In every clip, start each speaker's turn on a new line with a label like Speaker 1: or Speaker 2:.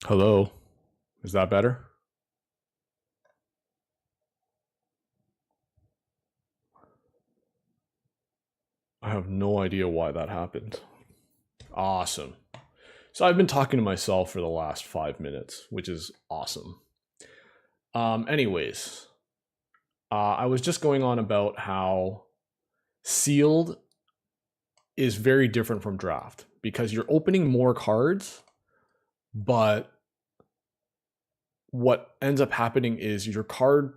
Speaker 1: Hello, is that better? I have no idea why that happened. Awesome. So I've been talking to myself for the last 5 minutes, which is awesome. Anyways, I was just going on about how sealed is very different from draft because you're opening more cards, but what ends up happening is your card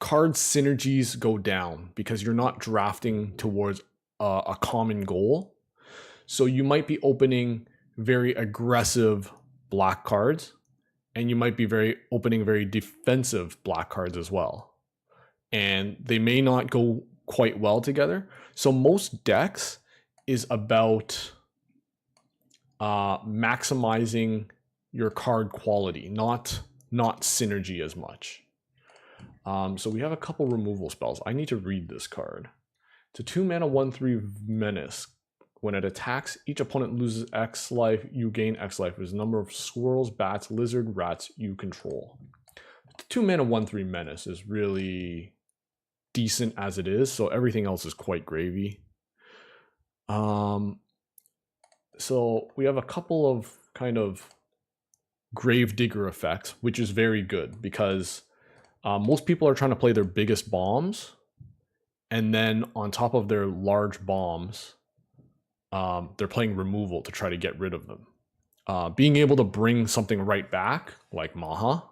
Speaker 1: synergies go down because you're not drafting towards a common goal. So you might be opening very aggressive black cards, and you might be opening very defensive black cards as well. And they may not go quite well together. So most decks is about maximizing your card quality, not synergy as much. So we have a couple removal spells. I need to read this card. It's a 2-mana 1/3 menace. When it attacks, each opponent loses X life, you gain X life. There's a number of squirrels, bats, lizard, rats you control. The 2-mana 1/3 menace is really decent as it is, so everything else is quite gravy. So we have a couple of kind of Gravedigger effects, which is very good because most people are trying to play their biggest bombs, and then on top of their large bombs, they're playing removal to try to get rid of them. Being able to bring something right back, like Maha,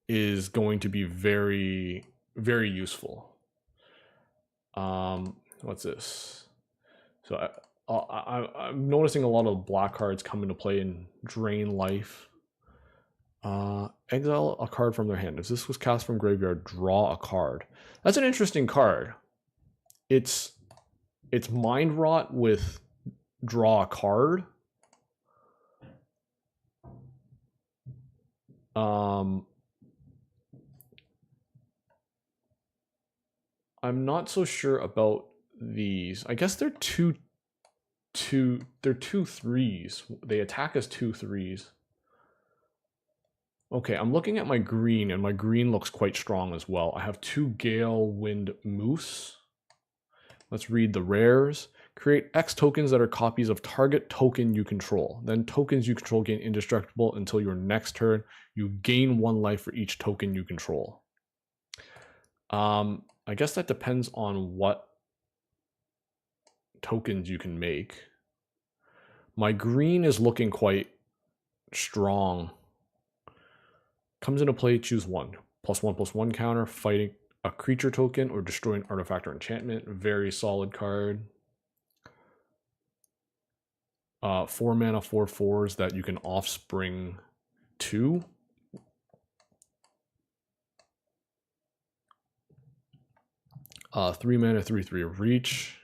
Speaker 1: is going to be very, very useful. What's this? So I'm noticing a lot of black cards come into play and drain life. Exile a card from their hand. If this was cast from graveyard, draw a card. That's an interesting card. It's mind rot with draw a card. I'm not so sure about these. I guess they're two threes. They attack as 2/3s. Okay, I'm looking at my green, and my green looks quite strong as well. I have 2 Gale Wind Moose. Let's read the rares. Create X tokens that are copies of target token you control. Then tokens you control gain indestructible until your next turn. You gain 1 life for each token you control. I guess that depends on what tokens you can make. My green is looking quite strong. Comes into play, choose one. +1/+1 counter, fighting a creature token or destroy an artifact or enchantment. Very solid card. 4 mana 4/4s that you can offspring 2. 3 mana 3/3 reach.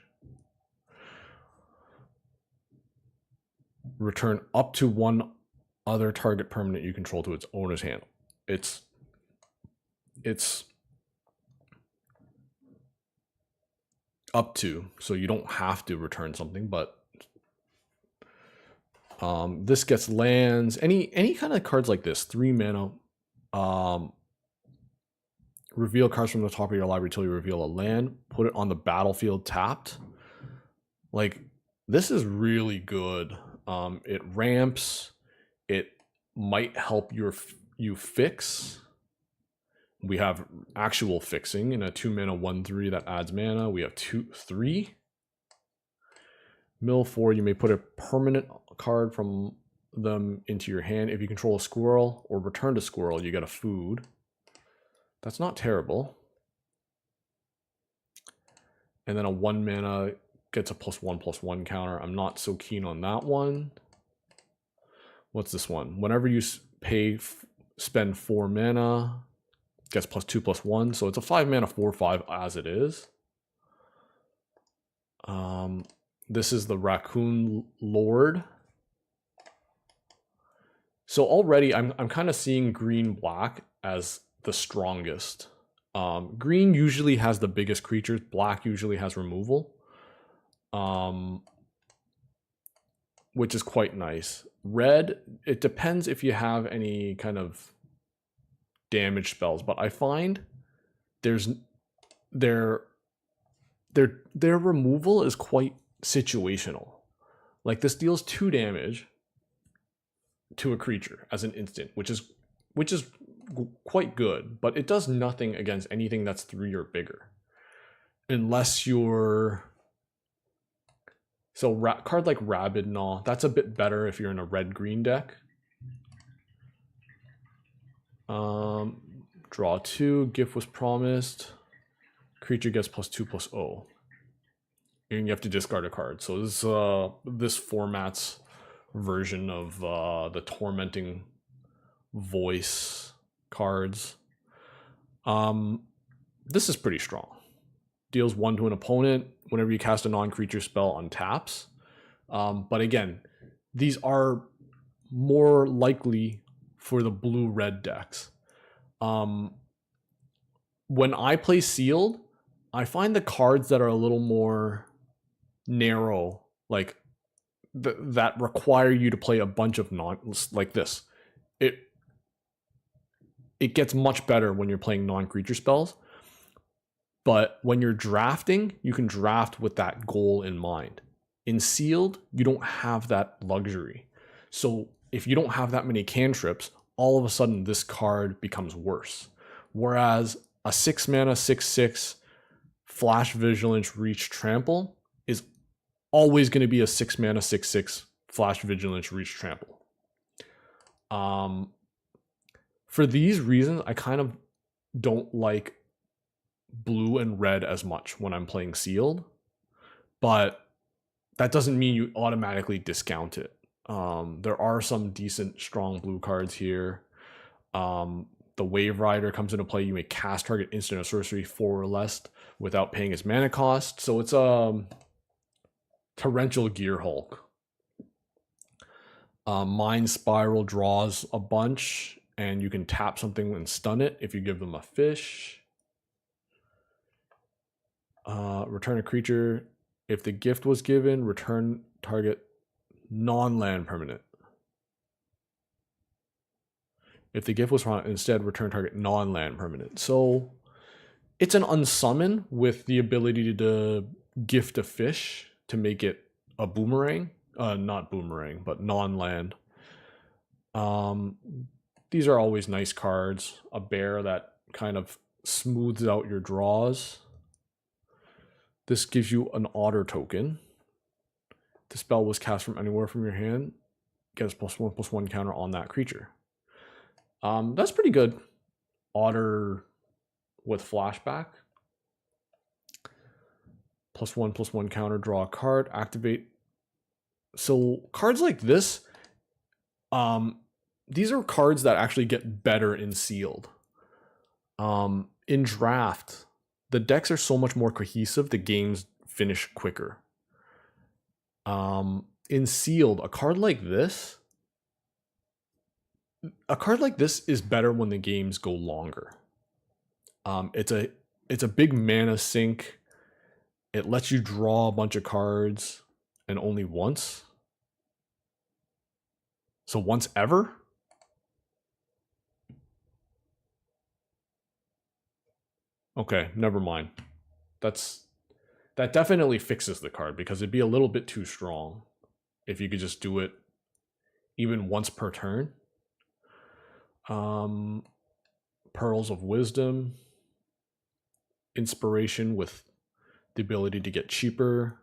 Speaker 1: Return up to 1 other target permanent you control to its owner's hand. It's up to, so you don't have to return something, but this gets lands. Any kind of cards like this, 3 mana. Reveal cards from the top of your library until you reveal a land. Put it on the battlefield tapped. Like, this is really good. It ramps. It might help you fix. We have actual fixing in a 2 mana 1/3 that adds mana. We have 2/3. Mill 4, you may put a permanent card from them into your hand. If you control a squirrel or return to squirrel, you get a food. That's not terrible. And then a 1 mana gets a +1/+1 counter. I'm not so keen on that one. What's this one? Whenever you spend 4 mana, gets +2/+1. So it's a 5 mana 4/5 as it is. This is the Raccoon Lord. So already I'm kind of seeing green black as the strongest. Green usually has the biggest creatures. Black usually has removal. which is quite nice. Red, it depends if you have any kind of damage spells, but I find there's their removal is quite situational. Like this deals 2 damage to a creature as an instant, which is quite good, but it does nothing against anything that's 3 or bigger. Unless you're card like Rabid Gnaw, that's a bit better if you're in a red-green deck. Draw 2, gift was promised. Creature gets +2/+0. And you have to discard a card. So this format's version of the Tormenting Voice cards. This is pretty strong. Deals 1 to an opponent whenever you cast a non-creature spell on taps. But again, these are more likely for the blue-red decks. When I play sealed, I find the cards that are a little more narrow, like that require you to play a bunch of like this. It gets much better when you're playing non-creature spells. But when you're drafting, you can draft with that goal in mind. In sealed, you don't have that luxury. So if you don't have that many cantrips, all of a sudden this card becomes worse. Whereas a 6-mana 6/6 Flash, Vigilance, Reach, Trample is always going to be a 6-mana 6/6 Flash, Vigilance, Reach, Trample. For these reasons, I kind of don't like blue and red as much when I'm playing sealed, but that doesn't mean you automatically discount it. There are some decent strong blue cards here. The Wave Rider comes into play. You may cast target instant or sorcery 4 or less without paying its mana cost. So it's a Torrential Gear Hulk. Mind Spiral draws a bunch, and you can tap something and stun it if you give them a fish. Return a creature. If the gift was given, return target non-land permanent. If the gift was instead, return target non-land permanent. So it's an unsummon with the ability to gift a fish to make it a boomerang. Not boomerang, but non-land. These are always nice cards. A bear that kind of smooths out your draws. This gives you an otter token. The spell was cast from anywhere from your hand. Gets +1/+1 counter on that creature. That's pretty good. Otter with flashback. +1/+1 counter, draw a card, activate. So cards like this, these are cards that actually get better in sealed. In draft, the decks are so much more cohesive, the games finish quicker. In sealed, a card like this is better when the games go longer. It's a big mana sink. It lets you draw a bunch of cards and only once. So once ever? Okay, never mind. That definitely fixes the card, because it'd be a little bit too strong if you could just do it even once per turn. Pearls of Wisdom. Inspiration with the ability to get cheaper.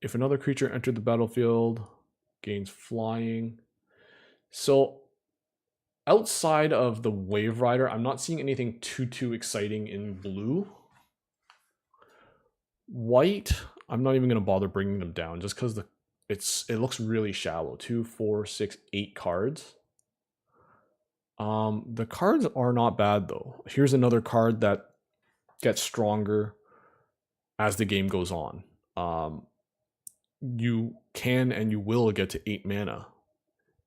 Speaker 1: If another creature entered the battlefield, gains flying. So outside of the Wave Rider, I'm not seeing anything too exciting in blue. White, I'm not even going to bother bringing them down just because it looks really shallow. 2, 4, 6, 8 cards. The cards are not bad though. Here's another card that gets stronger as the game goes on. You can and you will get to 8 mana,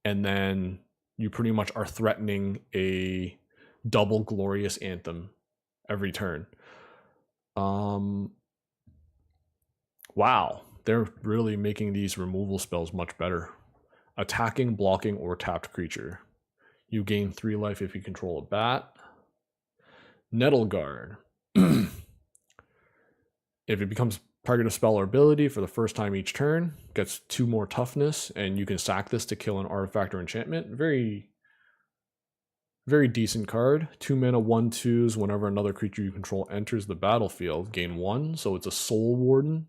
Speaker 1: and then you pretty much are threatening a double Glorious Anthem every turn. Wow, they're really making these removal spells much better. Attacking, blocking, or tapped creature. You gain 3 life if you control a bat. Nettle Guard. If it becomes target of spell or ability for the first time each turn, gets 2 more toughness, and you can sack this to kill an artifact or enchantment. Very, very decent card. 2 mana, 1/2s. Whenever another creature you control enters the battlefield, gain 1. So it's a Soul Warden.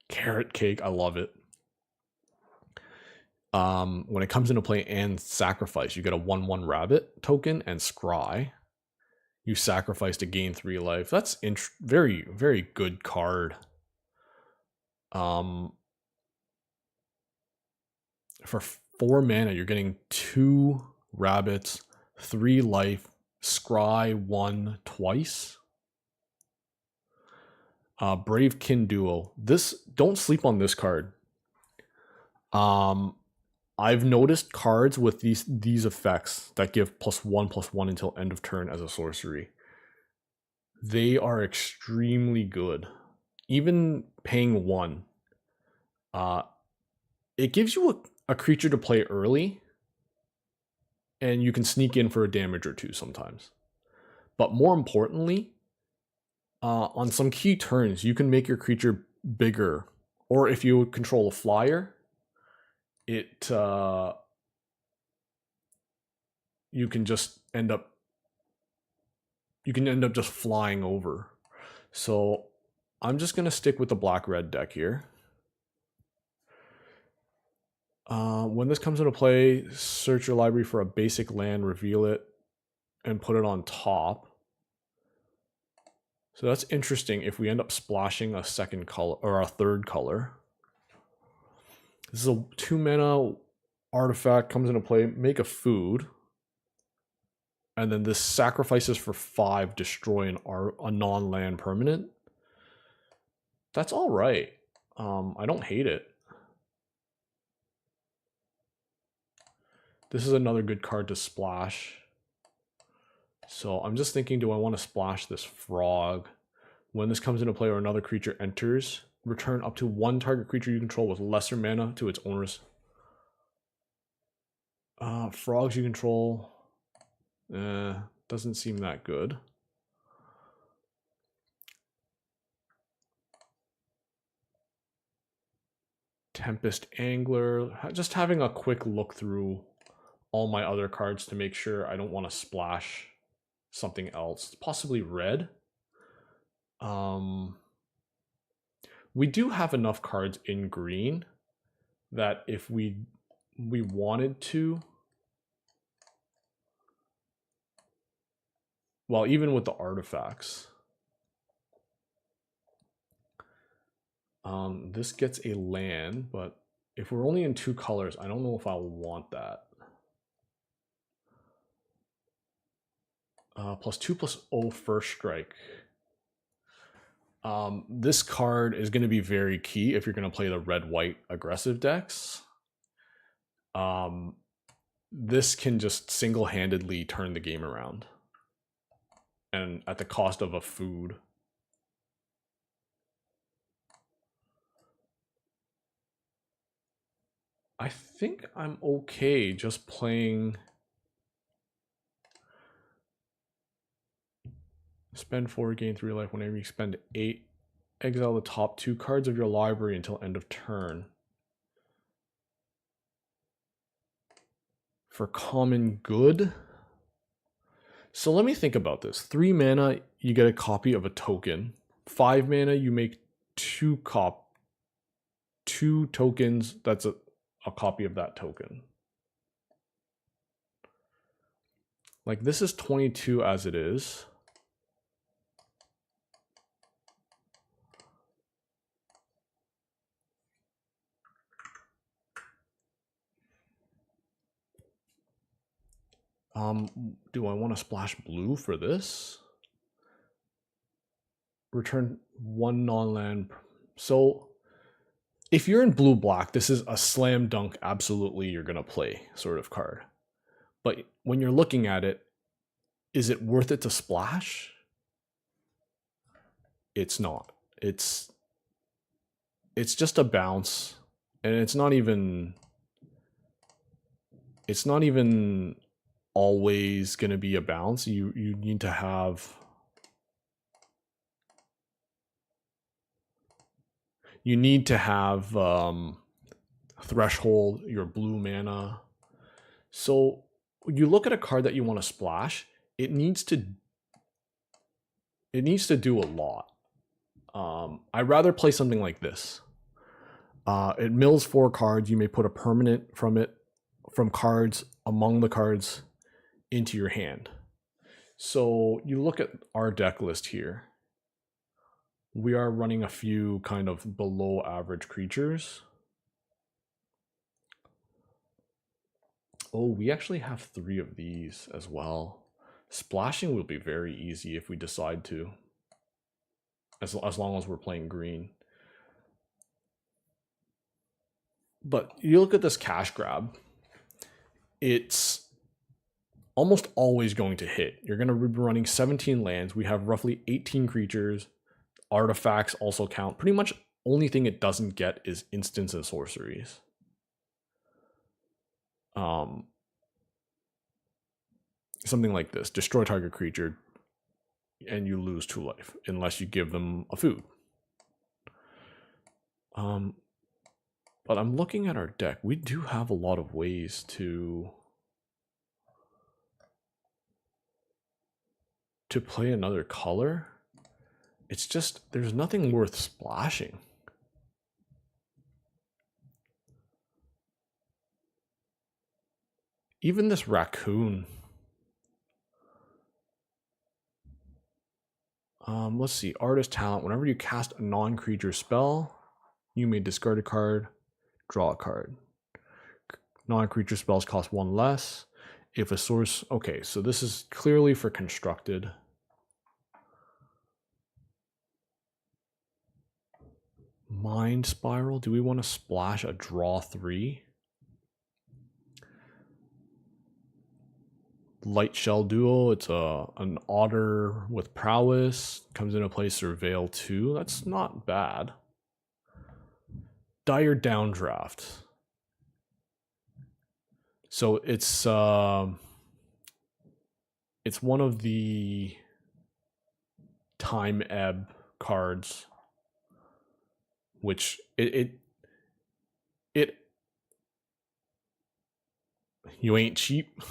Speaker 1: Carrot Cake, I love it. When it comes into play and sacrifice, you get a 1/1 rabbit token and scry. You sacrifice to gain 3 life. That's very, very good card. For 4 mana, you're getting 2 rabbits, 3 life, scry 1 twice. Brave Kin Duo. Don't sleep on this card. I've noticed cards with these effects that give +1/+1 until end of turn as a sorcery. They are extremely good. Even paying 1. It gives you a creature to play early, and you can sneak in for a damage or 2 sometimes. But more importantly, on some key turns, you can make your creature bigger. Or if you control a flyer, you can just end up just flying over. So I'm just gonna stick with the black-red deck here. When this comes into play, search your library for a basic land, reveal it, and put it on top. So that's interesting if we end up splashing a second color or a third color. This is a 2 mana artifact, comes into play, make a food. And then this sacrifices for 5, destroy a non-land permanent. That's all right. I don't hate it. This is another good card to splash. So I'm just thinking, do I want to splash this frog? When this comes into play or another creature enters, return up to 1 target creature you control with lesser mana to its owner's. Frogs you control. Doesn't seem that good. Tempest Angler. Just having a quick look through all my other cards to make sure I don't want to splash something else. Possibly red. We do have enough cards in green that if we wanted to, well, even with the artifacts, this gets a land, but if we're only in 2 colors, I don't know if I'll want that. +2/+0 first strike. This card is going to be very key if you're going to play the red-white aggressive decks. This can just single-handedly turn the game around. And at the cost of a food. I think I'm okay just playing... Spend 4, gain 3 life. Whenever you spend 8, exile the top 2 cards of your library until end of turn. For common good. So let me think about this. 3 mana, you get a copy of a token. 5 mana, you make 2 tokens. That's a copy of that token. Like, this is 22 as it is. Do I want to splash blue for this? Return 1 non-land. So if you're in blue-black, this is a slam dunk, absolutely you're going to play sort of card. But when you're looking at it, is it worth it to splash? It's not. It's it's just a bounce, and it's not even always going to be a bounce. You need to have threshold, your blue mana. So you look at a card that you want to splash, it needs to do a lot. I'd rather play something like this. It mills 4 cards. You may put a permanent from cards among the cards into your hand. So you look at our deck list here. We are running a few kind of below average creatures. Oh, we actually have 3 of these as well. Splashing will be very easy if we decide to, as long as we're playing green. But you look at this cash grab, it's almost always going to hit. You're going to be running 17 lands. We have roughly 18 creatures. Artifacts also count. Pretty much only thing it doesn't get is instants and sorceries. Something like this: destroy target creature, and you lose 2 life unless you give them a food. But I'm looking at our deck. We do have a lot of ways to play another color. It's just, there's nothing worth splashing. Even this raccoon. Let's see, artist talent. Whenever you cast a non-creature spell, you may discard a card, draw a card. Non-creature spells cost 1 less. If a source, okay, so this is clearly for constructed. Mind Spiral, do we want to splash a draw 3? Light Shell Duo, it's an otter with prowess, comes into play Surveil 2. That's not bad. Dire Downdraft. So it's one of the Time Ebb cards, which it you ain't cheap.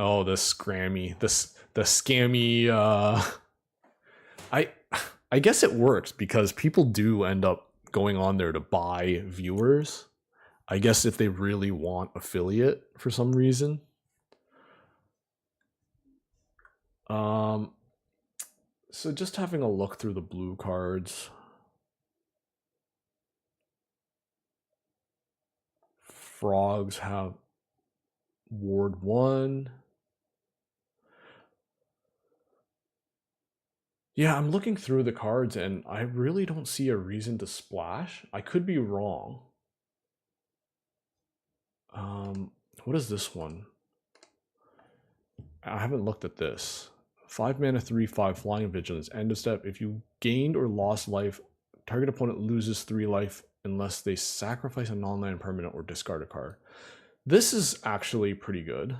Speaker 1: Oh, the scammy, the scammy. I guess it works because people do end up going on there to buy viewers. I guess if they really want affiliate for some reason. So just having a look through the blue cards. Frogs have Ward 1. Yeah, I'm looking through the cards and I really don't see a reason to splash. I could be wrong. What is this one? I haven't looked at this. 5 mana, 3/5 flying vigilance. End of step. If you gained or lost life, target opponent loses 3 life unless they sacrifice a non-land permanent or discard a card. This is actually pretty good.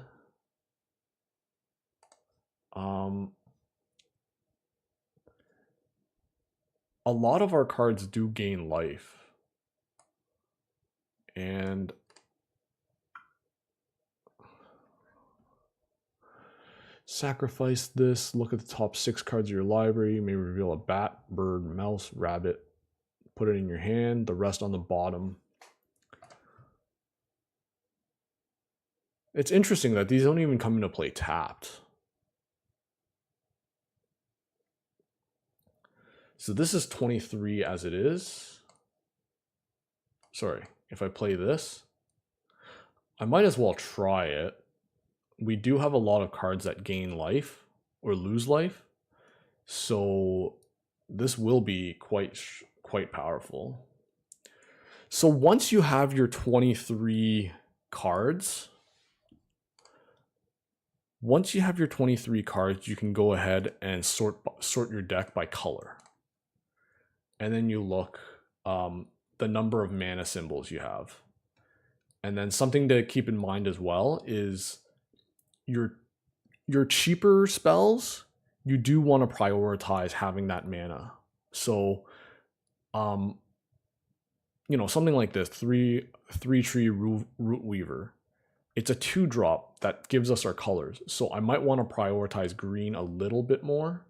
Speaker 1: A lot of our cards do gain life. And sacrifice this, look at the top 6 cards of your library. You may reveal a bat, bird, mouse, rabbit. Put it in your hand, the rest on the bottom. It's interesting that these don't even come into play tapped. So this is 23 as it is. Sorry, if I play this, I might as well try it. We do have a lot of cards that gain life or lose life. So this will be quite powerful. So once you have your 23 cards, you can go ahead and sort your deck by color. and then you look the number of mana symbols you have. And then something to keep in mind as well is your cheaper spells, you do want to prioritize having that mana. So you know, something like this, three tree root weaver. It's a 2-drop that gives us our colors. So I might want to prioritize green a little bit more.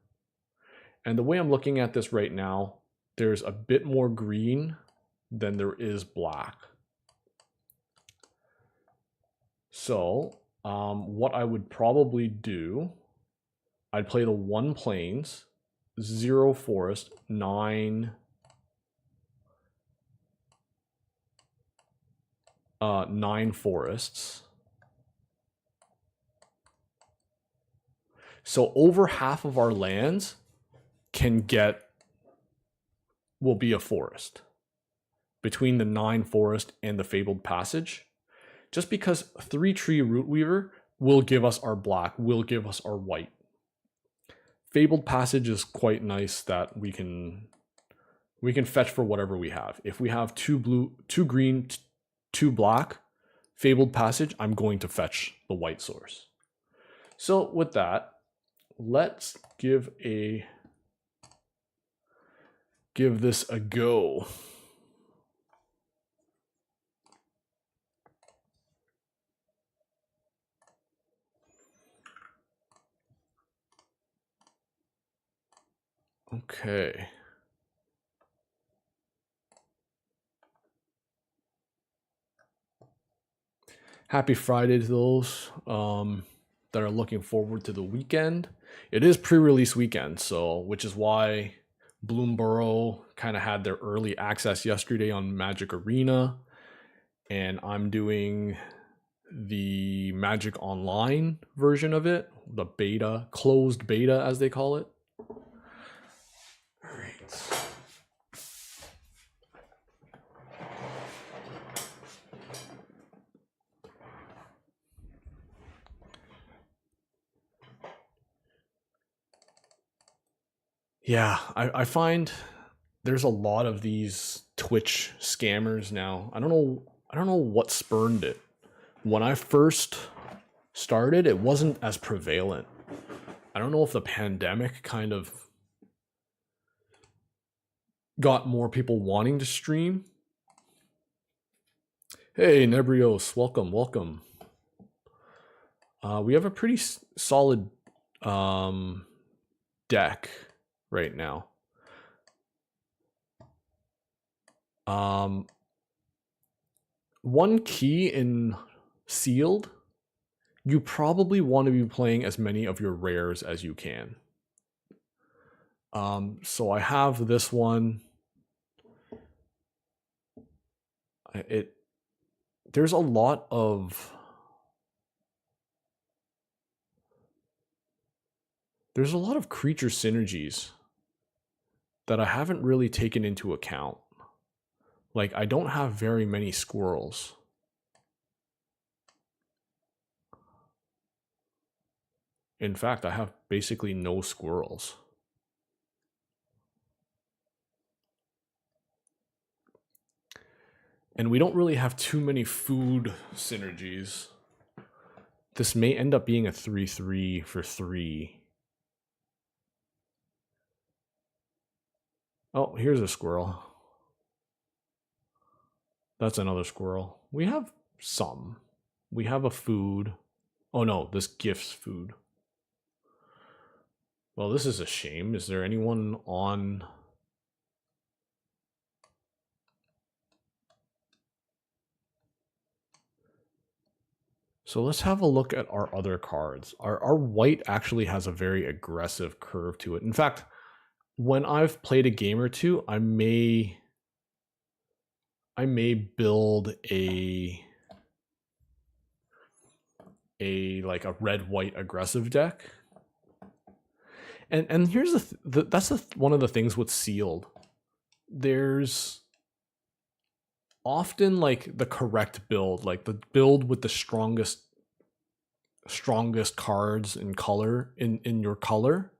Speaker 1: And the way I'm looking at this right now, there's a bit more green than there is black. So what I would probably do, I'd play the 1 plains, 0 forest, 9 forests. So over half of our lands will be a forest between the 9 forest and the fabled passage, just because 3 tree root weaver will give us our black, will give us our white. Fabled passage is quite nice that we can fetch for whatever we have. If we have 2 blue, 2 green, 2 black, fabled passage, I'm going to fetch the white source. So with that, let's give this a go. Okay. Happy Friday to those that are looking forward to the weekend. It is pre-release weekend, so which is why Bloomborough kind of had their early access yesterday on Magic Arena, and I'm doing the Magic Online version of it, the beta, closed beta as they call it. All right. Yeah, I find there's a lot of these Twitch scammers now. I don't know what spurned it. When I first started, it wasn't as prevalent. I don't know if the pandemic kind of got more people wanting to stream. Hey, Nebrios, welcome. We have a pretty solid deck right now. One key in sealed, you probably want to be playing as many of your rares as you can. So I have this one. There's a lot of creature synergies that I haven't really taken into account. Like, I don't have very many squirrels. In fact, I have basically no squirrels. And we don't really have too many food synergies. This may end up being a 3/3 for 3. Oh, here's a squirrel. That's another squirrel. We have some. We have a food. Oh no, this gifts food. Well, this is a shame. Is there anyone on? So let's have a look at our other cards. Our white actually has a very aggressive curve to it. In fact, when I've played a game or two, I may build a like a red-white aggressive deck. And here's that's one of the things with sealed. There's often like the correct build, like the build with the strongest cards in color in your color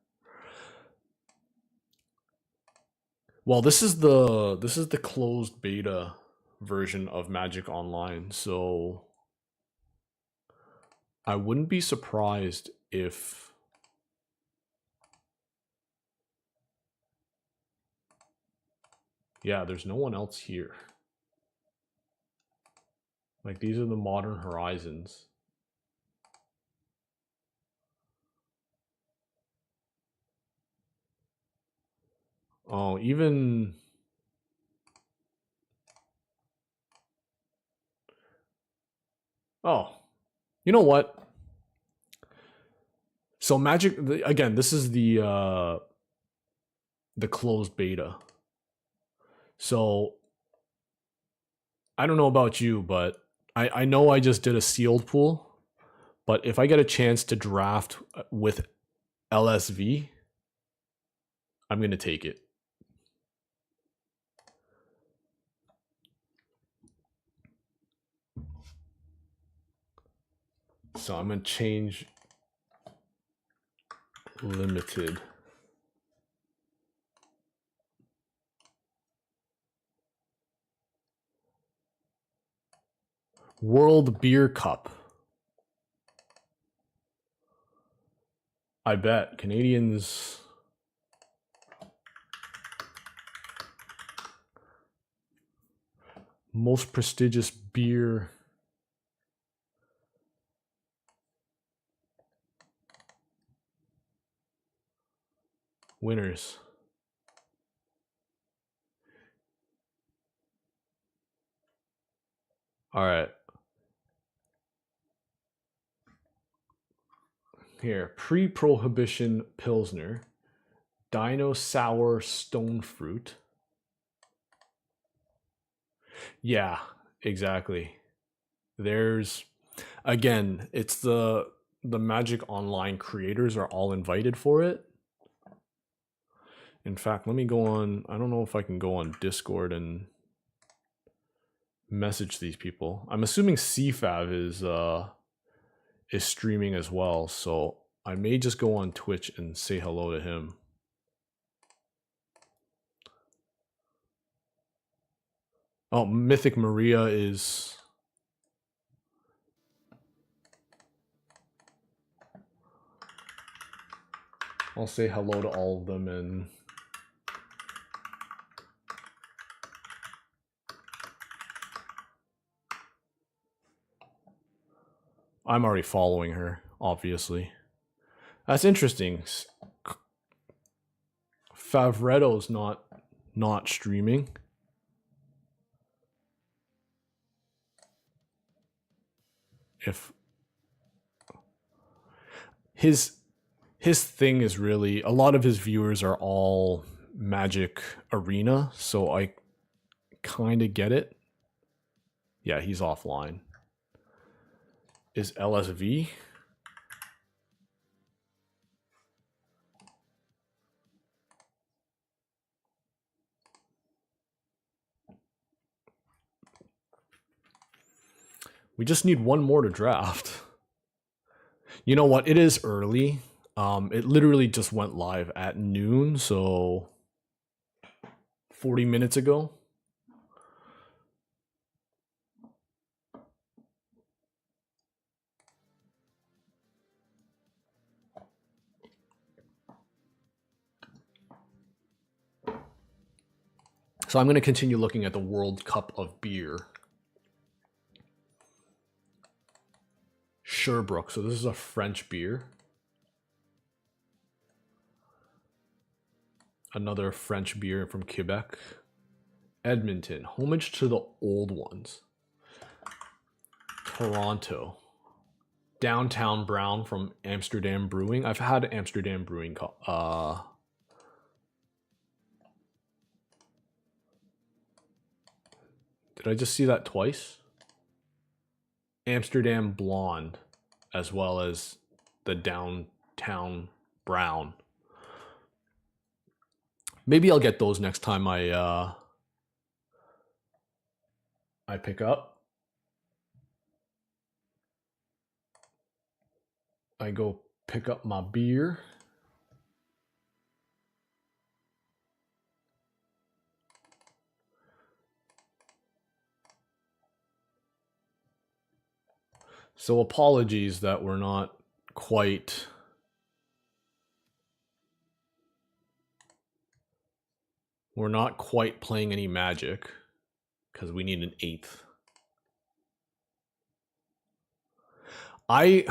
Speaker 1: Well, this is the closed beta version of Magic Online, so I wouldn't be surprised if yeah, there's no one else here. Like these are the modern horizons. Oh, even oh, you know what? So Magic again, this is the closed beta. So I don't know about you, but I know I just did a sealed pool, but if I get a chance to draft with LSV, I'm gonna take it. So I'm gonna change limited. World Beer Cup. I bet Canadians. Most prestigious beer. Winners. All right. Here, pre-prohibition Pilsner, Dino Sour Stone Fruit. Yeah, exactly. There's again, it's the Magic Online creators are all invited for it. In fact, let me go on. I don't know if I can go on Discord and message these people. I'm assuming CFAV is streaming as well, so I may just go on Twitch and say hello to him. Oh, Mythic Maria is. I'll say hello to all of them and. I'm already following her, obviously. That's interesting. Favretto's not streaming. If his thing is really a lot of his viewers are all Magic Arena, so I kind of get it. Yeah, he's offline. Is LSV? We just need one more to draft. You know what? It is early. It literally just went live at noon, so 40 minutes ago. So I'm going to continue looking at the World Cup of Beer. Sherbrooke. So this is a French beer. Another French beer from Quebec. Edmonton. Homage to the old ones. Toronto. Downtown Brown from Amsterdam Brewing. I've had Amsterdam Brewing. Did I just see that twice? Amsterdam Blonde, as well as the Downtown Brown. Maybe I'll get those next time I pick up. I go pick up my beer. So apologies that we're not quite playing any Magic because we need an 8th. I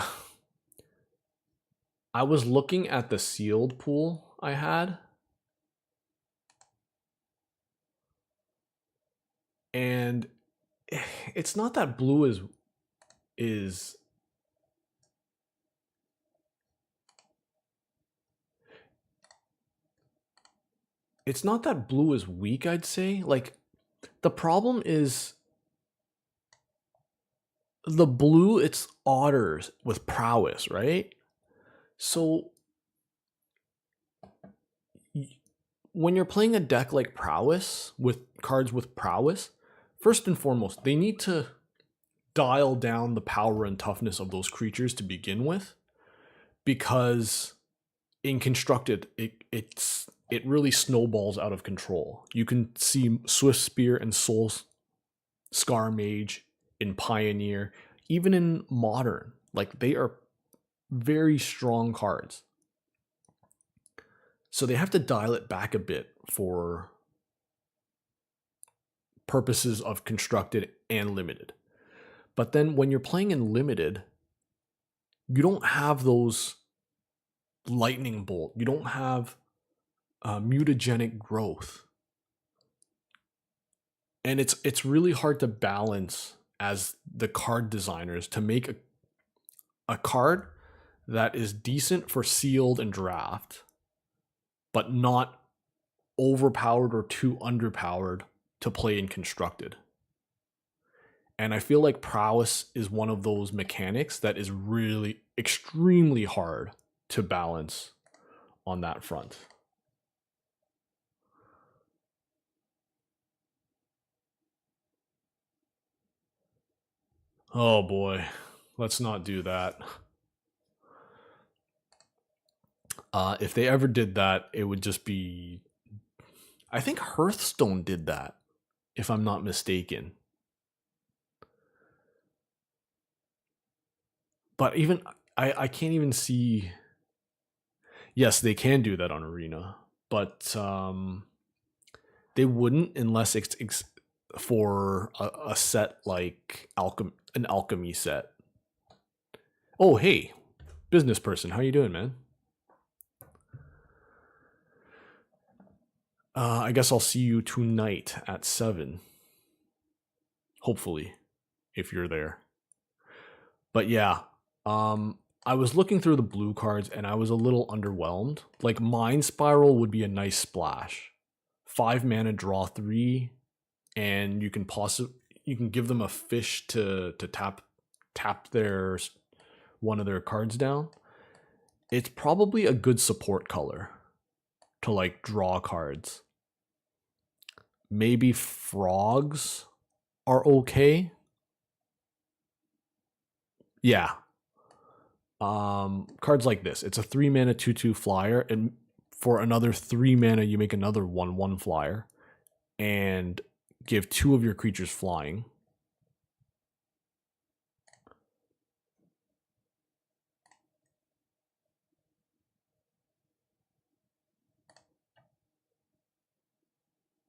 Speaker 1: was looking at the sealed pool I had, and it's not that blue is it's not that blue is weak, I'd say. Like, the problem is the blue, it's otters with prowess, right? So when you're playing a deck like prowess with cards with prowess, first and foremost, they need to dial down the power and toughness of those creatures to begin with, because in constructed, it really snowballs out of control. You can see Swift Spear and Soul Scar Mage in Pioneer, even in Modern. Like, they are very strong cards. So they have to dial it back a bit for purposes of constructed and limited. But then when you're playing in limited, you don't have those lightning bolt. You don't have mutagenic growth. And it's really hard to balance as the card designers to make a card that is decent for sealed and draft, but not overpowered or too underpowered to play in constructed. And I feel like prowess is one of those mechanics that is really extremely hard to balance on that front. Oh boy, let's not do that. If they ever did that, it would just be... I think Hearthstone did that, if I'm not mistaken. But even I can't even see... Yes, they can do that on Arena, but they wouldn't unless it's for a set like an alchemy set. Oh, hey, business person, how you doing, man? I guess I'll see you tonight at 7. Hopefully, if you're there. But yeah, I was looking through the blue cards and I was a little underwhelmed. Like, Mind Spiral would be a nice splash. 5 mana, draw 3, and you can give them a fish to tap their one of their cards down. It's probably a good support color to like draw cards. Maybe frogs are okay. Yeah. Cards like this. It's a 3 mana 2/2 flyer, and for another 3 mana you make another 1/1 flyer and give 2 of your creatures flying.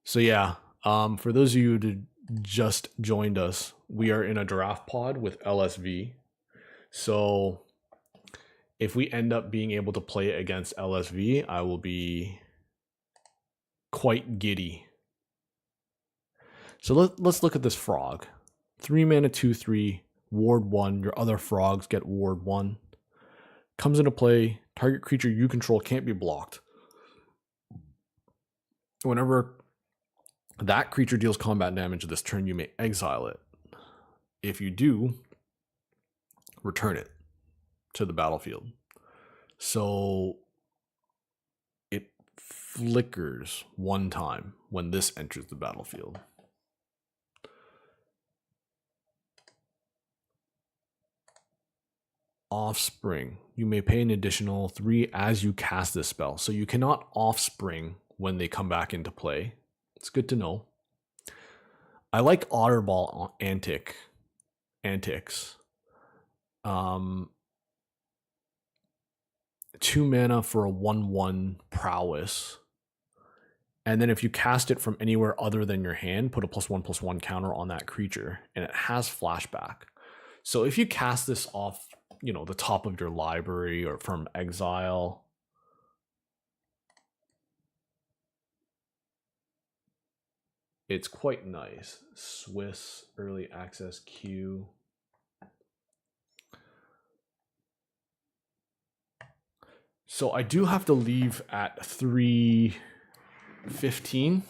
Speaker 1: So yeah, for those of you who just joined us, we are in a draft pod with LSV. So if we end up being able to play against LSV, I will be quite giddy. So let's look at this frog. 3 mana 2/3, ward 1. Your other frogs get ward 1. Comes into play. Target creature you control can't be blocked. Whenever that creature deals combat damage this turn, you may exile it. If you do, return it to the battlefield. So it flickers 1 time when this enters the battlefield. Offspring. You may pay an additional 3 as you cast this spell. So you cannot offspring when they come back into play. It's good to know. I like Otterball antics. Um, 2 mana for a 1/1 prowess. And then if you cast it from anywhere other than your hand, put a +1/+1 counter on that creature, and it has flashback. So if you cast this off, you know, the top of your library or from exile, it's quite nice. Swiss early access queue. So I do have to leave at 3:15.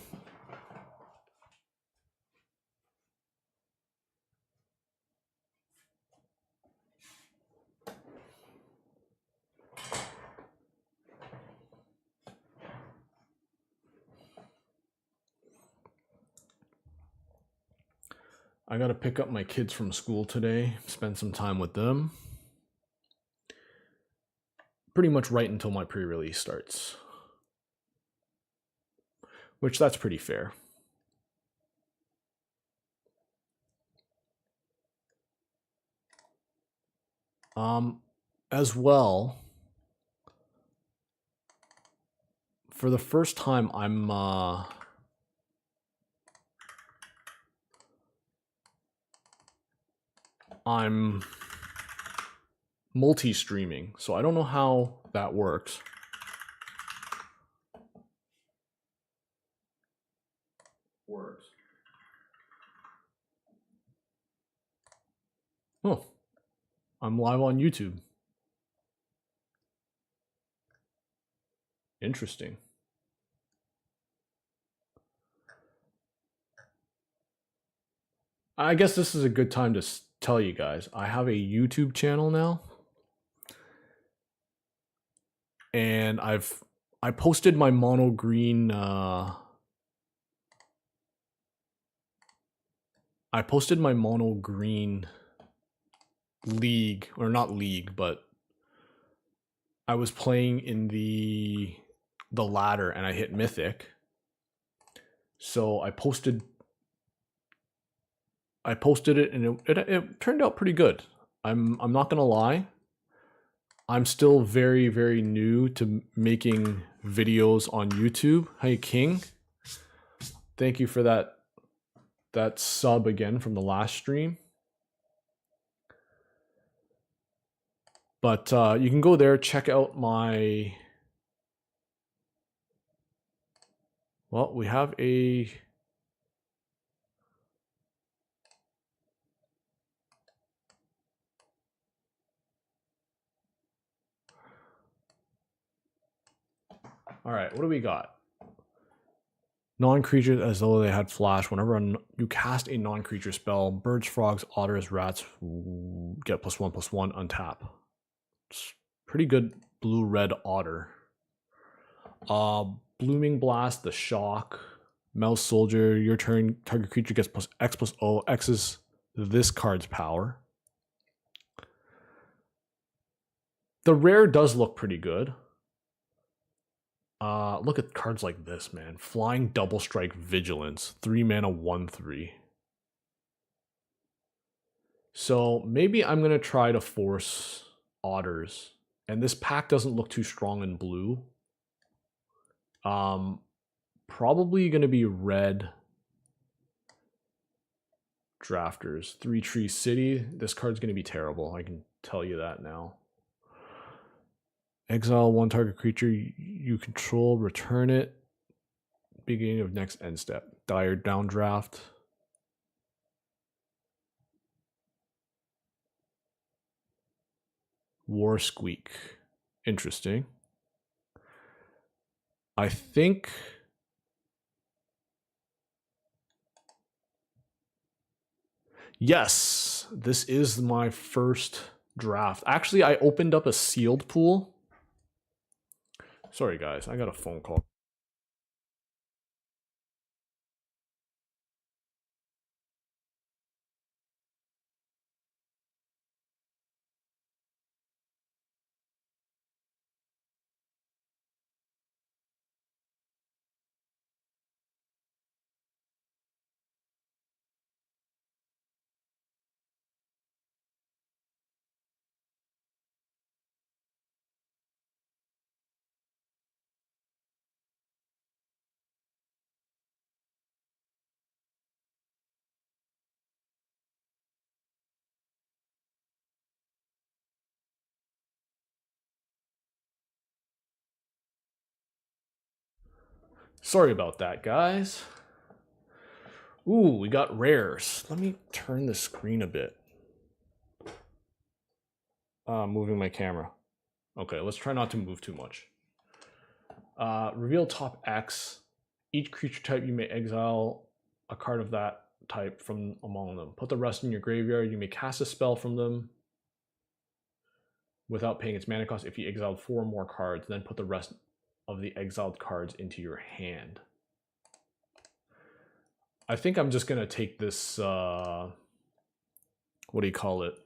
Speaker 1: I got to pick up my kids from school today, spend some time with them. Pretty much right until my pre-release starts. Which that's pretty fair. As well, for the first time, I'm multi-streaming, so I don't know how that works. Oh, I'm live on YouTube. Interesting. I guess this is a good time to tell you guys, I have a YouTube channel now. And I posted my mono green league, or not league, but I was playing in the ladder and I hit mythic. So I posted it and it turned out pretty good. I'm not gonna lie. I'm still very, very new to making videos on YouTube. Hey King, thank you for that sub again from the last stream. But you can go there, check out my... Well, we have a... All right, what do we got? Non-creatures as though they had flash. Whenever you cast a non-creature spell, birds, frogs, otters, rats get +1/+1 untap. It's pretty good blue-red otter. Blooming Blast, the shock. Mouse Soldier, your turn, target creature gets +X+O. X is this card's power. The rare does look pretty good. Look at cards like this, man. Flying Double Strike Vigilance. 3 mana, 1/3. So maybe I'm going to try to force otters. And this pack doesn't look too strong in blue. Probably going to be red drafters. 3 Tree City. This card's going to be terrible. I can tell you that now. Exile 1 target creature you control, return it. Beginning of next end step. Dire Downdraft. War Squeak. Interesting. I think... Yes, this is my first draft. Actually, I opened up a sealed pool. Sorry, guys, I got a phone call. Sorry about that, guys. Ooh, we got rares. Let me turn the screen a bit. Moving my camera. Okay, let's try not to move too much. Reveal top X. Each creature type you may exile a card of that type from among them. Put the rest in your graveyard. You may cast a spell from them without paying its mana cost if you exiled 4 more cards. Then put the rest of the exiled cards into your hand. I think I'm just going to take this, what do you call it?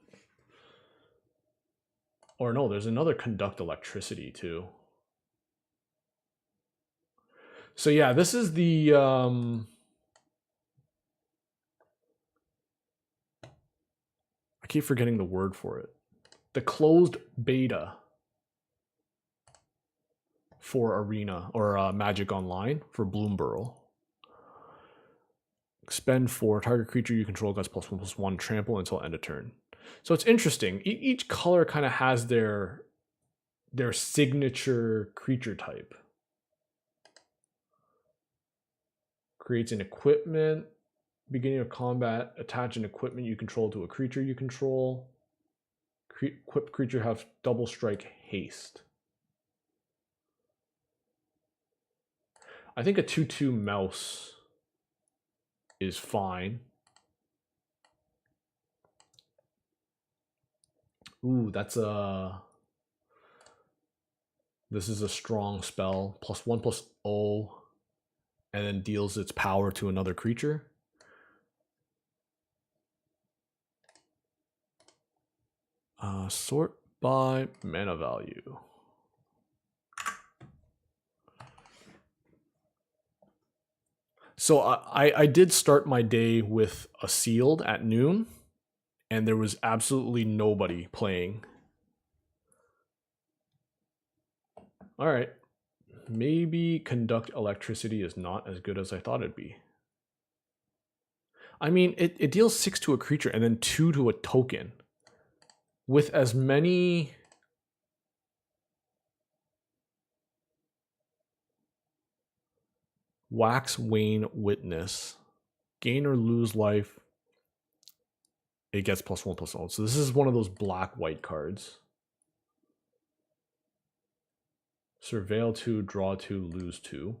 Speaker 1: Or no, there's another conduct electricity too. So yeah, this is the I keep forgetting the word for it. The closed beta for Arena or Magic Online for Bloomburrow. Spend 4. Target creature you control gets +1/+1 trample until end of turn. So it's interesting. Each color kind of has their signature creature type. Creates an equipment. Beginning of combat, attach an equipment you control to a creature you control. Equipped creature have double strike haste. I think a 2/2 mouse is fine. Ooh, that's a... This is a strong spell. +1/+0, and then deals its power to another creature. Sort by mana value. So I did start my day with a sealed at noon, and there was absolutely nobody playing. All right. Maybe conduct electricity is not as good as I thought it'd be. I mean, it deals 6 to a creature and then 2 to a token. With as many... Wax Wane Witness. Gain or lose life. It gets +1/+0. So this is one of those black-white cards. Surveil 2, draw 2, lose 2.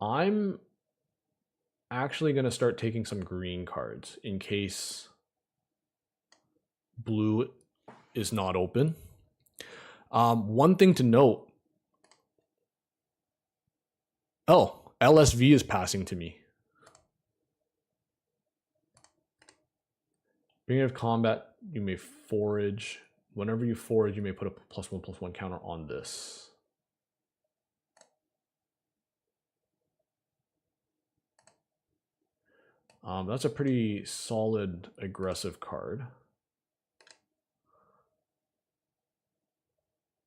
Speaker 1: I'm actually going to start taking some green cards in case blue is not open. One thing to note. Oh, LSV is passing to me. Beginning of combat, you may forage. Whenever you forage, you may put a +1/+1 counter on this. That's a pretty solid aggressive card.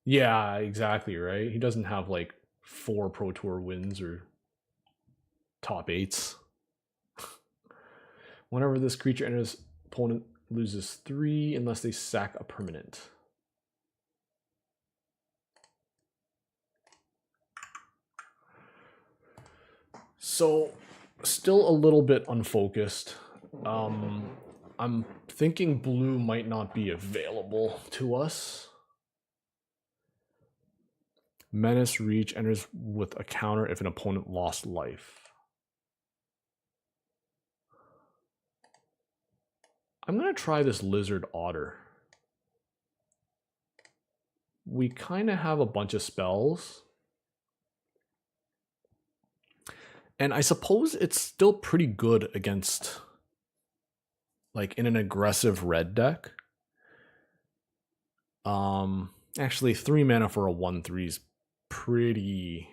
Speaker 1: Yeah, exactly, right? He doesn't have like 4 Pro Tour wins or top 8s. Whenever this creature enters, opponent loses 3 unless they sack a permanent. So, still a little bit unfocused. I'm thinking blue might not be available to us. Menace Reach enters with a counter if an opponent lost life. I'm going to try this Lizard Otter. We kind of have a bunch of spells. And I suppose it's still pretty good against, like, in an aggressive red deck. Actually, 3 mana for a 1/3 is pretty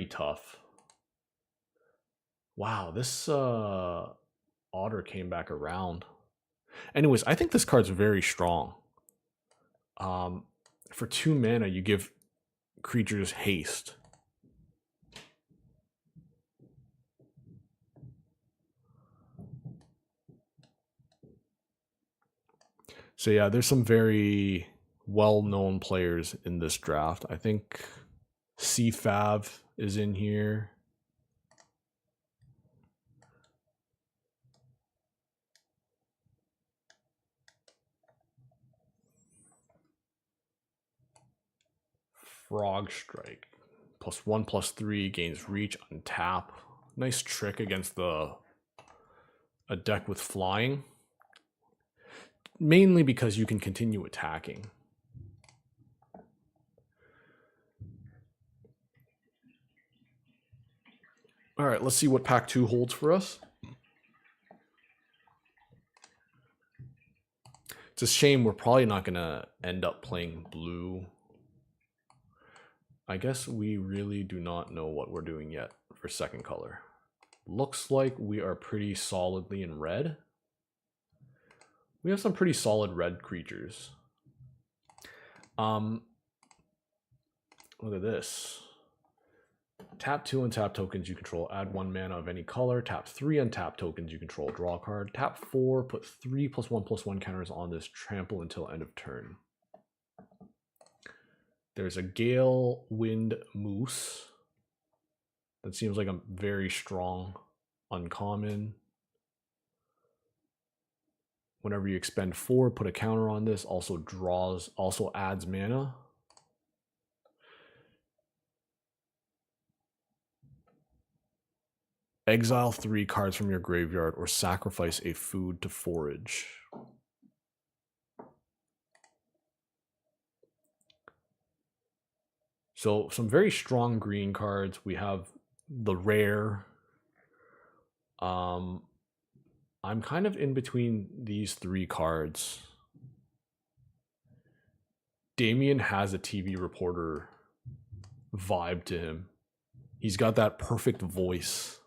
Speaker 1: tough. Wow, this Otter came back around. Anyways, I think this card's very strong. For 2 mana, you give creatures haste. So yeah, there's some very well-known players in this draft. I think CFAV is in here. Frog Strike. +1/+3 gains reach on tap. Nice trick against a deck with flying. Mainly because you can continue attacking. All right, let's see what pack 2 holds for us. It's a shame we're probably not going to end up playing blue. I guess we really do not know what we're doing yet for second color. Looks like we are pretty solidly in red. We have some pretty solid red creatures. Look at this. Tap 2 untap tokens you control, add 1 mana of any color. Tap 3 untap tokens you control, draw a card. Tap 4, put 3 +1/+1 counters on this, trample until end of turn. There's a Gale Wind Moose. That seems like a very strong uncommon. Whenever you expend 4, put a counter on this. Also adds mana. Exile 3 cards from your graveyard or sacrifice a food to forage. So some very strong green cards. We have the rare. I'm kind of in between these 3 cards. Damien has a TV reporter vibe to him. He's got that perfect voice.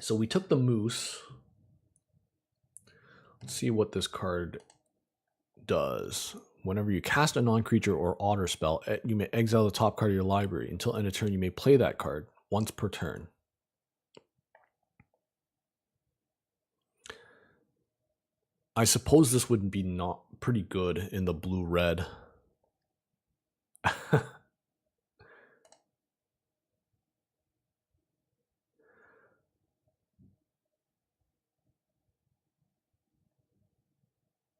Speaker 1: So we took the moose. Let's see what this card does. Whenever you cast a non-creature or otter spell, you may exile the top card of your library. Until end of turn, you may play that card once per turn. I suppose this would be not pretty good in the blue-red.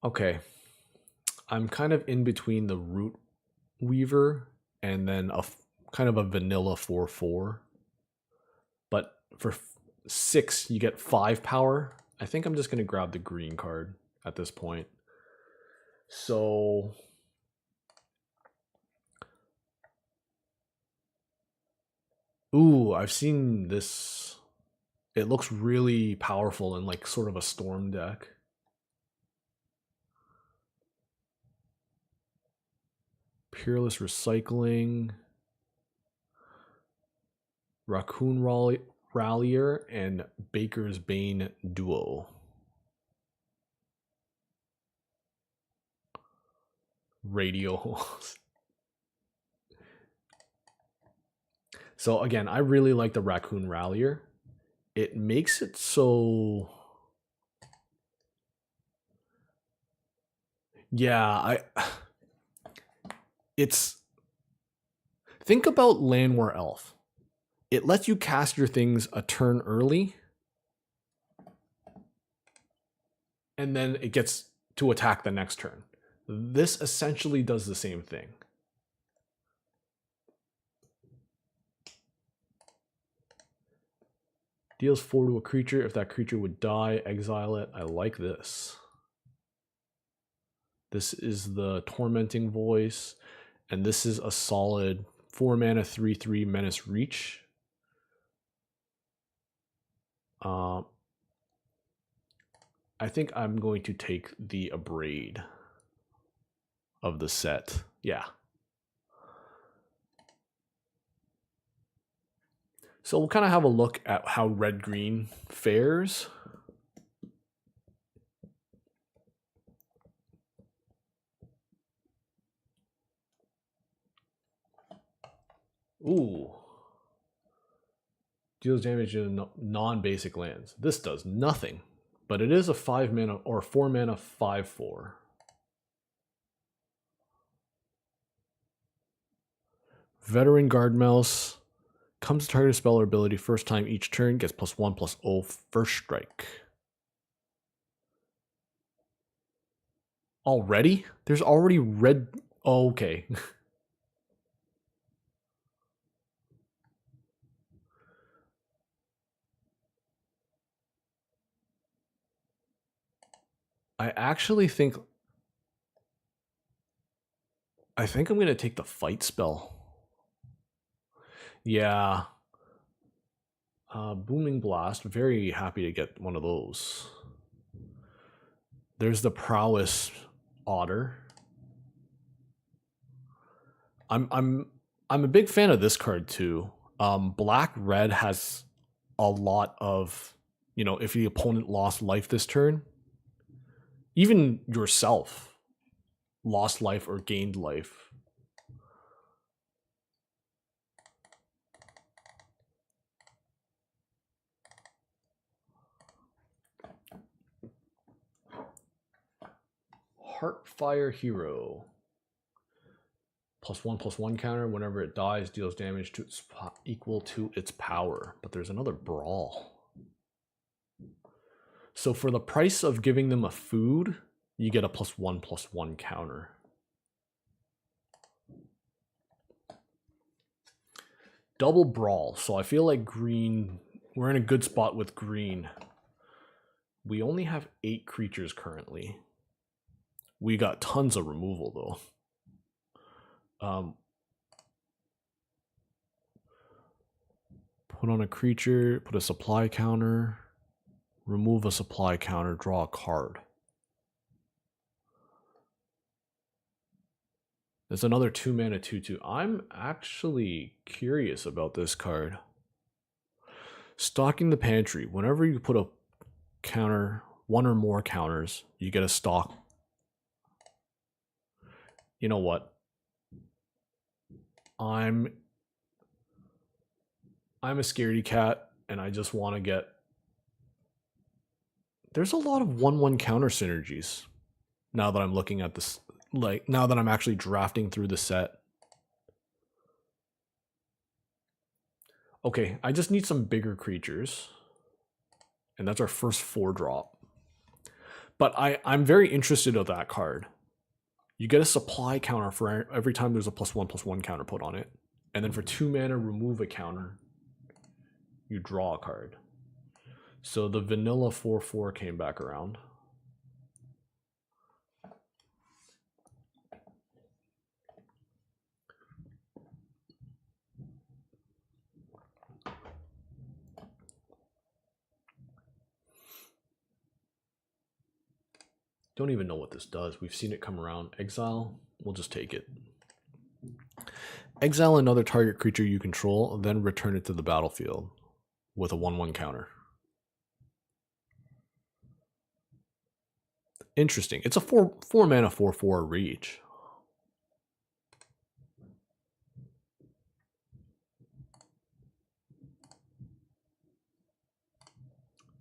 Speaker 1: Okay. I'm kind of in between the Root Weaver and then a kind of a vanilla 4/4. But for 6, you get 5 power. I think I'm just going to grab the green card at this point. So ooh, I've seen this. It looks really powerful in like sort of a storm deck. Peerless Recycling, Raccoon Rallier, and Baker's Bane Duo. Radio host. So again, I really like the Raccoon Rallier. It makes it so... Yeah, it's... Think about Landwar Elf. It lets you cast your things a turn early, and then it gets to attack the next turn. This essentially does the same thing. Deals 4 to a creature. If that creature would die, exile it. I like this. This is the Tormenting Voice, and this is a solid 4 mana 3/3 Menace Reach. I think I'm going to take the Abrade of the set. Yeah. So we'll kind of have a look at how red-green fares. Ooh. Deals damage in non-basic lands. This does nothing, but it is a 5 mana or 4 mana 5/4. Veteran Guard Mouse. Comes to target spell or ability first time each turn, gets +1/+0 first strike. Already? There's already red. Oh, okay. I actually think. I think I'm going to take the fight spell. Yeah. Booming Blast. Very happy to get one of those. There's the Prowess Otter. I'm a big fan of this card too. Black Red has a lot of, if the opponent lost life this turn, even yourself lost life or gained life. Heartfire Hero. +1/+1 counter. Whenever it dies, deals damage to equal to its power. But there's another Brawl. So for the price of giving them a food, you get a +1/+1 counter. Double Brawl. So I feel like green, we're in a good spot with green. We only have 8 creatures currently. We got tons of removal though. Put on a creature, put a supply counter, remove a supply counter, draw a card. There's another 2 mana 2/2. I'm actually curious about this card. Stocking the Pantry. Whenever you put a counter, one or more counters, you get a stock. You know what? I'm a scaredy cat, and I just want to get. There's a lot of 1/1 counter synergies. Now that I'm looking at this, now that I'm actually drafting through the set. Okay, I just need some bigger creatures, and that's our first 4-drop. But I'm very interested in that card. You get a supply counter for every time there's a +1/+1 counter put on it. And then for 2 mana, remove a counter. You draw a card. So the vanilla 4/4 came back around. Don't even know what this does. We've seen it come around. Exile. We'll just take it. Exile another target creature you control, then return it to the battlefield with a 1/1 counter. Interesting. It's a 4 mana 4/4 reach.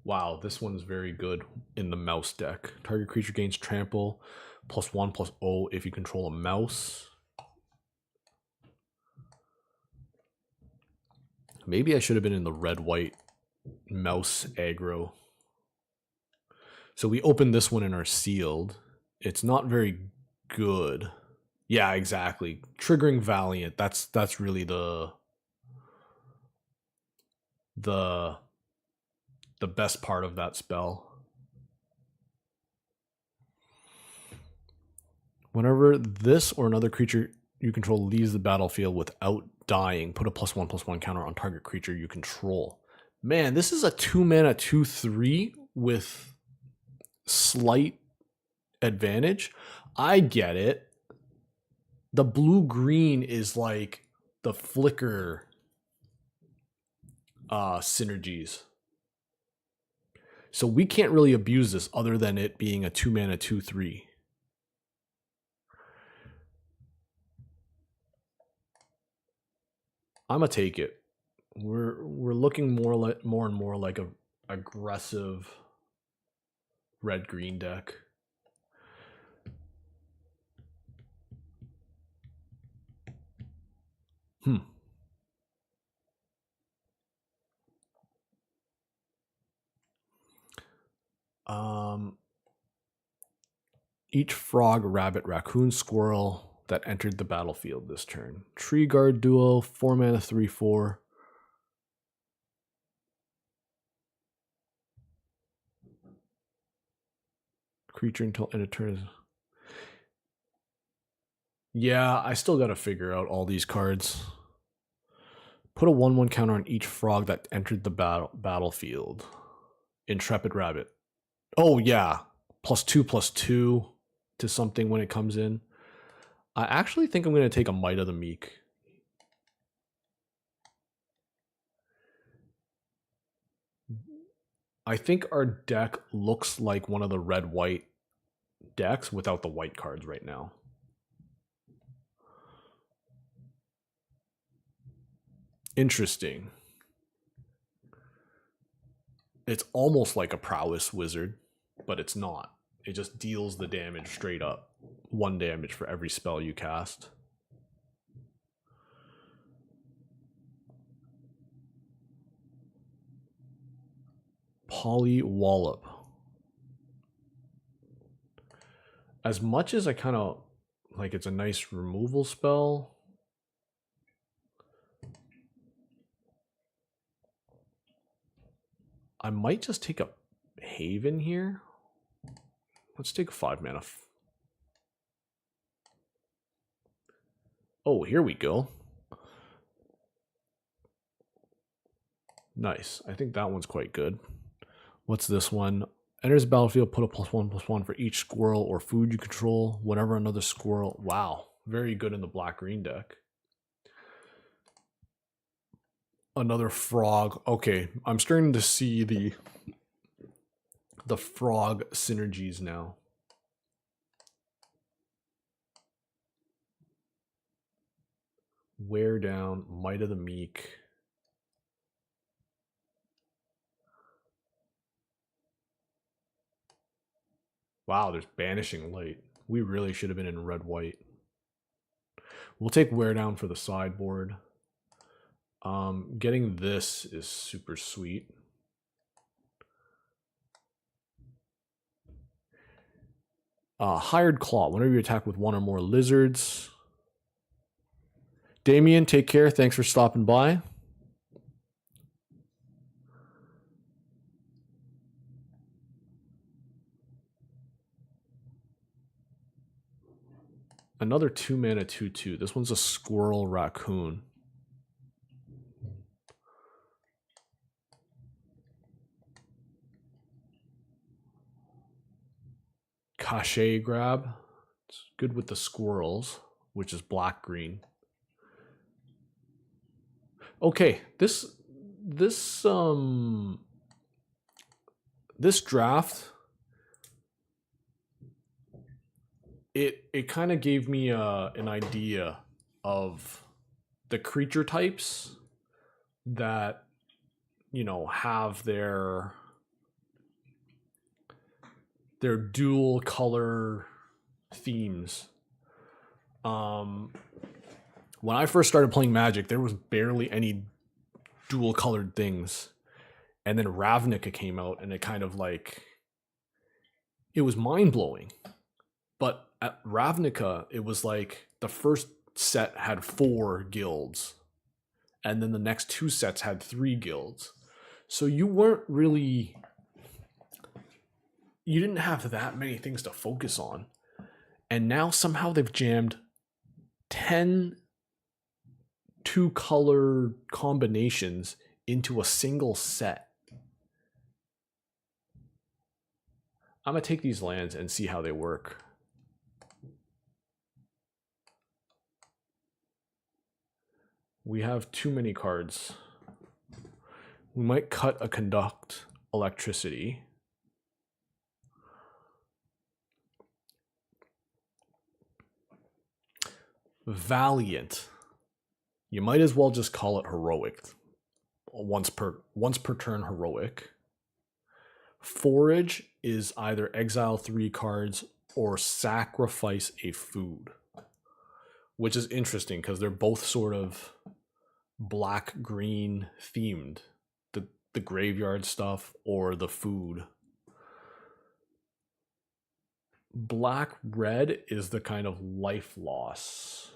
Speaker 1: Wow, this one's very good in the mouse deck. Target creature gains trample +1/+0 if you control a mouse. Maybe I should have been in the red-white mouse aggro. So we opened this one and are sealed. It's not very good. Yeah, exactly. Triggering Valiant. That's really the best part of that spell. Whenever this or another creature you control leaves the battlefield without dying, put a +1/+1 counter on target creature you control. Man, this is a 2 mana 2/3 with slight advantage. I get it. The blue-green is like the flicker synergies. So we can't really abuse this other than it being a 2 mana 2/3. I'm gonna take it. We're looking more and more like a aggressive red-green deck. Each frog, rabbit, raccoon, squirrel that entered the battlefield this turn. Tree guard duo, 4 mana, 3/4. Creature until end of turn. Yeah, I still gotta figure out all these cards. Put a 1/1 counter on each frog that entered the battlefield. Intrepid rabbit. Oh yeah, +2/+2 to something when it comes in. I actually think I'm gonna take a Might of the Meek. I think our deck looks like one of the red-white decks without the white cards right now. Interesting. It's almost like a prowess wizard, but it's not. It just deals the damage straight up. 1 damage for every spell you cast. Poly Wallop. As much as I kind of like it's a nice removal spell, I might just take a Haven here. Let's take a 5 mana. Oh, here we go. Nice. I think that one's quite good. What's this one? Enters the battlefield, put a +1/+1 for each squirrel or food you control. Whenever another squirrel. Wow. Very good in the black-green deck. Another frog. Okay, I'm starting to see the frog synergies now. Wear down, Might of the Meek. Wow, there's Banishing Light. We really should have been in red-white. We'll take Wear Down for the sideboard. Getting this is super sweet. Hired Claw. Whenever you attack with 1 or more lizards. Damien, take care. Thanks for stopping by. Another 2 mana 2/2. This one's a squirrel raccoon. Cachet grab. It's good with the squirrels, which is black-green. Okay, this draft, it kind of gave me an idea of the creature types that, you know, have their dual color themes. When I first started playing Magic, there was barely any dual colored things. And then Ravnica came out and it kind of like, it was mind blowing. But at Ravnica, it was like the first set had 4 guilds. And then the next 2 sets had 3 guilds. So you weren't really, you didn't have that many things to focus on. And now somehow they've jammed 10 2-color combinations into a single set. I'm going to take these lands and see how they work. We have too many cards. We might cut a Conduct Electricity. Valiant. You might as well just call it Heroic. once per turn heroic. Forage is either exile 3 cards or sacrifice a food, which is interesting because they're both sort of black-green themed. The graveyard stuff or the food. Black-red is the kind of life loss.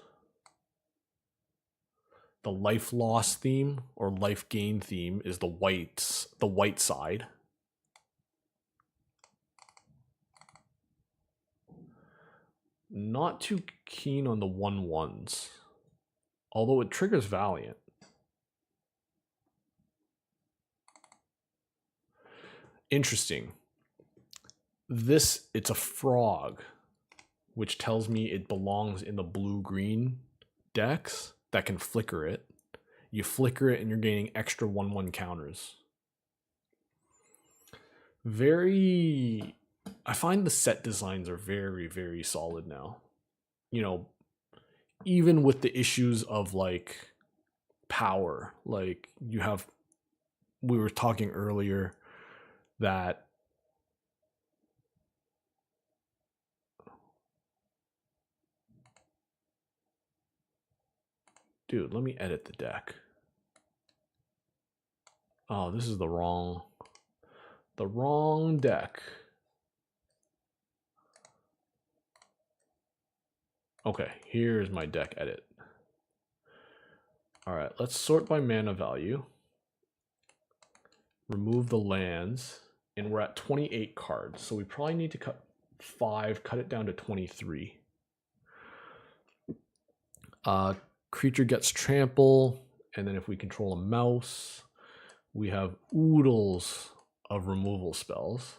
Speaker 1: The life loss theme or life gain theme is the white side. Not too keen on the 1/1s, although it triggers Valiant. Interesting. It's a frog, which tells me it belongs in the blue-green decks that can flicker it. You flicker it and you're gaining extra 1/1 counters. I find the set designs are very, very solid now. You know, even with the issues of like power, like we were talking earlier that dude, let me edit the deck. Oh, this is the wrong deck. Okay, here's my deck edit. All right, let's sort by mana value. Remove the lands, and we're at 28 cards, so we probably need to cut it down to 23. Creature gets trample, and then if we control a mouse, we have oodles of removal spells.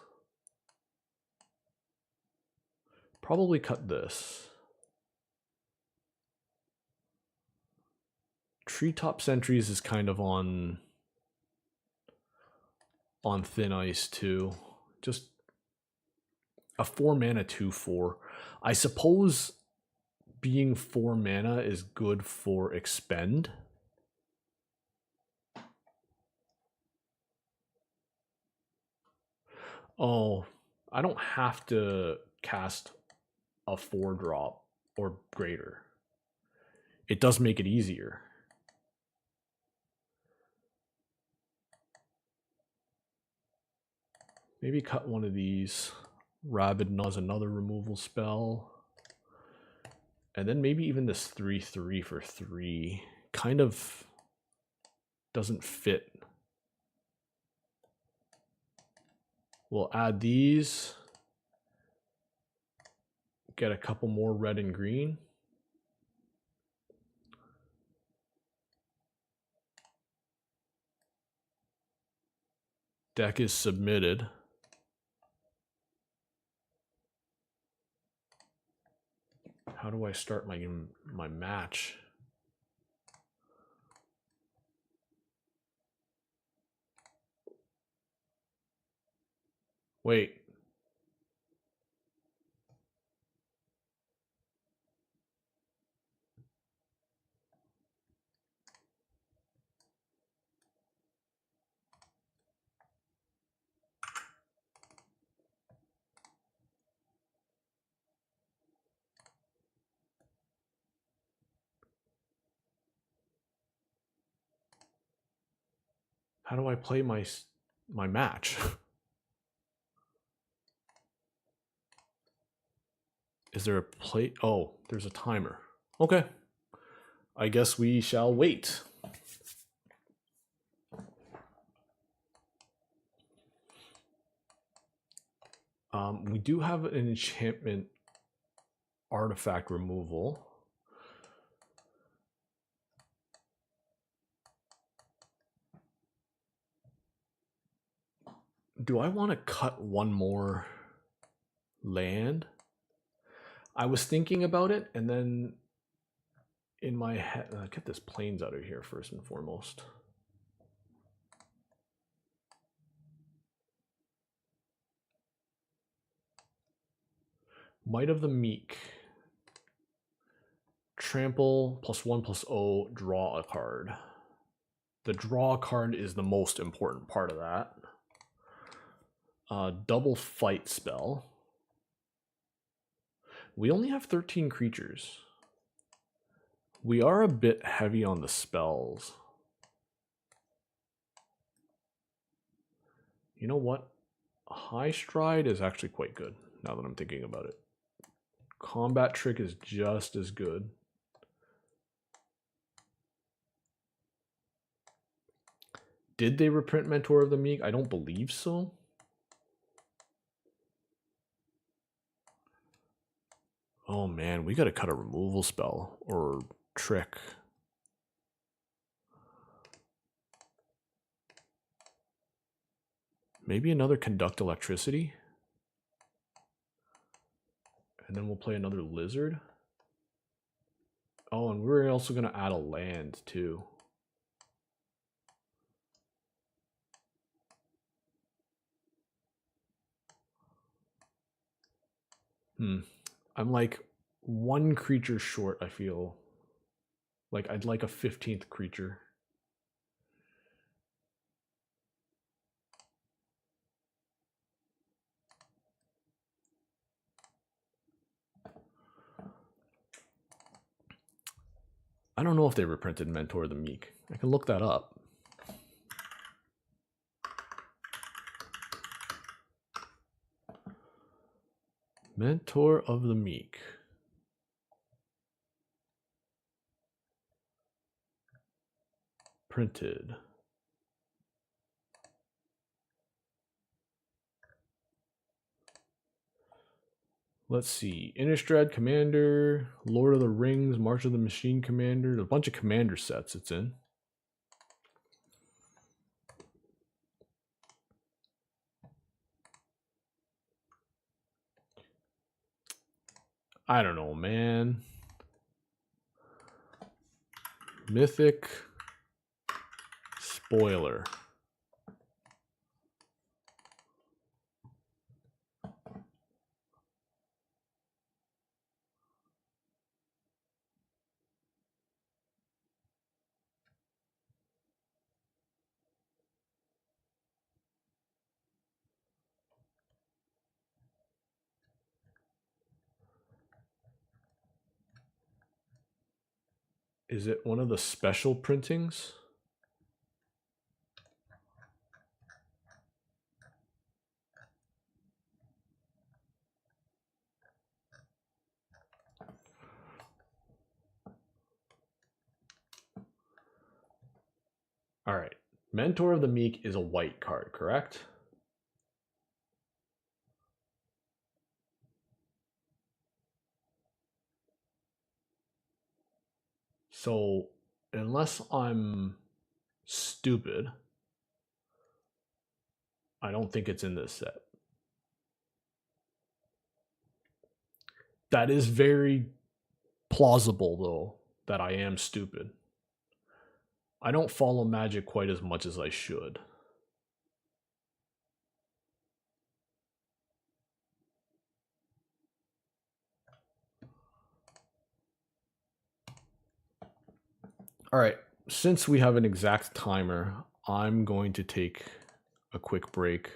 Speaker 1: Probably cut this. Treetop Sentries is kind of on thin ice too. Just a 4 mana 2/4. I suppose being 4 mana is good for expend. Oh, I don't have to cast a 4-drop or greater. It does make it easier. Maybe cut one of these. Rabid Nuz, another removal spell. And then maybe even this 3/3 for 3 kind of doesn't fit. We'll add these. Get a couple more red and green. Deck is submitted. How do I start my match? Wait. How do I play my match? Is there a play? Oh, there's a timer. Okay. I guess we shall wait. We do have an enchantment artifact removal. Do I want to cut one more land? I was thinking about it, and then in my head, get this plains out of here first and foremost. Might of the Meek. Trample +1/+0, draw a card. The draw card is the most important part of that. Double fight spell. We only have 13 creatures. We are a bit heavy on the spells. You know what? High Stride is actually quite good, now that I'm thinking about it. Combat Trick is just as good. Did they reprint Mentor of the Meek? I don't believe so. Oh man, we gotta cut a removal spell or trick. Maybe another Conduct Electricity. And then we'll play another Lizard. Oh, and we're also gonna add a land too. I'm like one creature short, I feel. Like I'd like a 15th creature. I don't know if they reprinted Mentor of the Meek. I can look that up. Mentor of the Meek. Printed. Let's see. Innistrad Commander, Lord of the Rings, March of the Machine Commander. There's a bunch of commander sets it's in. I don't know, man. Mythic Spoiler. Is it one of the special printings? All right. Mentor of the Meek is a white card, correct? So, unless I'm stupid, I don't think it's in this set. That is very plausible, though, that I am stupid. I don't follow Magic quite as much as I should. All right, since we have an exact timer, I'm going to take a quick break.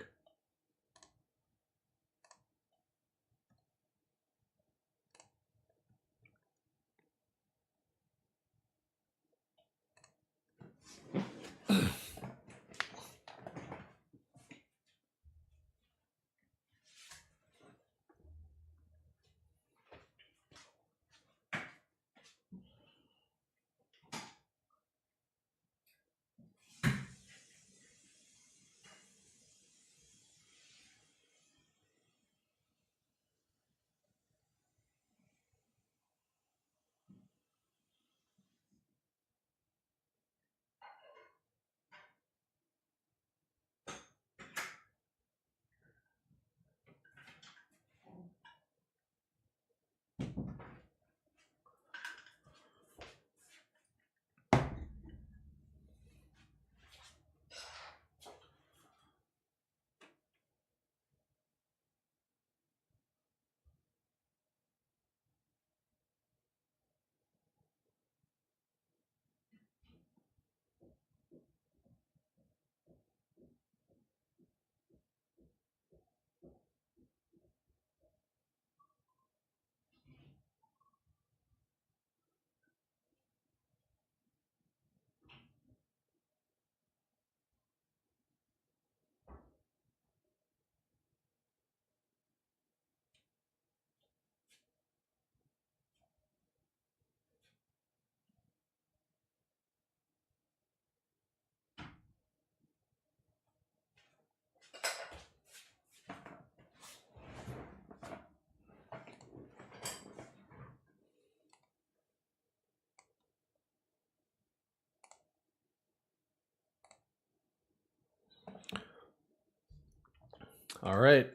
Speaker 1: All right.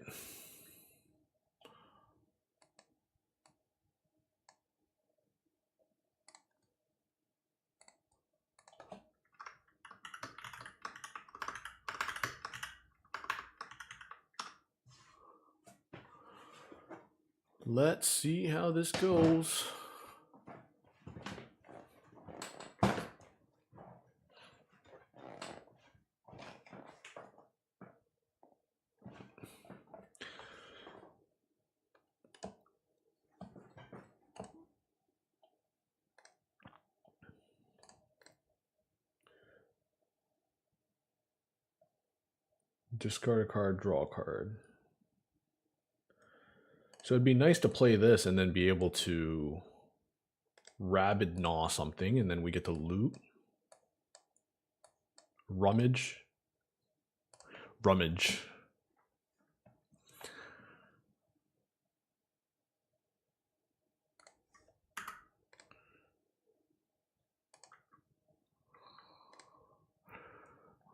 Speaker 1: Let's see how this goes. Discard a card, draw a card. So it'd be nice to play this and then be able to rabid gnaw something, and then we get to loot. Rummage. Rummage.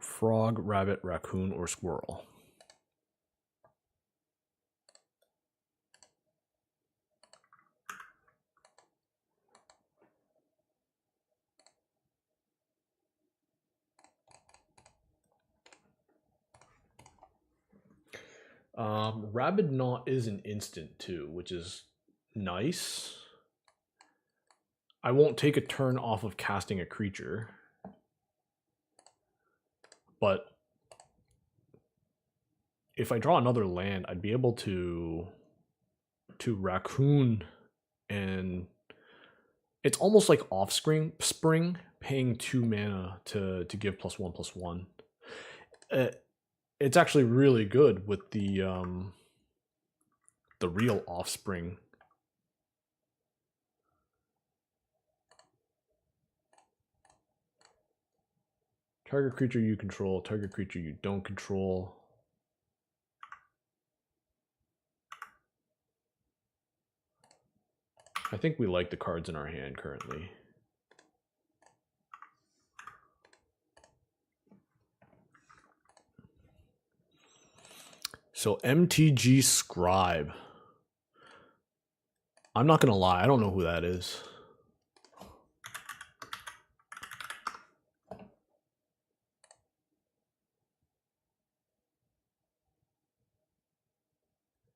Speaker 1: Frog, rabbit, raccoon, or squirrel. Rabid Knot is an instant too, which is nice. I won't take a turn off of casting a creature, but if I draw another land, I'd be able to raccoon, and it's almost like Offspring Spring, paying 2 mana to give +1/+1. It's actually really good with the real Offspring. Target creature you control, target creature you don't control. I think we like the cards in our hand currently. So MTG Scribe. I'm not gonna lie, I don't know who that is.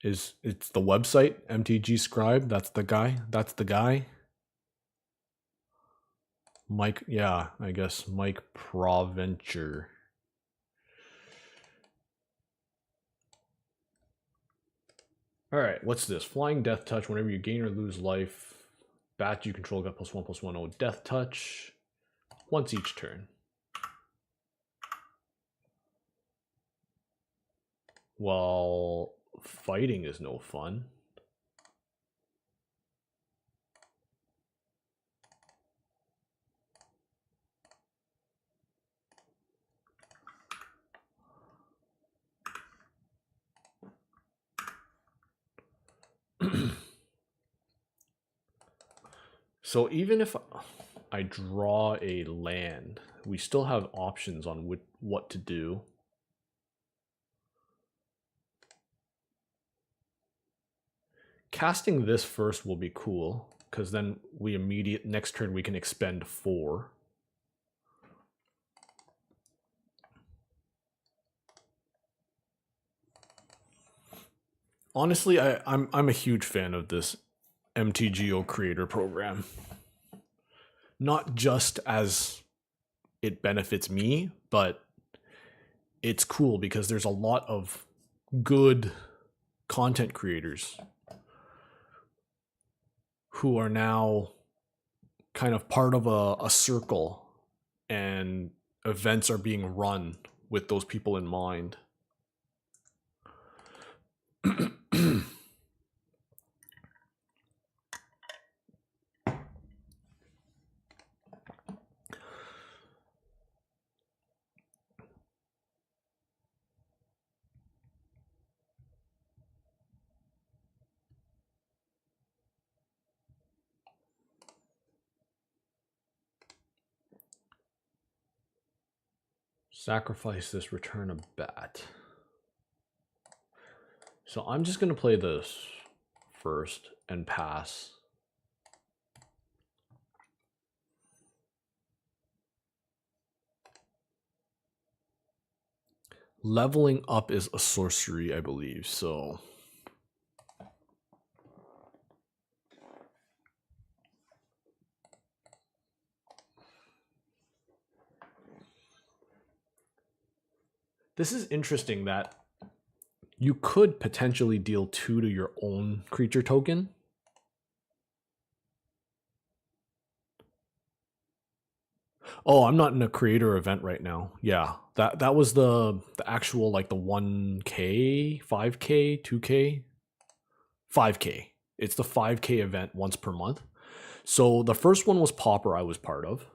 Speaker 1: It's the website MTG Scribe? That's the guy. That's the guy. Mike, yeah, I guess Mike Proventure. All right, what's this? Flying Death Touch. Whenever you gain or lose life, bat you control got +1/+1. Death Touch once each turn. Well, fighting is no fun. So even if I draw a land, we still have options on what to do. Casting this first will be cool, because then next turn we can expend 4. Honestly, I'm a huge fan of this MTGO creator program. Not just as it benefits me, but it's cool because there's a lot of good content creators who are now kind of part of a circle, and events are being run with those people in mind. Sacrifice this, return a bat. So I'm just going to play this first and pass. Leveling up is a sorcery, I believe, so... This is interesting that you could potentially deal 2 to your own creature token. Oh, I'm not in a creator event right now. Yeah, that was the actual, like, the 1K, 5K, 2K, 5K. It's the 5K event once per month. So the first one was Pauper I was part of.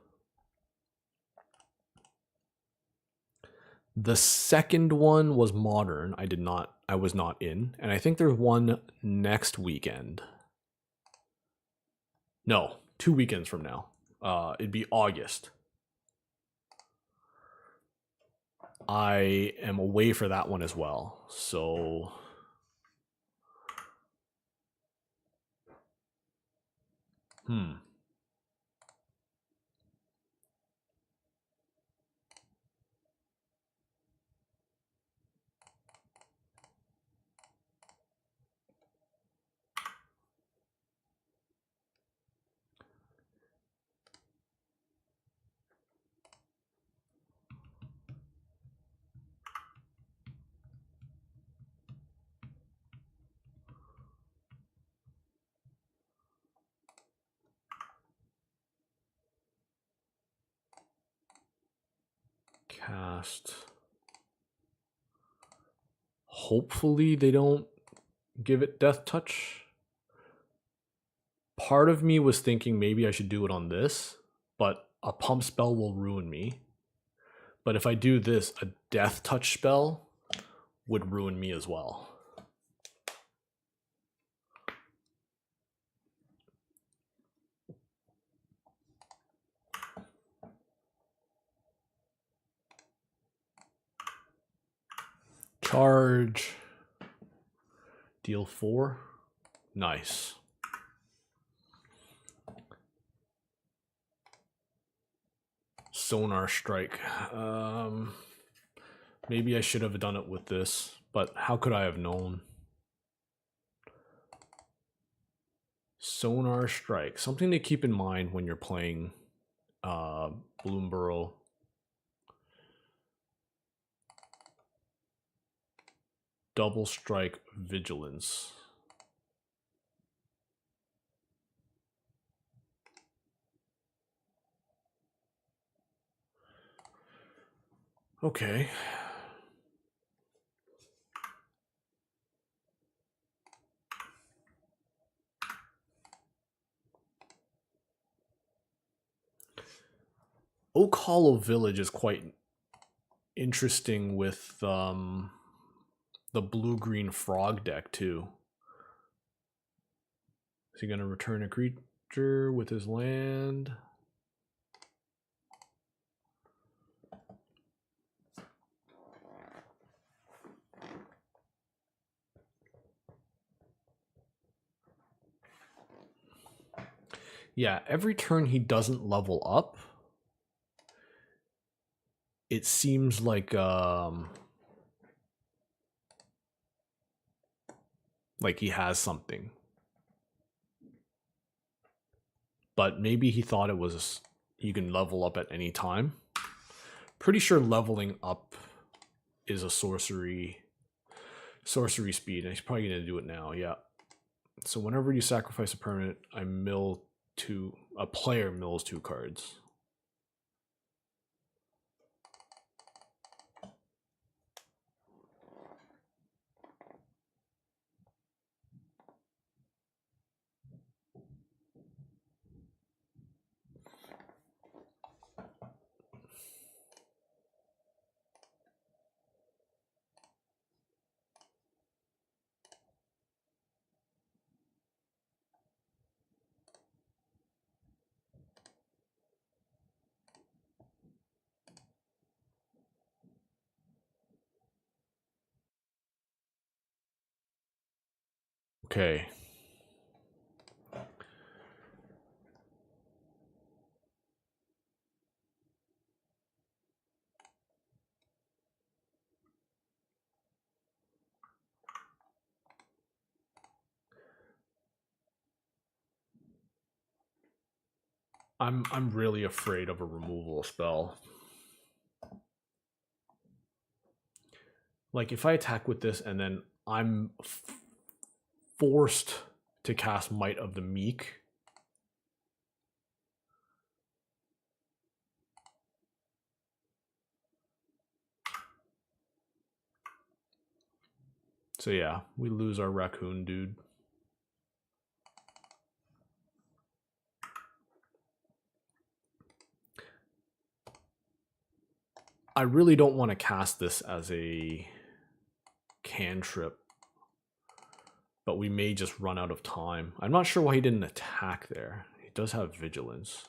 Speaker 1: The second one was Modern. I was not in. And I think there's one next weekend. No, 2 weekends from now. It'd be August. I am away for that one as well. So cast. Hopefully they don't give it Death Touch. Part of me was thinking maybe I should do it on this, but a pump spell will ruin me. But if I do this, a Death Touch spell would ruin me as well. Charge. Deal 4. Nice. Sonar Strike. Maybe I should have done it with this, but how could I have known? Sonar Strike. Something to keep in mind when you're playing Bloomburrow. Double Strike Vigilance. Okay. Oak Hollow Village is quite interesting with the blue-green frog deck too. Is he going to return a creature with his land? Yeah, every turn he doesn't level up, it seems like he has something. But maybe he thought it was you can level up at any time. Pretty sure leveling up is a sorcery speed, and he's probably going to do it now. Yeah. So whenever you sacrifice a permanent, a player mills 2 cards. Okay. I'm really afraid of a removal spell. Like if I attack with this and then I'm forced to cast Might of the Meek. So yeah, we lose our raccoon dude. I really don't want to cast this as a cantrip, but we may just run out of time. I'm not sure why he didn't attack there. He does have vigilance.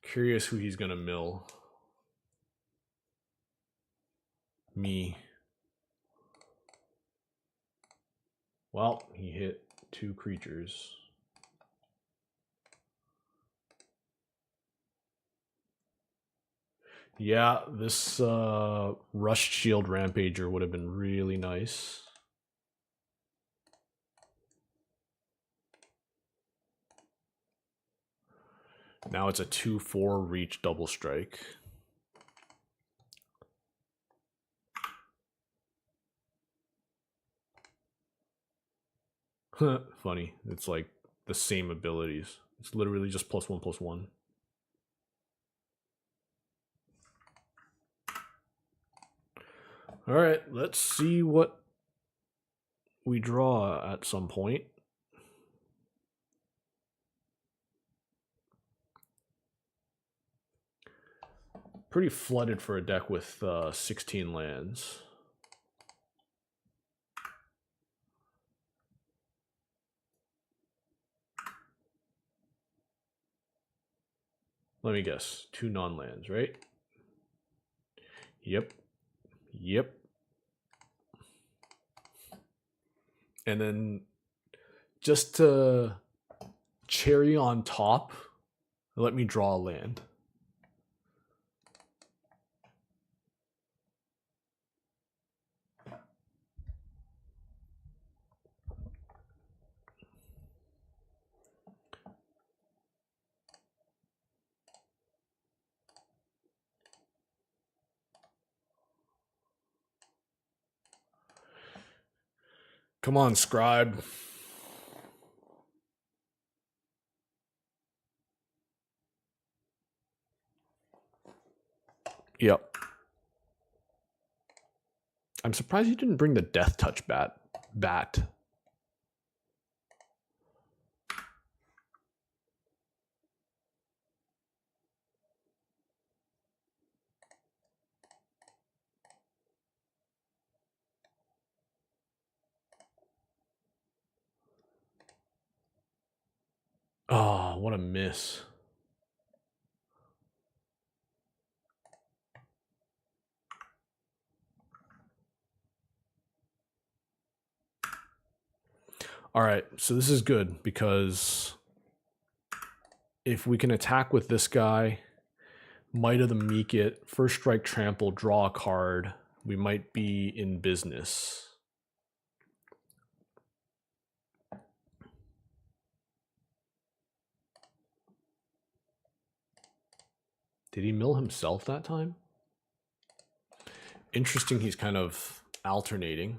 Speaker 1: Curious who he's gonna mill. Me. Well, he hit 2 creatures. Yeah, this Rushed Shield Rampager would have been really nice. Now it's a 2/4 reach double strike. Funny. It's like the same abilities. It's literally just +1/+1. All right, let's see what we draw at some point. Pretty flooded for a deck with 16 lands. Let me guess. 2 non-lands, right? Yep. Yep. And then just to cherry on top, let me draw a land. Come on, scribe. Yep. I'm surprised you didn't bring the Death Touch bat. Oh, what a miss. All right, so this is good because if we can attack with this guy, Might of the Meek it, first strike trample, draw a card, we might be in business. Did he mill himself that time? Interesting, he's kind of alternating.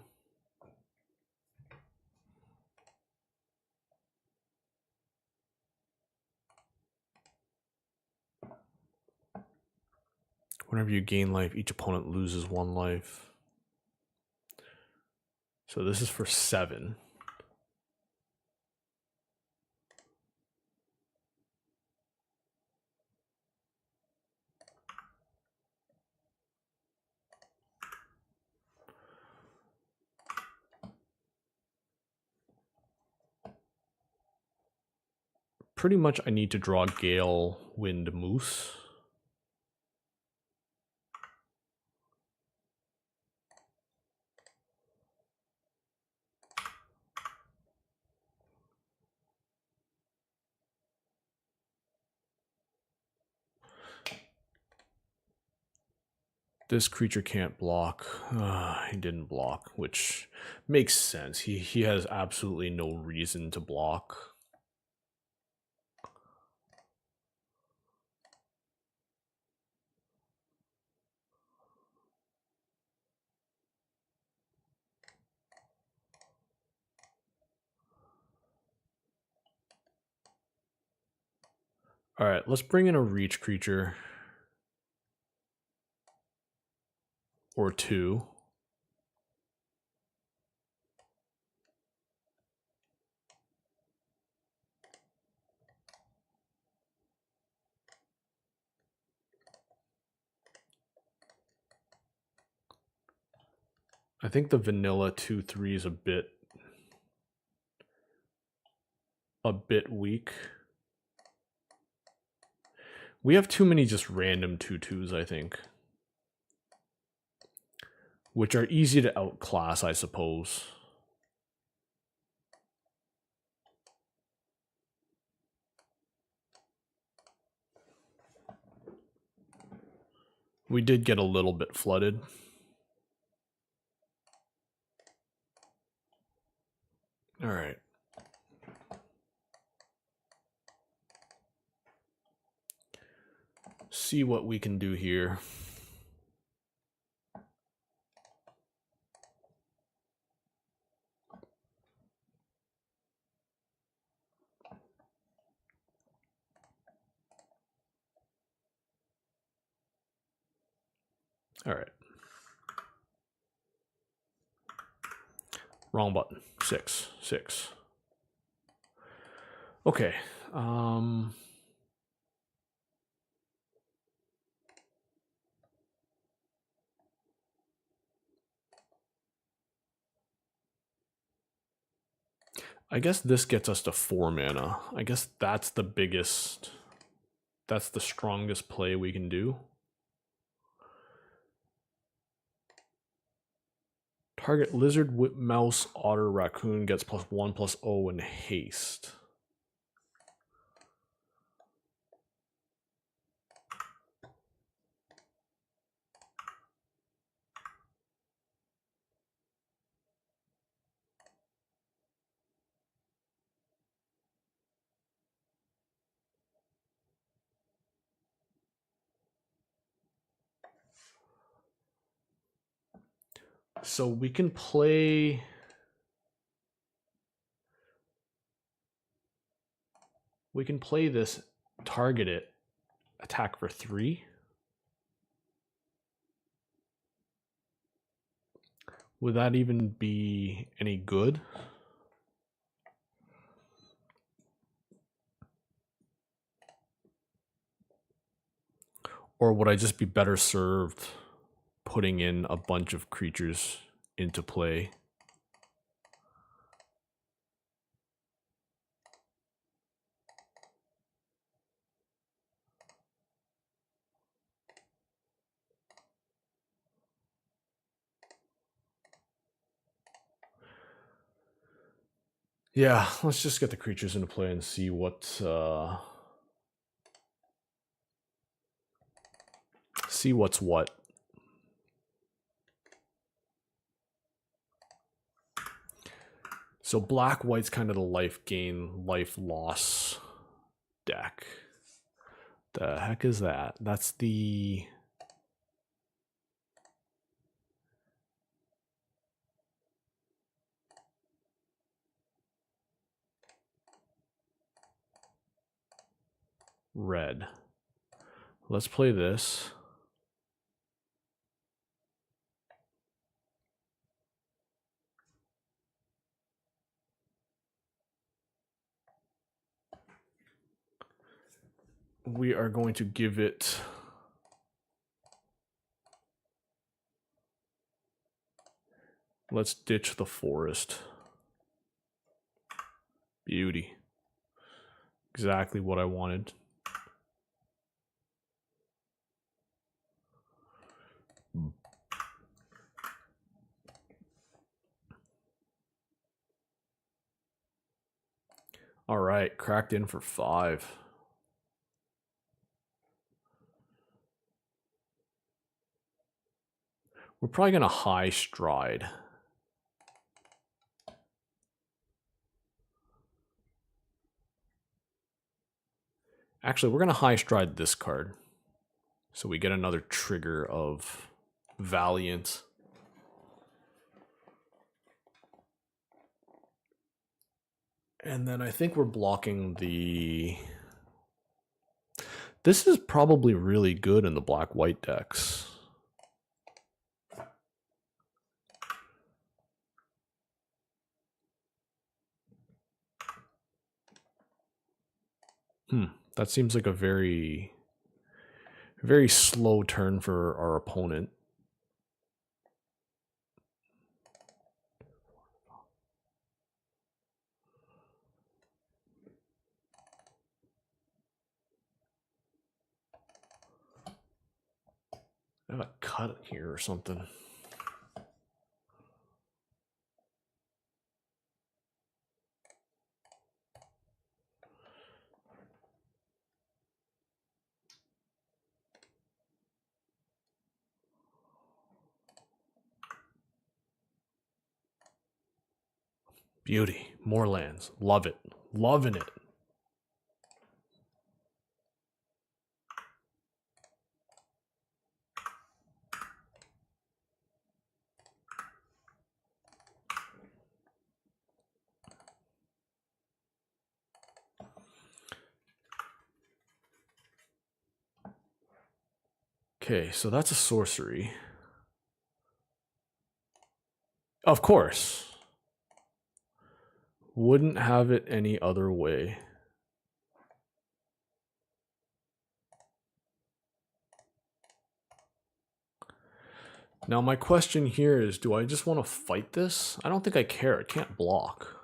Speaker 1: Whenever you gain life, each opponent loses 1 life. So this is for 7. Pretty much I need to draw Gale, Wind, Moose. This creature can't block. He didn't block, which makes sense. He has absolutely no reason to block. All right, let's bring in a reach creature. Or two. I think the vanilla 2/3 is a bit weak. We have too many just random 2/2s, I think. Which are easy to outclass, I suppose. We did get a little bit flooded. All right. See what we can do here. All right. Wrong button. 6. Okay. I guess this gets us to 4 mana. I guess that's the biggest, that's the strongest play we can do. Target lizard, whip, mouse, otter, raccoon gets +1/+0 in haste. So we can play this, target it, attack for 3. Would that even be any good? Or would I just be better served putting in a bunch of creatures into play? Yeah, let's just get the creatures into play and see what see what's what. So black white's kind of the life gain, life loss deck. The heck is that? That's the red. Let's play this. We are going to give it let's ditch the forest. Beauty. Exactly what I wanted. All right, cracked in for 5. We're probably going to high stride. Actually, we're going to high stride this card. So we get another trigger of Valiant. And then I think we're blocking the... This is probably really good in the black-white decks. That seems like a very, very slow turn for our opponent. I have a cut here or something. Beauty. More lands. Love it. Loving it. Okay, so that's a sorcery. Of course. Wouldn't have it any other way. Now my question here is, do I just want to fight this? I don't think I care. It can't block.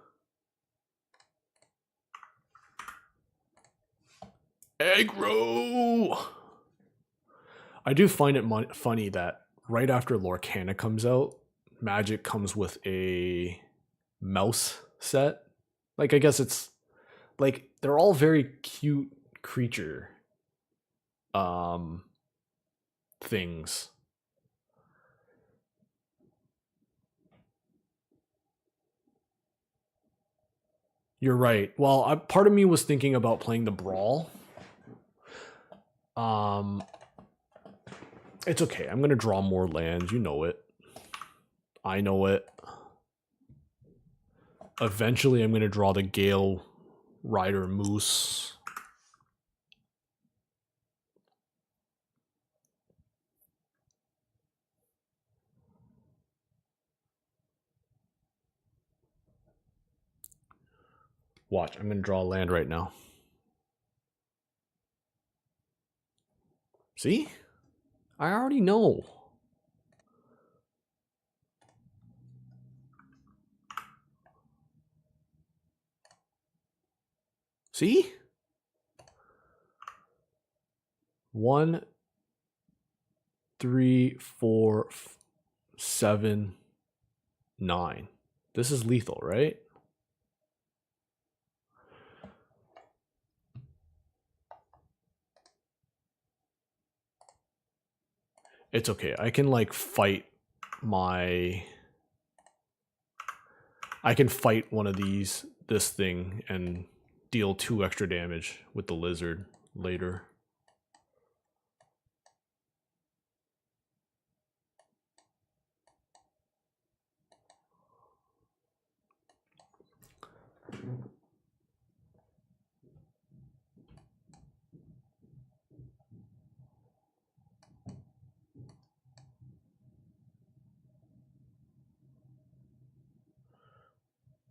Speaker 1: Aggro! I do find it funny that right after Lorcana comes out, Magic comes with a mouse set. Like, I guess it's like they're all very cute creature things. You're right. Well, part of me was thinking about playing the Brawl. It's okay. I'm going to draw more lands. You know it. I know it. Eventually, I'm going to draw the Gale Rider Moose. Watch. I'm going to draw a land right now. See? I already know. See? 1, 3, 4, 7, 9. This is lethal, right? It's okay. I can like fight my... I can fight one of this thing, and deal 2 extra damage with the lizard later.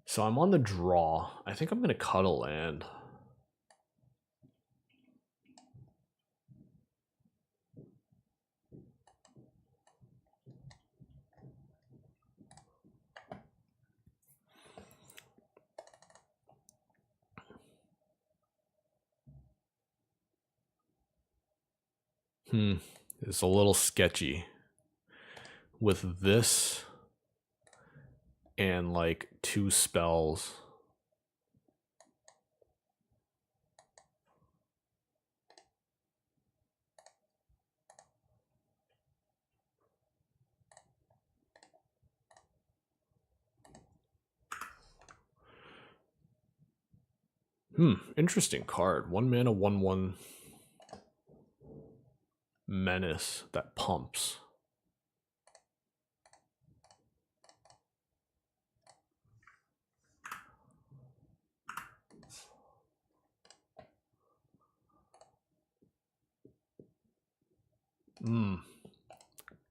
Speaker 1: So I'm on the draw. I think I'm going to cut a land. It's a little sketchy with this and like 2 spells. Interesting card. 1 mana, 1/1 menace that pumps.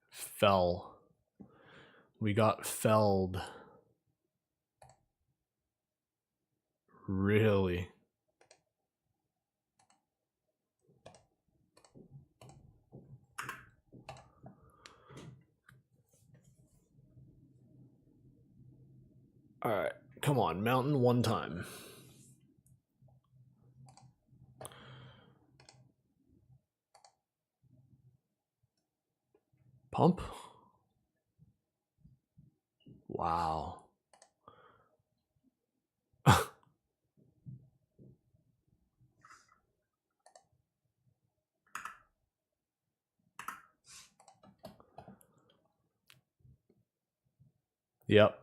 Speaker 1: Fell. We got felled. Really? Alright, come on, mountain one time. Pump? Wow. Yep.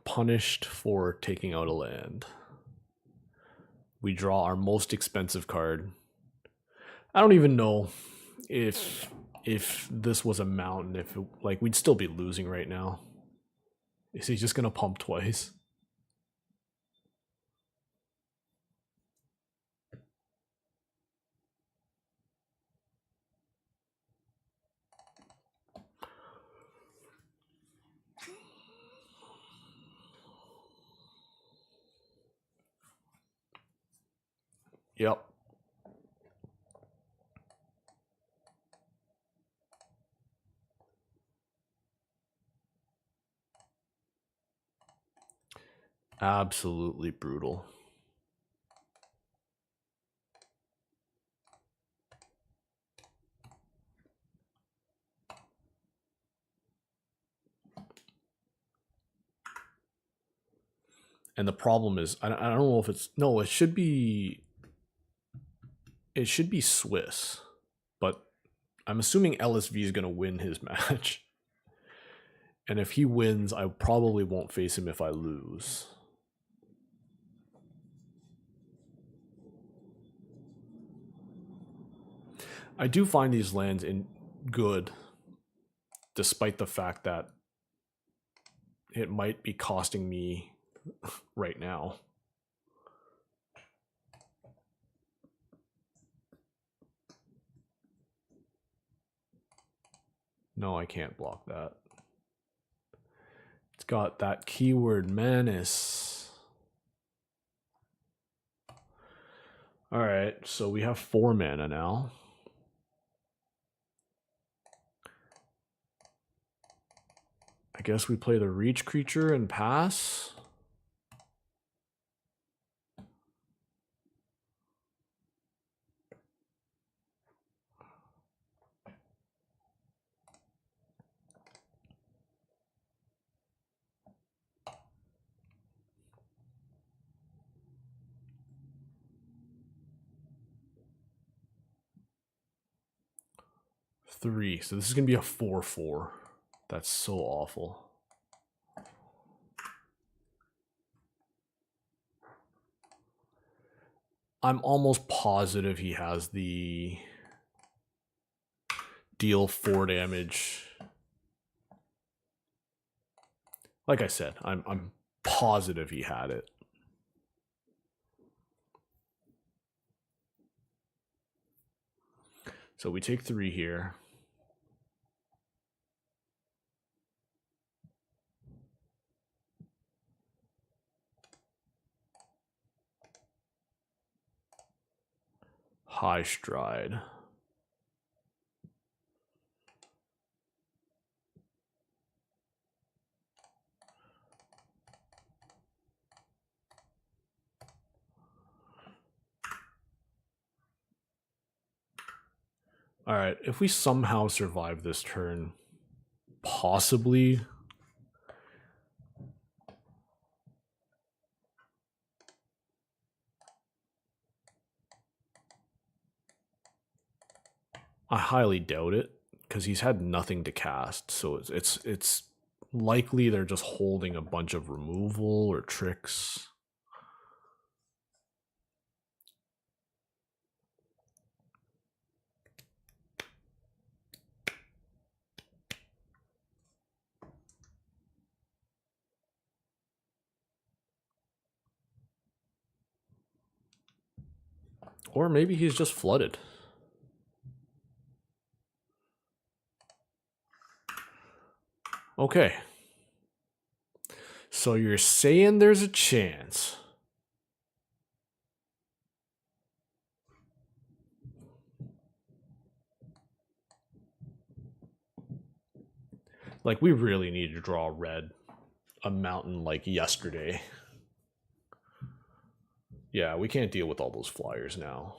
Speaker 1: Punished for taking out a land. We draw our most expensive card. I don't even know if this was a mountain, if it, like we'd still be losing right now. Is he just gonna pump twice? Yep. Absolutely brutal. And the problem is, I don't know if it's, no, it should be Swiss, but I'm assuming LSV is going to win his match. And if he wins, I probably won't face him if I lose. I do find these lands good, despite the fact that it might be costing me right now. No, I can't block that. It's got that keyword menace. Alright, so we have 4 mana now. I guess we play the reach creature and pass. Three. So this is going to be a 4/4. That's so awful. I'm almost positive he has the deal 4 damage. Like I said, I'm positive he had it. So we take 3 here. High stride. All right, if we somehow survive this turn, possibly. I highly doubt it because he's had nothing to cast, so it's likely they're just holding a bunch of removal or tricks. Or maybe he's just flooded. Okay. So you're saying there's a chance. Like, we really need to draw red a mountain like yesterday. Yeah, we can't deal with all those flyers now.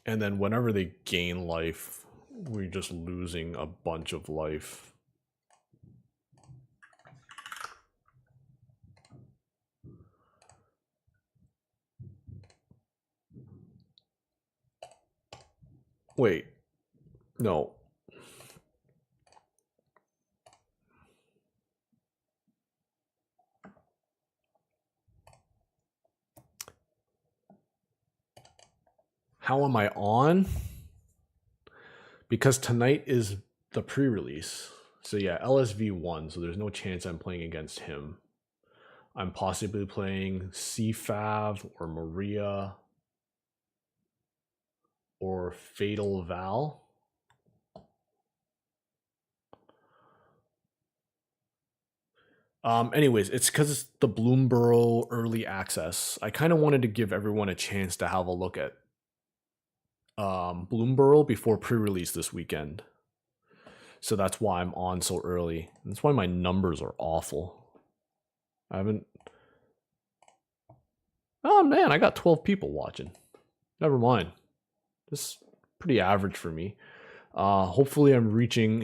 Speaker 1: And then whenever they gain life, we're just losing a bunch of life. Wait. No. How am I on? Because tonight is the pre-release. So yeah, LSV won, so there's no chance I'm playing against him. I'm possibly playing CFAV or Maria or Fatal Val. Anyways, it's because it's the Bloomborough early access. I kind of wanted to give everyone a chance to have a look at Bloomborough before pre-release this weekend. So that's why I'm on so early. That's why my numbers are awful. I haven't... Oh man, I got 12 people watching. Never mind. This is pretty average for me. Hopefully I'm reaching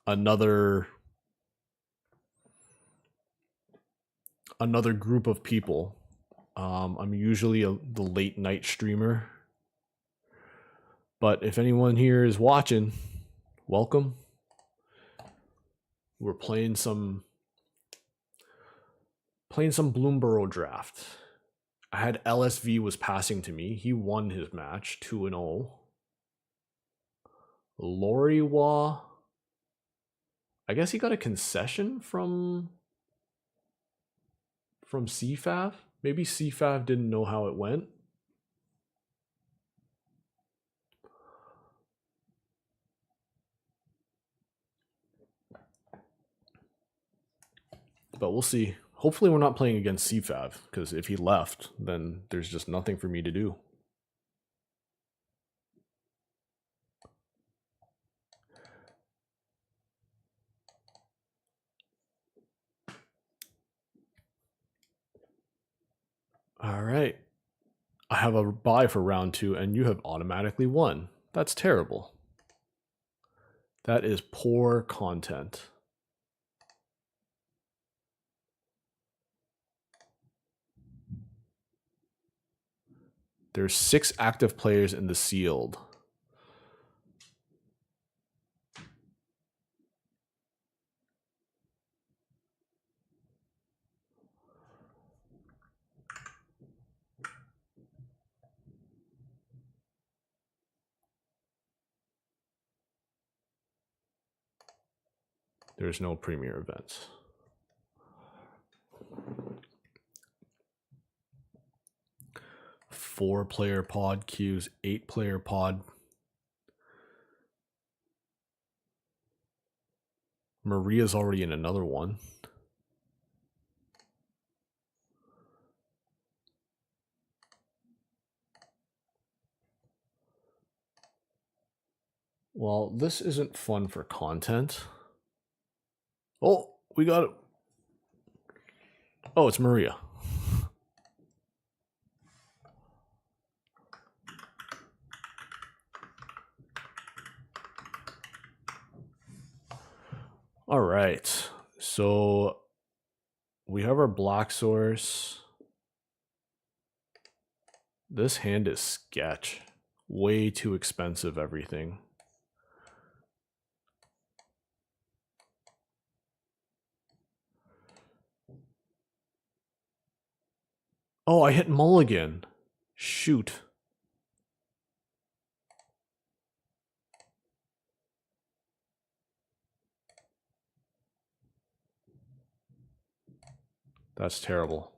Speaker 1: another group of people. I'm usually the late night streamer. But if anyone here is watching, welcome. We're playing some Bloomborough draft. I had LSV was passing to me. He won his match 2-0. Loriwa, I guess he got a concession from CFAV. Maybe CFAV didn't know how it went. But we'll see. Hopefully we're not playing against CFAV, because if he left, then there's just nothing for me to do. All right. I have a buy for round 2, and you have automatically won. That's terrible. That is poor content. There's 6 active players in the sealed. There's no premier events. Four-player pod queues, 8-player pod. Maria's already in another one. Well, this isn't fun for content. Oh, we got it. Oh, it's Maria. All right. So we have our black source. This hand is sketch. Way too expensive, everything. Oh, I hit mulligan. Shoot. That's terrible.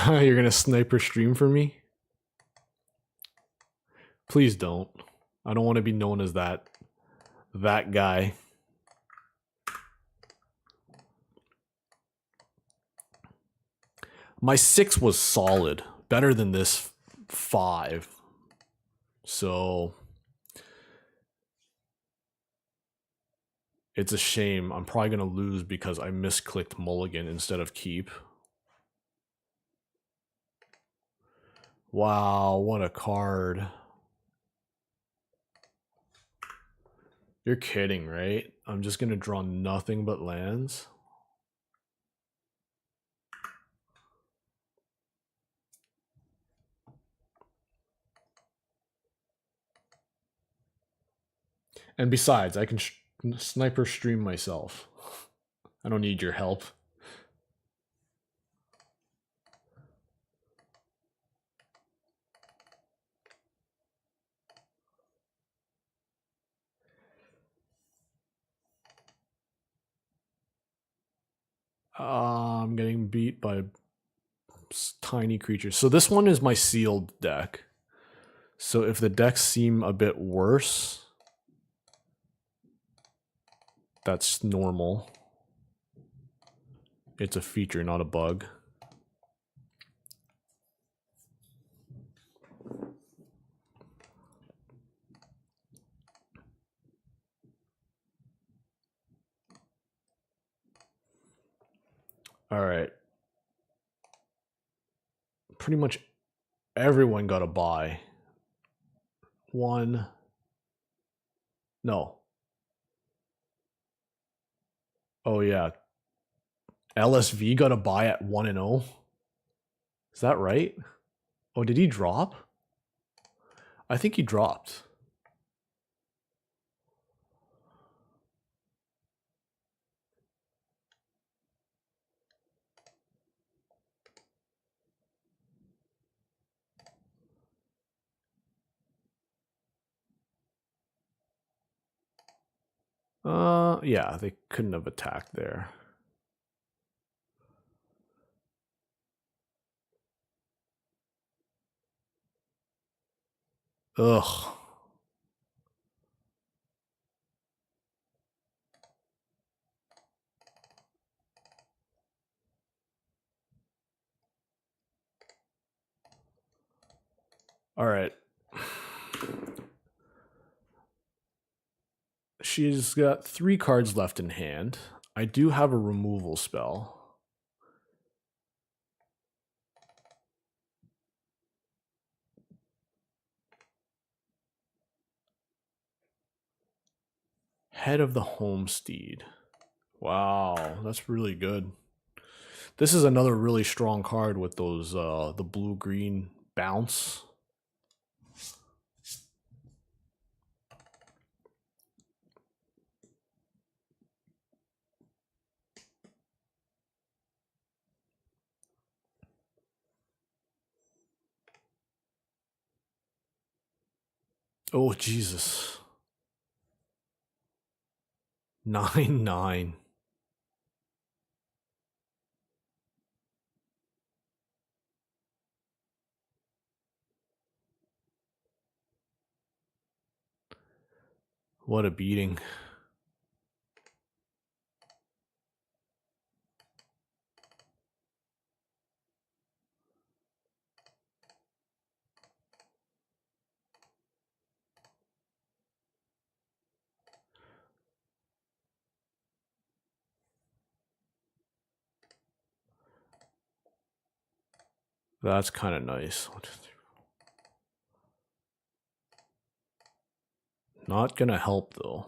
Speaker 1: You're gonna sniper stream for me? Please don't. I don't want to be known as that guy. My 6 was solid, better than this 5. So it's a shame. I'm probably gonna lose because I misclicked mulligan instead of keep. Wow, what a card. You're kidding, right? I'm just gonna draw nothing but lands. And besides, I can sniper stream myself. I don't need your help. I'm getting beat by tiny creatures. So this one is my sealed deck. So if the decks seem a bit worse, that's normal. It's a feature, not a bug. All right. Pretty much everyone got a buy. One. No. Oh, yeah. LSV got a buy at 1-0. Is that right? Oh, did he drop? I think he dropped. Yeah, they couldn't have attacked there. Ugh. All right. She's got 3 cards left in hand. I do have a removal spell. Head of the Homestead. Wow, that's really good. This is another really strong card with those the blue-green bounce. Oh, Jesus. 9/9. What a beating. That's kind of nice. Not gonna help though.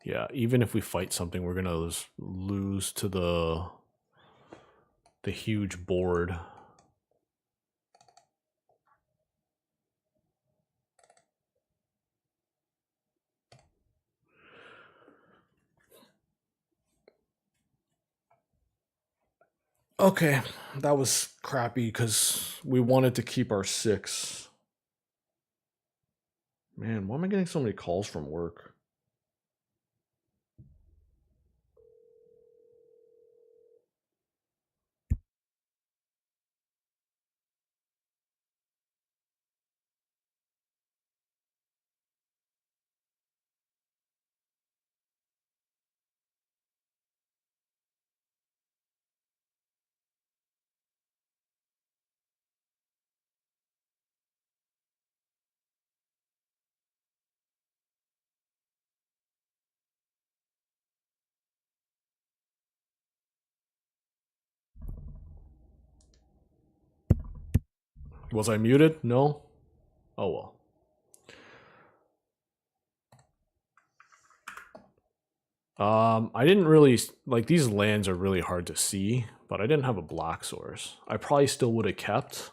Speaker 1: Yeah, even if we fight something, we're gonna lose to the huge board. Okay, that was crappy because we wanted to keep our 6. Man, why am I getting so many calls from work? Was I muted? No? Oh well. I didn't really like these lands are really hard to see, but I didn't have a black source. I probably still would have kept.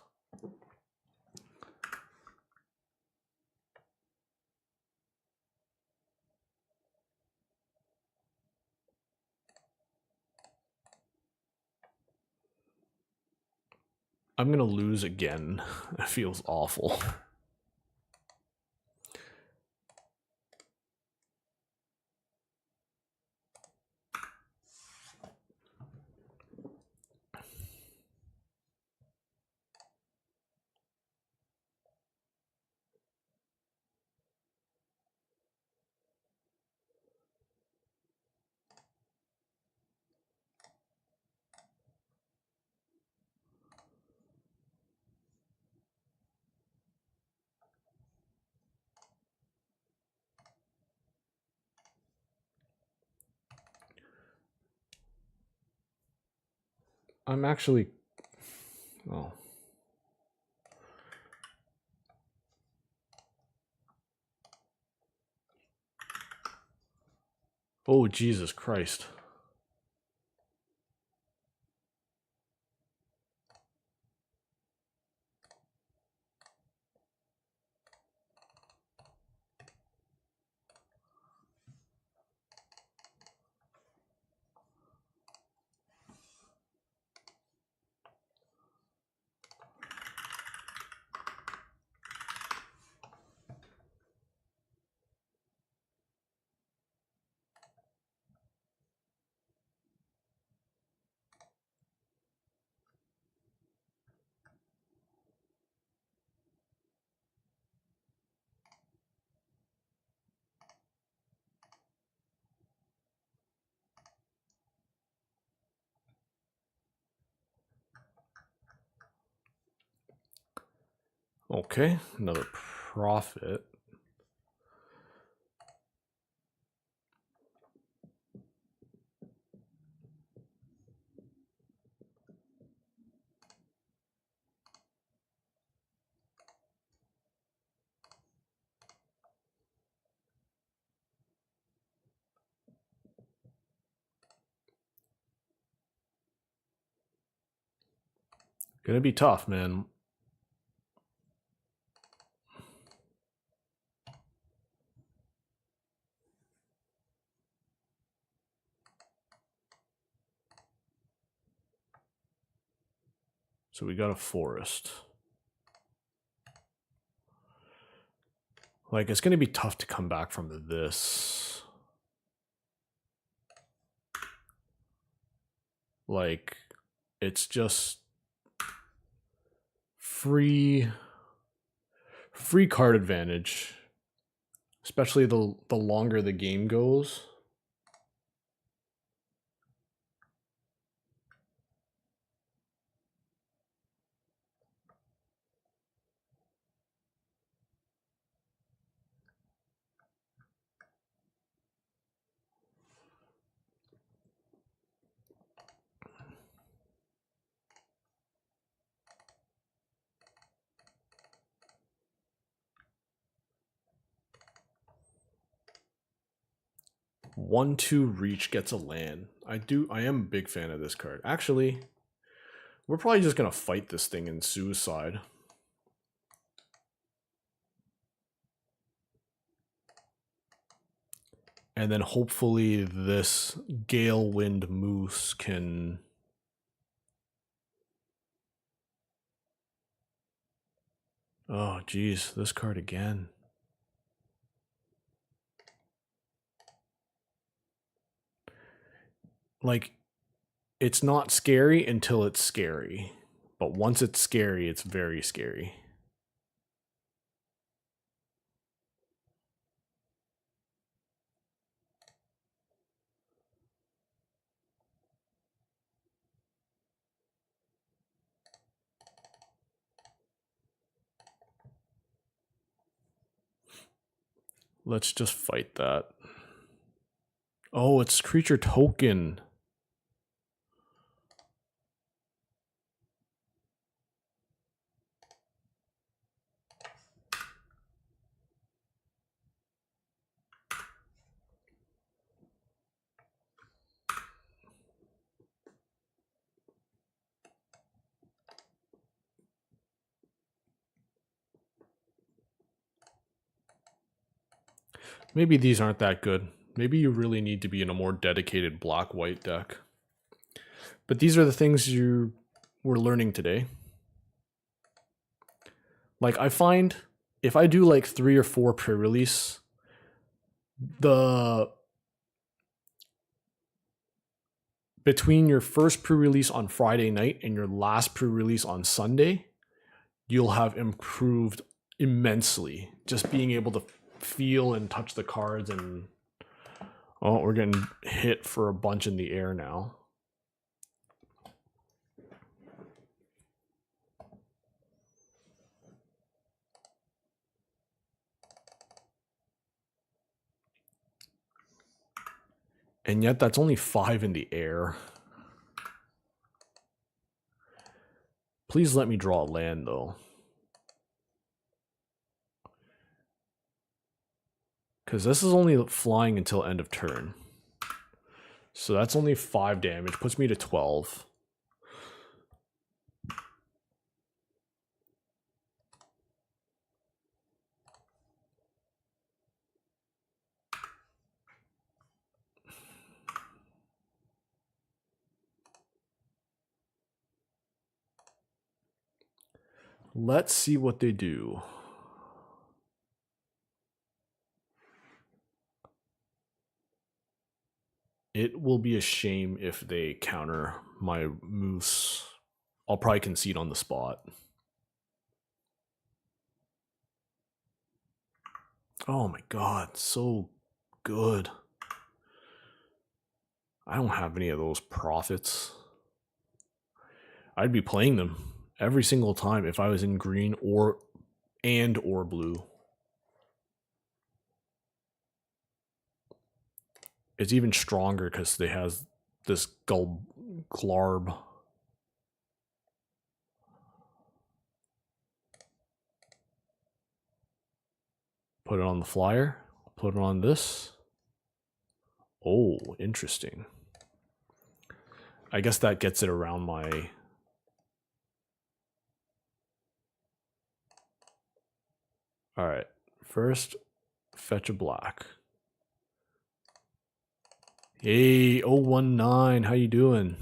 Speaker 1: I'm gonna lose again. It feels awful. I'm actually. Oh. Oh, Jesus Christ. Okay, another profit. Gonna be tough, man. So we got a forest. Like, it's gonna be tough to come back from this. Like, it's just free card advantage, especially the longer the game goes. One, two reach gets a land. I am a big fan of this card. Actually, we're probably just gonna fight this thing in suicide. And then hopefully this Gale Wind Moose can Oh, geez, this card again. Like, it's not scary until it's scary. But once it's scary, it's very scary. Let's just fight that. Oh, it's creature token. Maybe these aren't that good. Maybe you really need to be in a more dedicated black-white deck. But these are the things you were learning today. Like, I find if I do like 3 or 4 pre-release, between your first pre-release on Friday night and your last pre-release on Sunday, you'll have improved immensely. Just being able to feel and touch the cards and... Oh, we're getting hit for a bunch in the air now. And yet that's only 5 in the air. Please let me draw a land, though. Because this is only flying until end of turn. So that's only 5 damage. Puts me to 12. Let's see what they do. It will be a shame if they counter my moose. I'll probably concede on the spot. Oh my god, so good. I don't have any of those profits. I'd be playing them every single time if I was in green or blue. It's even stronger because they has this glarb. Put it on the flyer. Put it on this. Oh, interesting. I guess that gets it around my... Alright, first, fetch a black. Hey, 019, how you doing?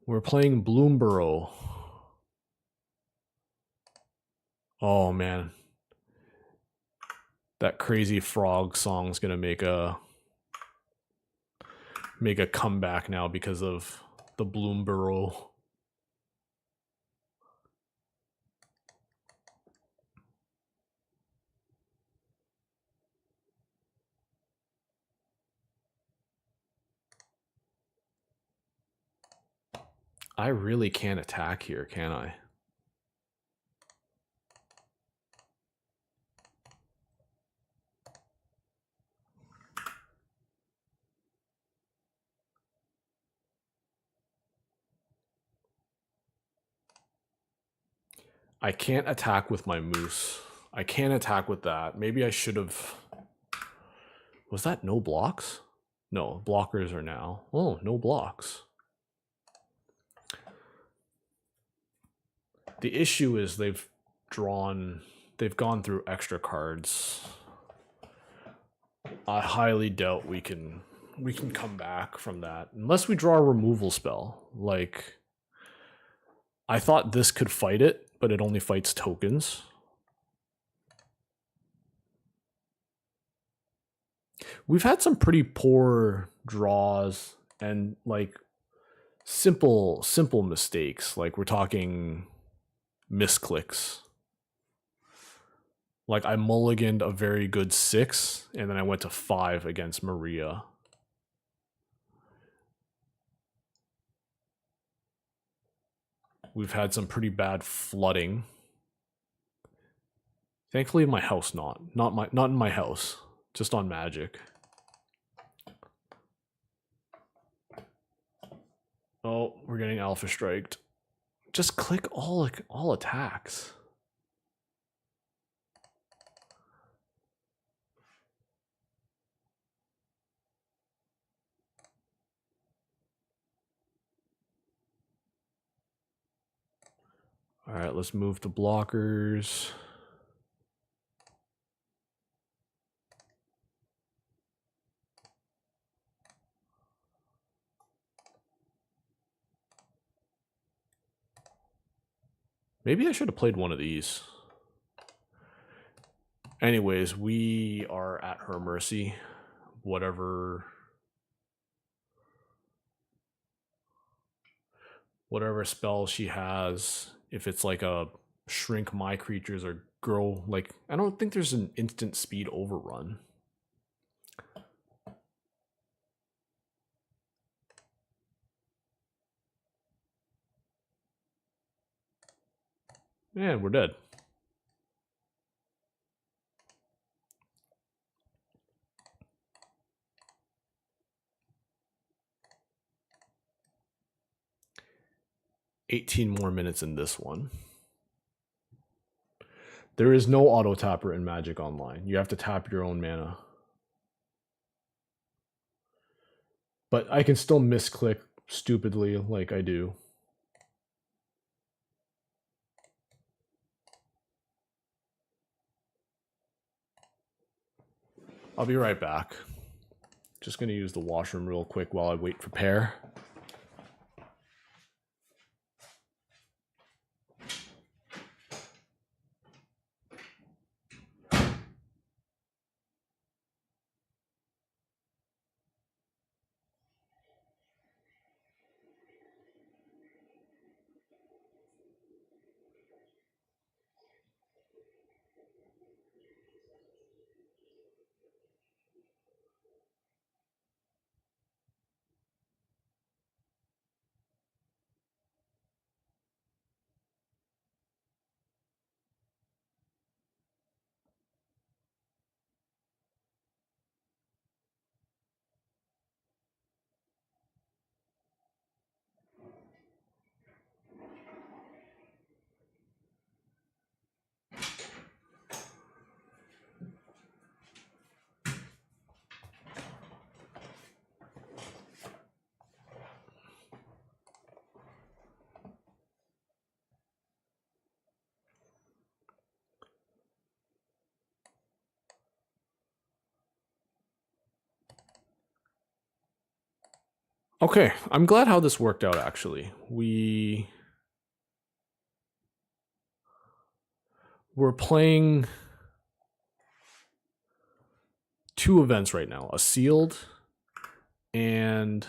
Speaker 1: We're playing Bloomborough. Oh, man. That crazy frog song's gonna make a comeback now because of the Bloomborough. I really can't attack here, can I? I can't attack with my moose. I can't attack with that. Maybe I should have... Was that no blocks? No, blockers are now. Oh, no blocks. The issue is they've gone through extra cards. I highly doubt we can come back from that unless we draw a removal spell. Like, I thought this could fight it, but it only fights tokens. We've had some pretty poor draws and like simple mistakes. Like we're talking misclicks. Like I mulliganed a very good 6 and then I went to 5 against Maria. We've had some pretty bad flooding. Thankfully in my house not in my house, just on Magic. Oh, we're getting alpha striked. Just click all attacks. All right, let's move to blockers. Maybe I should have played one of these. Anyways, we are at her mercy. Whatever spell she has, if it's like a shrink my creatures or grow, like I don't think there's an instant speed overrun. And we're dead. $18 more minutes in this one. There is no auto tapper in Magic Online. You have to tap your own mana. But I can still misclick stupidly like I do. I'll be right back. Just going to use the washroom real quick while I wait for pair. Okay, I'm glad how this worked out actually. We're playing 2 events right now, a sealed and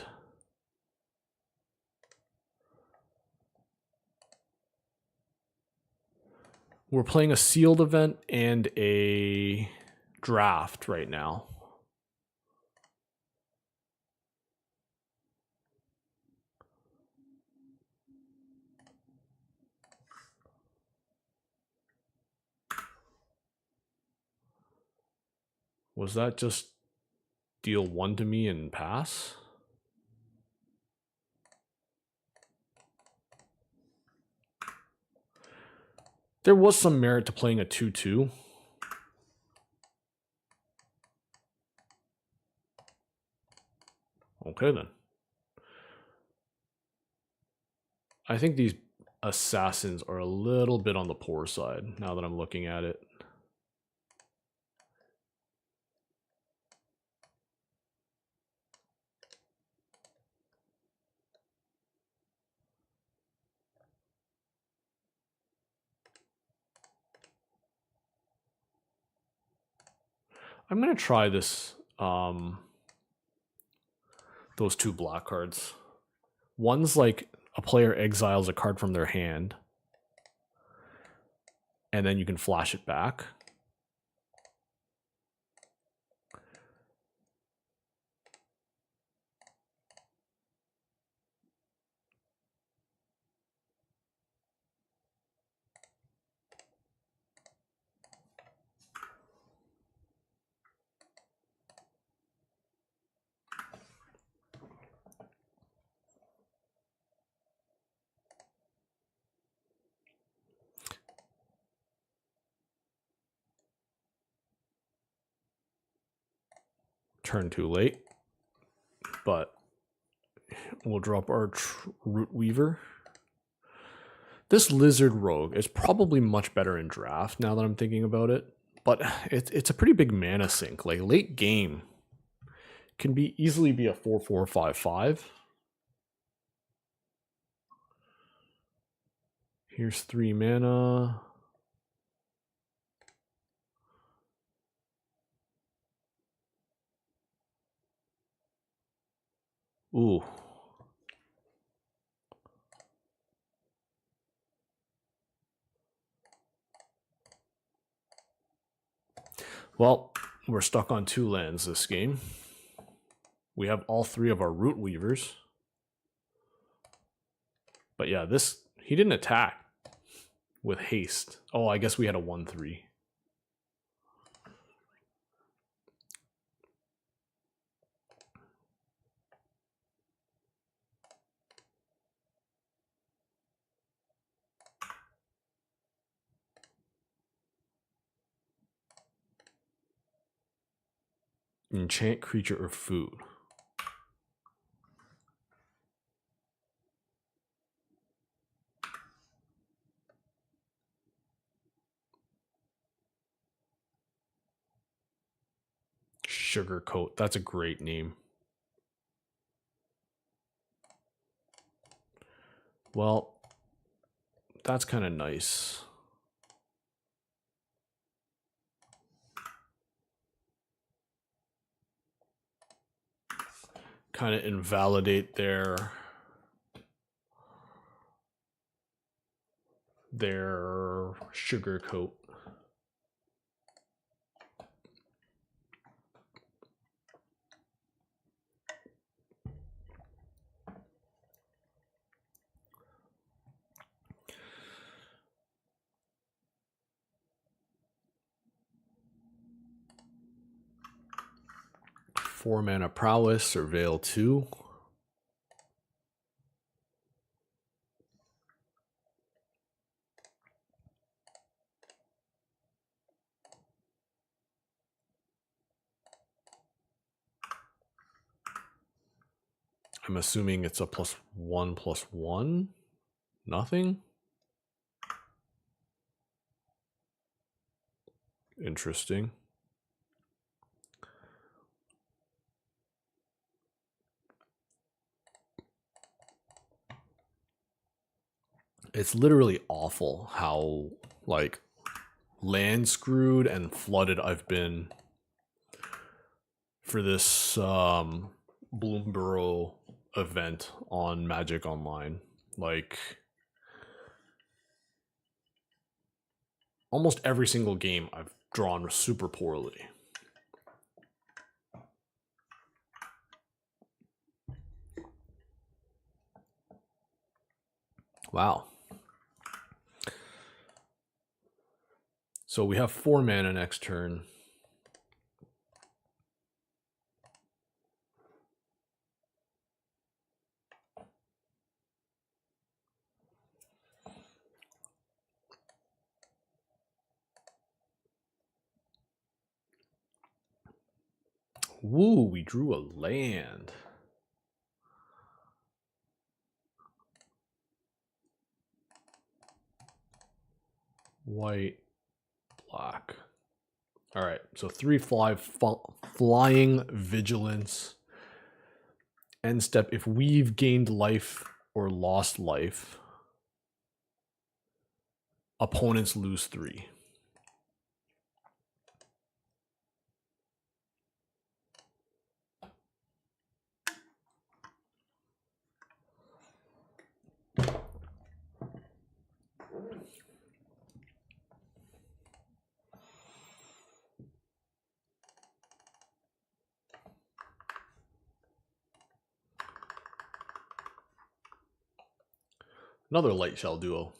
Speaker 1: we're playing a sealed event and a draft right now. Was that just deal 1 to me and pass? There was some merit to playing a 2-2. Okay then. I think these assassins are a little bit on the poor side now that I'm looking at it. I'm going to try this, those two black cards. One's like a player exiles a card from their hand, and then you can flash it back. Turn too late, but we'll drop our Root Weaver. This Lizard Rogue is probably much better in draft now that I'm thinking about it, but it's a pretty big mana sink. Like late game can be easily be a 4/4/5/5. Here's 3 mana. Ooh. Well, we're stuck on 2 lands this game. We have all 3 of our Root Weavers. But yeah, he didn't attack with haste. Oh, I guess we had a 1/3. Enchant creature or food. Sugarcoat. That's a great name. Well, that's kind of nice. Kind of invalidate their Sugarcoat. Four mana Prowess, Surveil 2. I'm assuming it's a +1/+1. Nothing? Interesting. It's literally awful how, like, land screwed and flooded I've been for this Bloomborough event on Magic Online. Like, almost every single game I've drawn super poorly. Wow. So we have 4 mana next turn. Woo, we drew a land. White, black. All right, so 3 flying vigilance. End step, if we've gained life or lost life, opponents lose 3. Another light shell duo.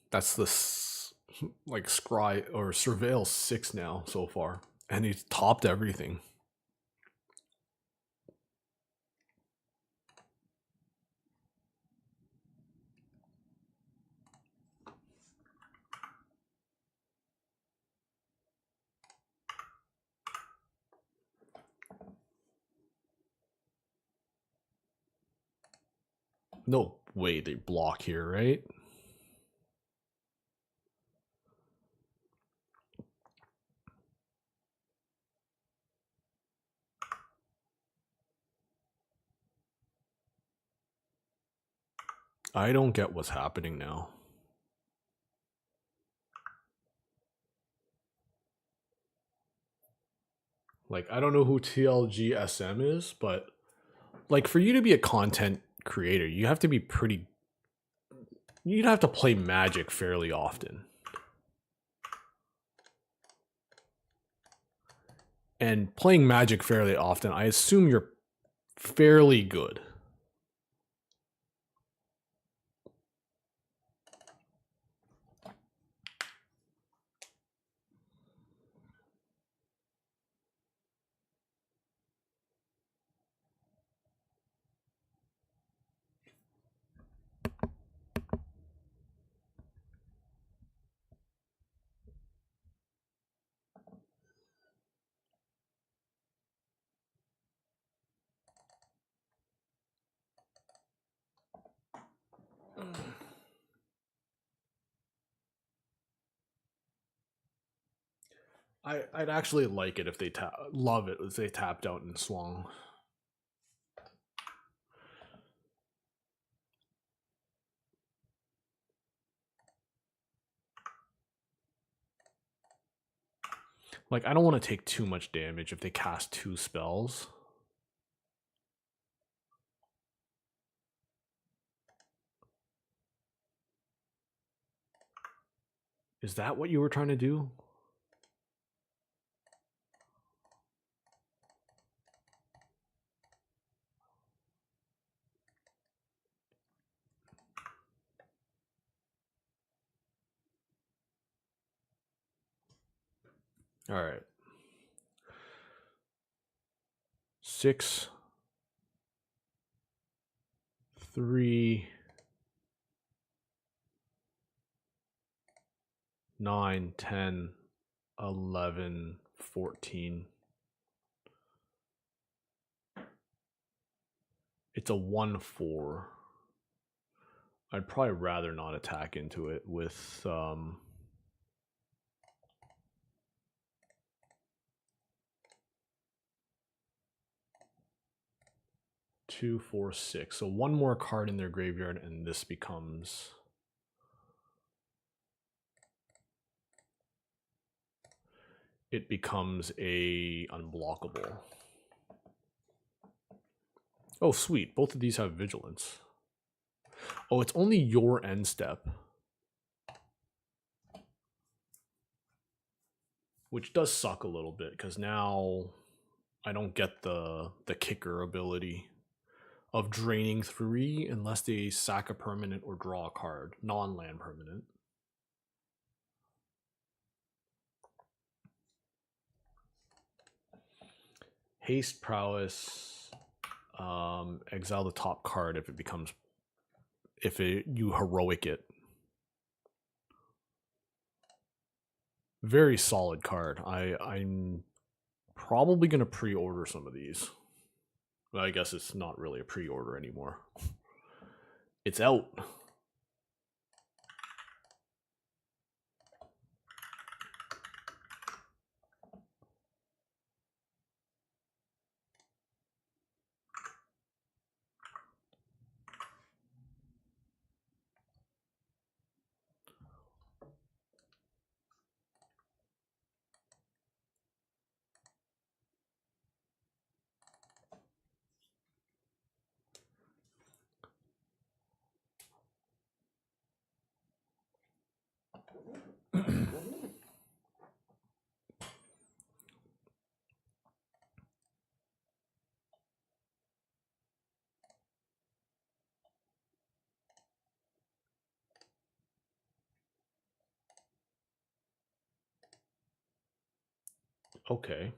Speaker 1: That's this like Scry or Surveil 6 now so far. And he's topped everything. No way they block here, right? I don't get what's happening now. Like, I don't know who TLGSM is, but like for you to be a content creator, you have to be pretty, you'd have to play Magic fairly often. And playing Magic fairly often, I assume you're fairly good. I'd actually like it if they love it if they tapped out and swung. Like, I don't want to take too much damage if they cast 2 spells. Is that what you were trying to do? All right. 6, 3, 9, 10, 11, 14. It's a 1/4. I'd probably rather not attack into it with 2, 4, 6. So one more card in their graveyard, and this becomes a unblockable. Oh, sweet. Both of these have vigilance. Oh, it's only your end step. Which does suck a little bit, because now I don't get the kicker ability of draining 3 unless they sack a permanent or draw a card, non-land permanent. Haste prowess, exile the top card if you heroic it. Very solid card. I'm probably gonna pre-order some of these. Well, I guess it's not really a pre-order anymore. It's out. Okay.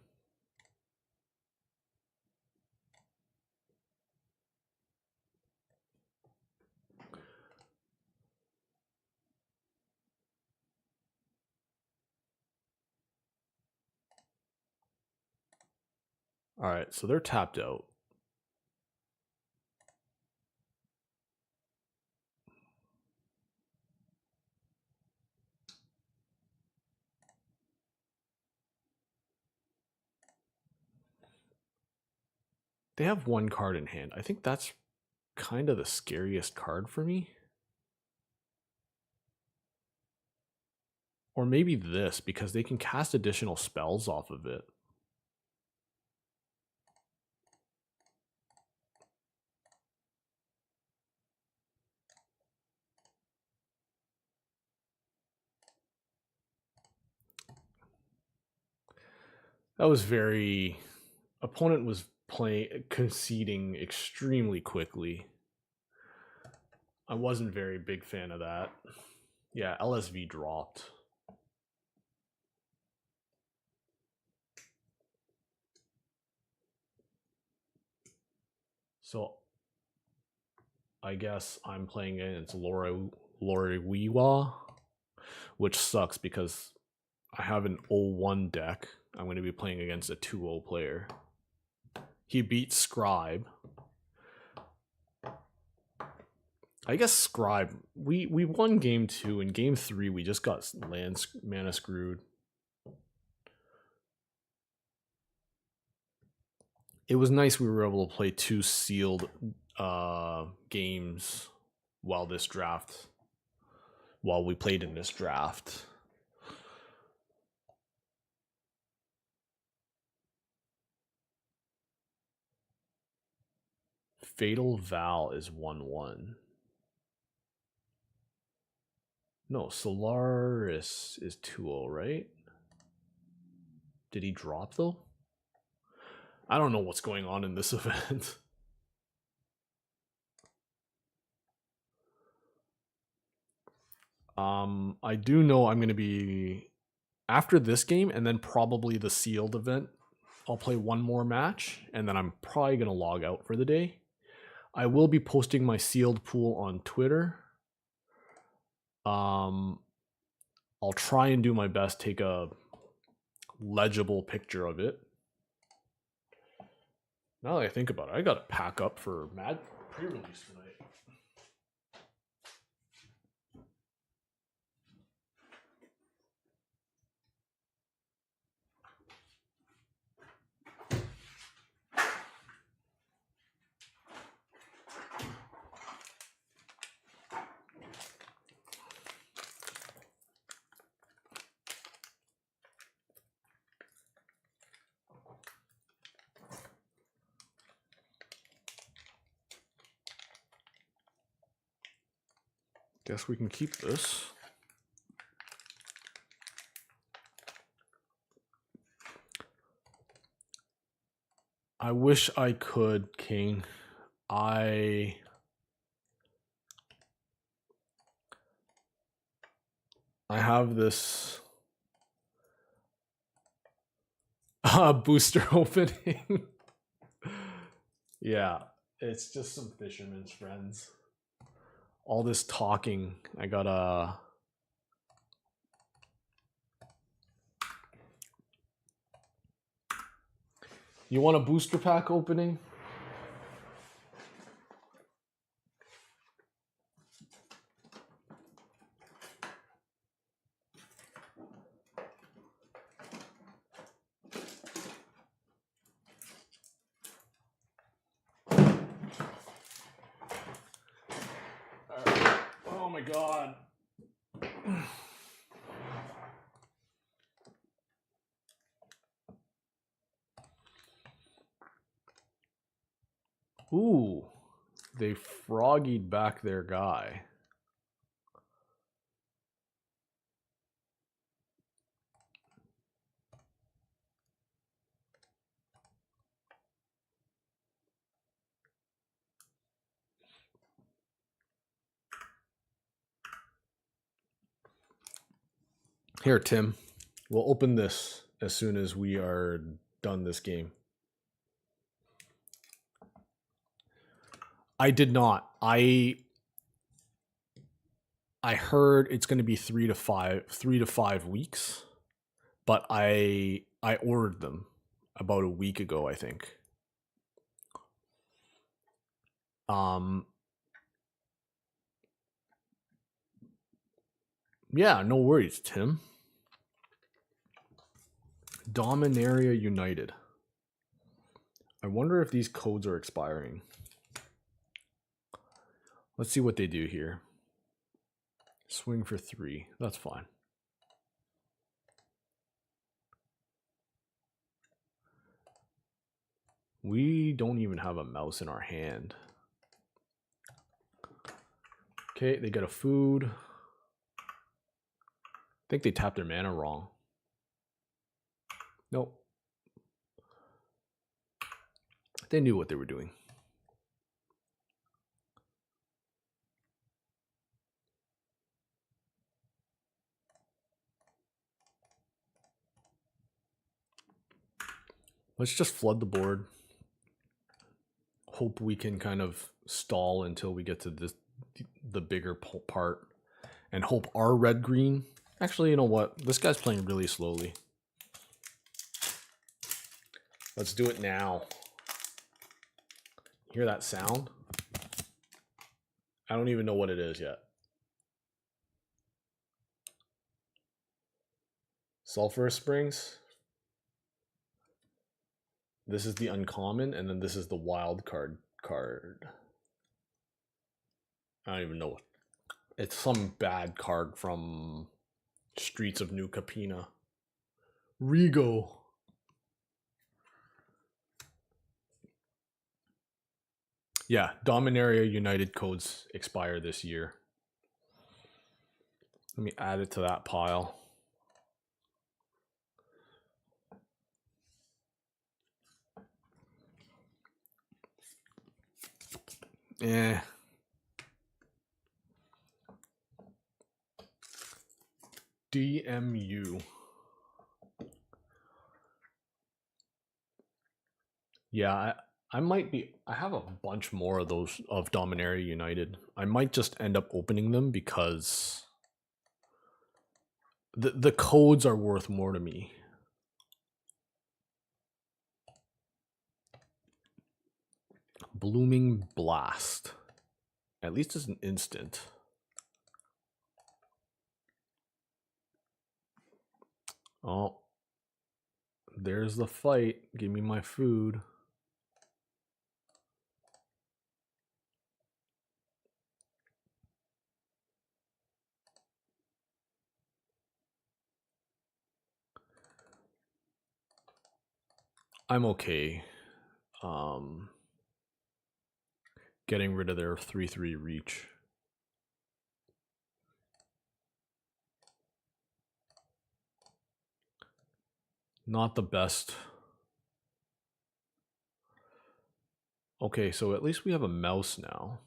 Speaker 1: All right, so they're tapped out. They have one card in hand. I think that's kind of the scariest card for me. Or maybe this, because they can cast additional spells off of it. That was very... Opponent was conceding extremely quickly. I wasn't a very big fan of that. Yeah, LSV dropped. So I guess I'm playing against Loriwiwa, which sucks because I have an 0-1 deck. I'm going to be playing against a 2-0 player. He beat Scribe. I guess Scribe, we won game 2. In game 3, we just got mana screwed. It was nice we were able to play 2 sealed games while we played in this draft. Fatal Val is 1-1. No, Solaris is 2-0, right? Did he drop though? I don't know what's going on in this event. I do know I'm going to be, after this game and then probably the sealed event, I'll play one more match and then I'm probably going to log out for the day. I will be posting my sealed pool on Twitter. I'll try and do my best, take a legible picture of it. Now that I think about it, I got to pack up for Mad pre-release tonight. Guess we can keep this. I wish I could, King. I have this booster opening. Yeah, it's just some fisherman's friends. All this talking, I gotta... You want a booster pack opening? Oh my god. Ooh, they froggied back their guy. Here, Tim, we'll open this. as soon as we are done this game. I did not. I heard it's going to be 3 to 5 weeks, but I ordered them about a week ago, I think. Yeah, no worries, Tim. Dominaria United. I wonder if these codes are expiring. Let's see what they do here. Swing for 3. That's fine. We don't even have a mouse in our hand. Okay, they got a food. I think they tapped their mana wrong. Nope. They knew what they were doing. Let's just flood the board. Hope we can kind of stall until we get to the bigger part. And hope our red-green... Actually, you know what? This guy's playing really slowly. Let's do it now. Hear that sound? I don't even know what it is yet. Sulphurous Springs. This is the uncommon, and then this is the wild card. I don't even know what. It's some bad card from Streets of New Capena. Rigo. Yeah, Dominaria United codes expire this year. Let me add it to that pile. DMU. Yeah, I might be... I have a bunch more of those of Dominaria United. I might just end up opening them because the codes are worth more to me. Blooming Blast. At least it's an instant. Oh. There's the fight. Give me my food. I'm okay. Getting rid of their 3/3 reach. Not the best. Okay, so at least we have a mouse now.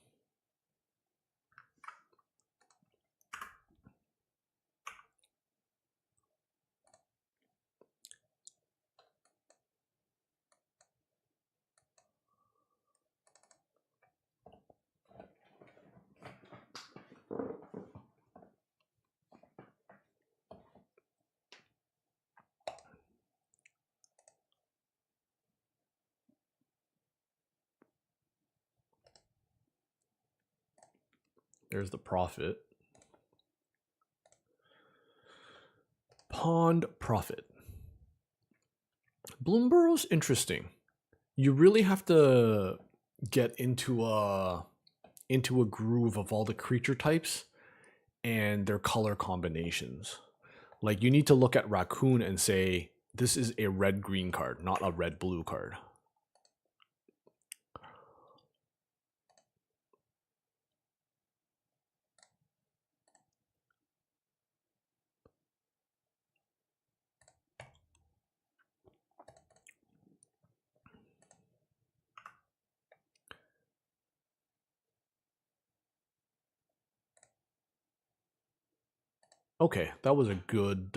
Speaker 1: There's the profit. Pond Profit. Bloomburrow's interesting. You really have to get into a groove of all the creature types and their color combinations. Like, you need to look at Raccoon and say, this is a red-green card, not a red-blue card. Okay, that was a good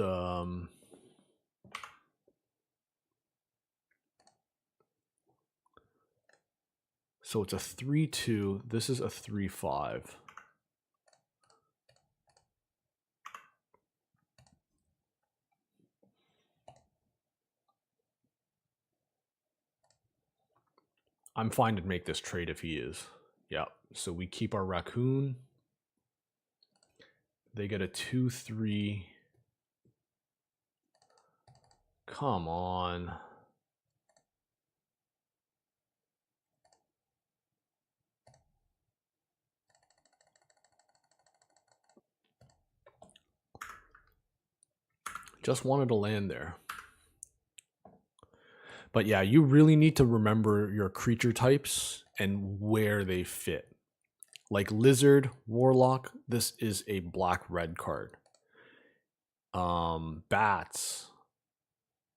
Speaker 1: So it's a 3-2. This is a 3-5. I'm fine to make this trade if he is. Yeah. So we keep our raccoon. They get a 2-3. Come on. Just wanted to land there. But yeah, you really need to remember your creature types and where they fit. Like Lizard, Warlock, this is a black-red card. Bats.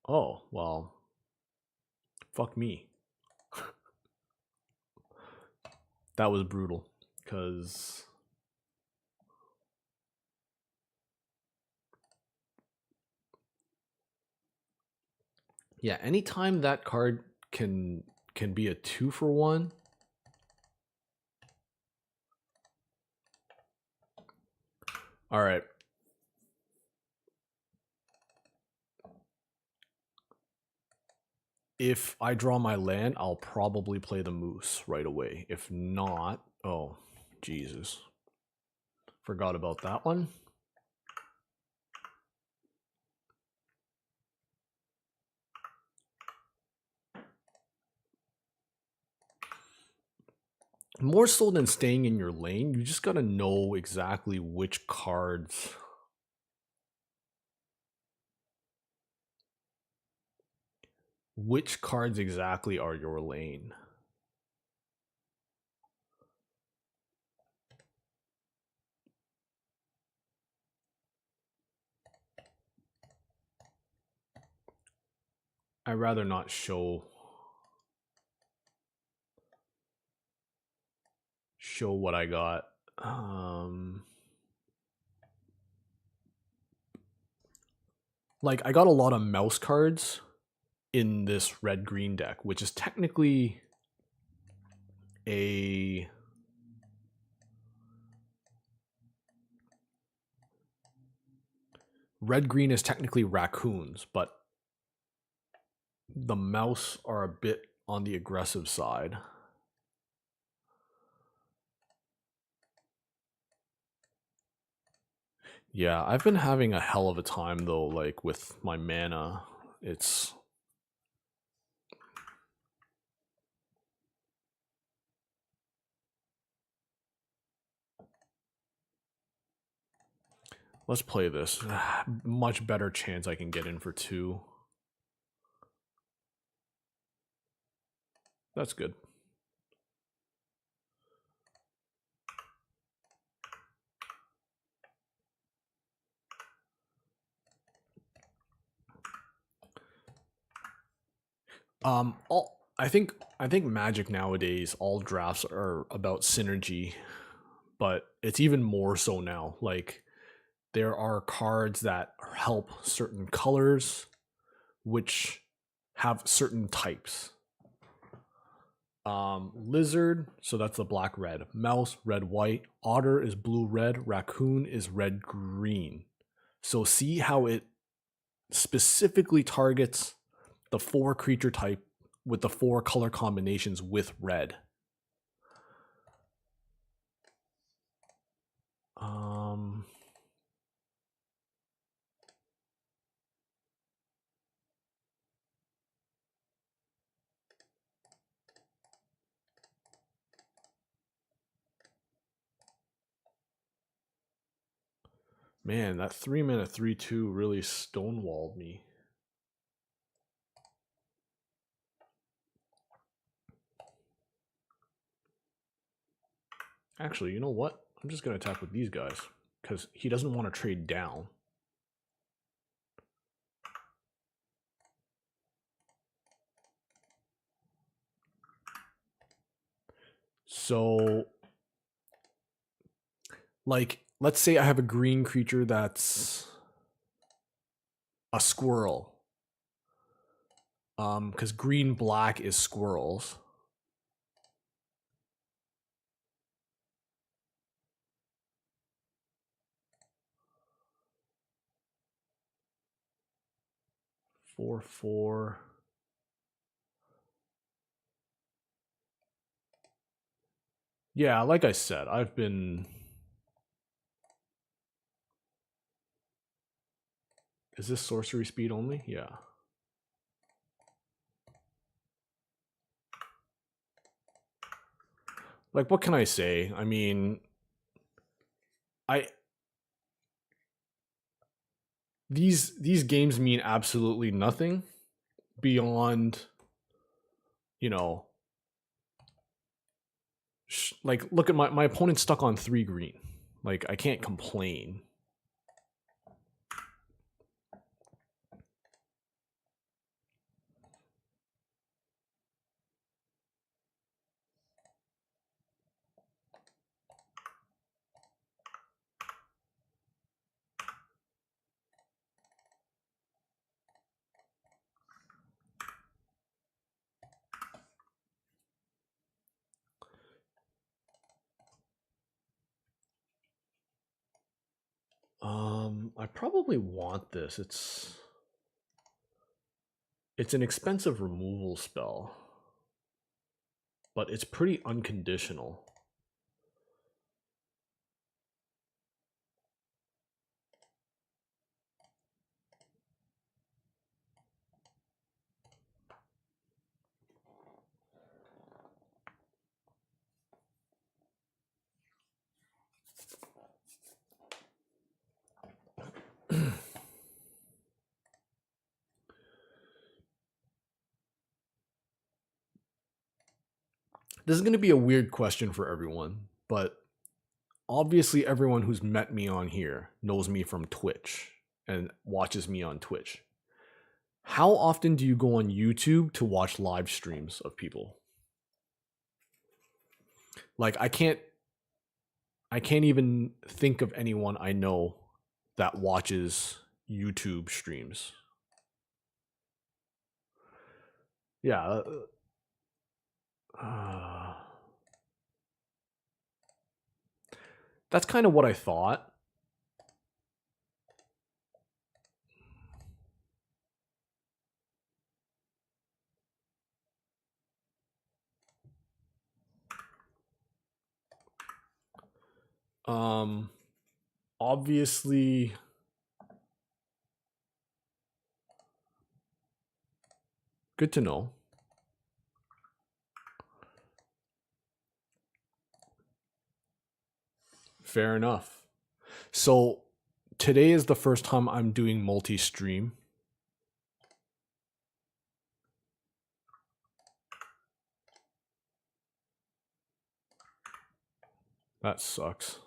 Speaker 1: Oh, well, fuck me. That was brutal, because yeah, anytime that card can be a 2-for-1. All right. If I draw my land, I'll probably play the moose right away. If not, oh, Jesus. Forgot about that one. More so than staying in your lane, you just got to know exactly which cards exactly are your lane. I'd rather not show what I got. Like, I got a lot of mouse cards in this red-green deck, which is technically a red-green is technically raccoons, but the mouse are a bit on the aggressive side. Yeah, I've been having a hell of a time though, like with my mana. It's let's play this. Much better chance I can get in for 2. That's good. I think Magic nowadays, all drafts are about synergy, but it's even more so now. Like, there are cards that help certain colors, which have certain types. Lizard, so that's the black red. Mouse, red white. Otter is blue red. Raccoon is red green. So see how it specifically targets the 4 creature type with the 4 color combinations with red. Man, that 3-mana 3/2 really stonewalled me. Actually, you know what? I'm just going to attack with these guys because he doesn't want to trade down. So, like, let's say I have a green creature that's a squirrel. Because green-black is squirrels. 4-4. Yeah, like I said, I've been... Is this sorcery speed only? Yeah. Like, what can I say? I mean, these games mean absolutely nothing beyond, you know, like, look at my opponent's stuck on 3 green. Like, I can't complain. I probably want this. It's an expensive removal spell, but it's pretty unconditional. This is going to be a weird question for everyone, but obviously everyone who's met me on here knows me from Twitch and watches me on Twitch. How often do you go on YouTube to watch live streams of people? Like, I can't even think of anyone I know that watches YouTube streams. Yeah. That's kind of what I thought. Obviously, good to know. Fair enough. So today is the first time I'm doing multi-stream. That sucks.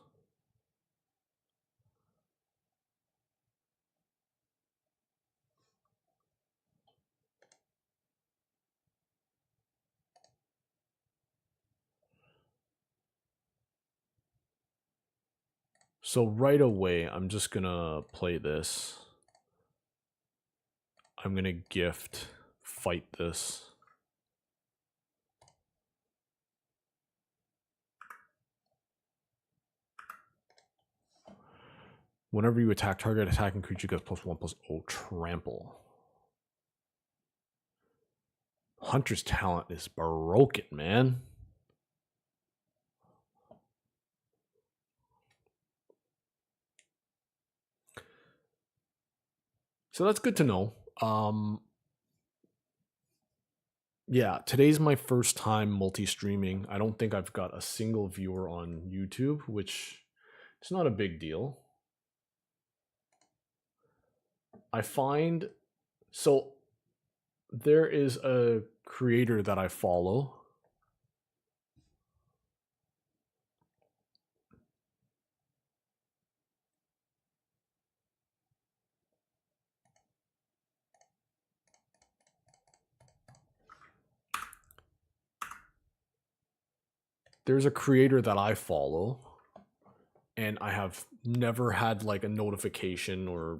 Speaker 1: So right away, I'm just gonna play this. I'm gonna gift, fight this. Whenever you attack target, attacking creature gets +1/+0 trample. Hunter's talent is broken, man. So that's good to know. Yeah, today's my first time multi-streaming. I don't think I've got a single viewer on YouTube, which is not a big deal. I find, so there is a creator that I follow. There's a creator that I follow, and I have never had like a notification, or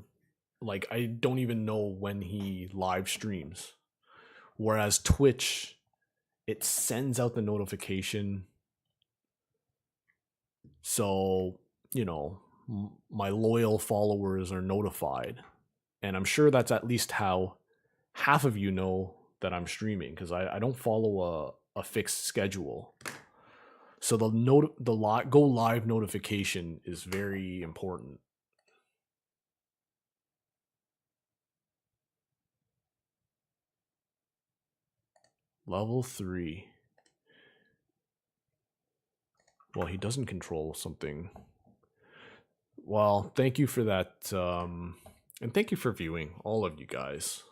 Speaker 1: like I don't even know when he live streams. Whereas Twitch, it sends out the notification. So, you know, my loyal followers are notified. And I'm sure that's at least how half of you know that I'm streaming because I don't follow a fixed schedule. So the go live notification is very important. Level 3. Well, he doesn't control something. Well, thank you for that, and thank you for viewing, all of you guys.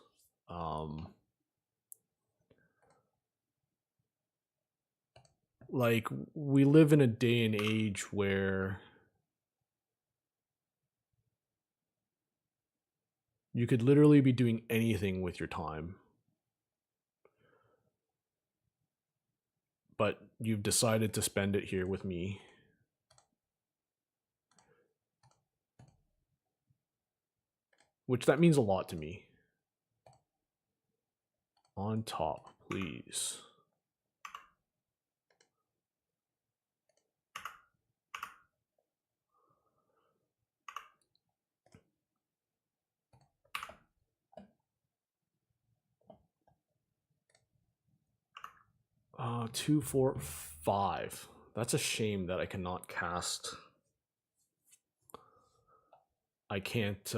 Speaker 1: Like, we live in a day and age where you could literally be doing anything with your time, but you've decided to spend it here with me. Which that means a lot to me. On top, please. Uh, 2, 4, 5. That's a shame that I cannot cast. I can't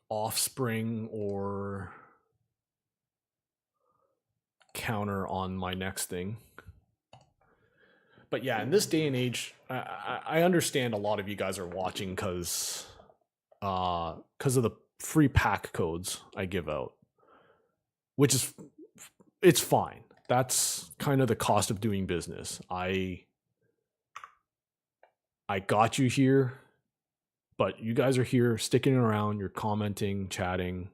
Speaker 1: offspring or counter on my next thing. But yeah, in this day and age, I understand a lot of you guys are watching because of the free pack codes I give out, which is, it's fine. That's kind of the cost of doing business. I got you here, but you guys are here sticking around, you're commenting, chatting.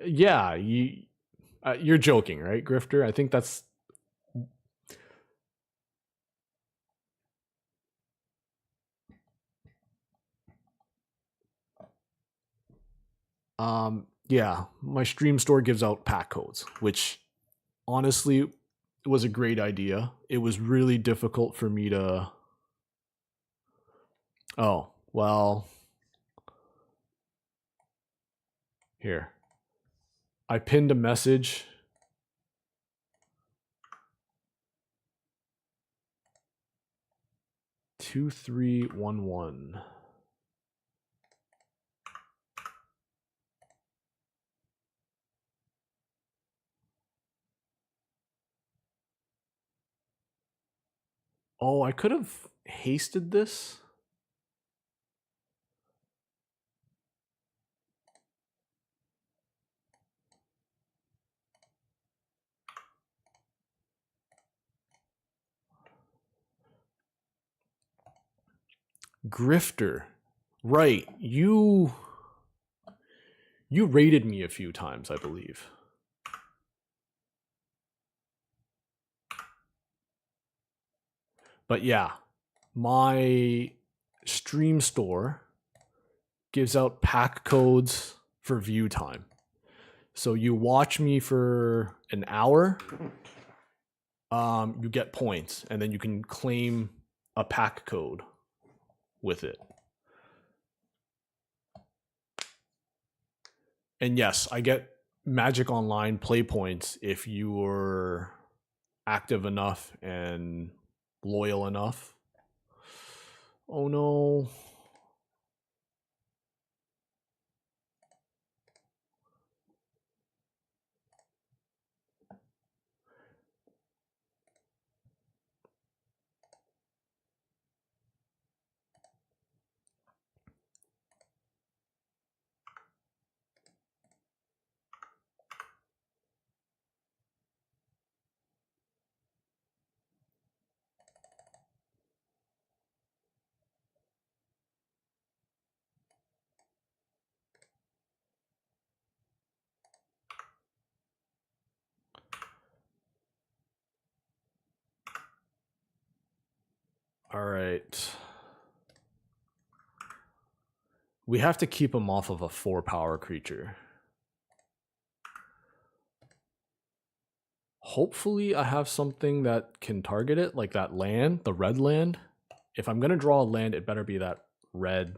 Speaker 1: Yeah, you're joking, right, Grifter? I think that's yeah, my stream store gives out pack codes, which honestly was a great idea. It was really difficult for me to. Oh, well, here. I pinned a message. Two, 3, 1, 1. Oh, I could have hasted this. Grifter. Right. You rated me a few times, I believe. But yeah, my stream store gives out pack codes for view time. So you watch me for an hour, you get points, and then you can claim a pack code with it. And yes, I get Magic Online play points if you were active enough and loyal enough. Oh no. All right. We have to keep him off of a 4-power creature. Hopefully I have something that can target it, like that land, the red land. If I'm going to draw a land, it better be that red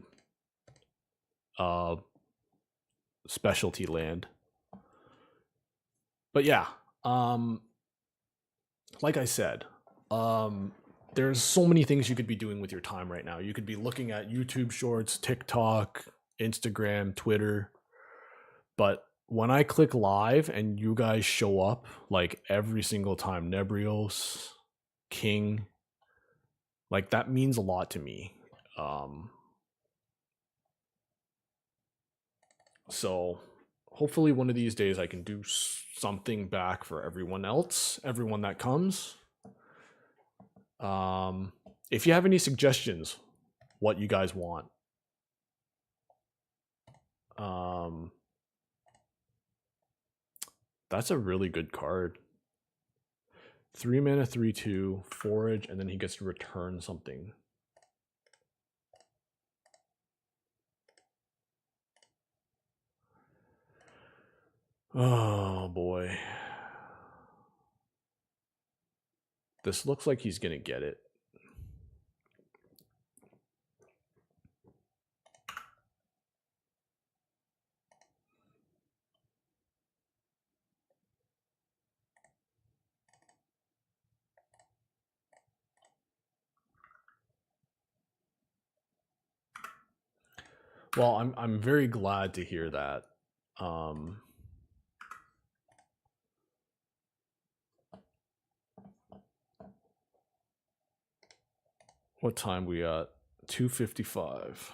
Speaker 1: specialty land. But yeah, like I said, there's so many things you could be doing with your time right now. You could be looking at YouTube shorts, TikTok, Instagram, Twitter. But when I click live and you guys show up, like every single time, Nebrios, King, like that means a lot to me. So hopefully one of these days I can do something back for everyone else, everyone that comes. If you have any suggestions, what you guys want, that's a really good card. 3 mana, 3/2, forage, and then he gets to return something. Oh boy. This looks like he's gonna get it. Well, I'm very glad to hear that. What time we at? 2:55.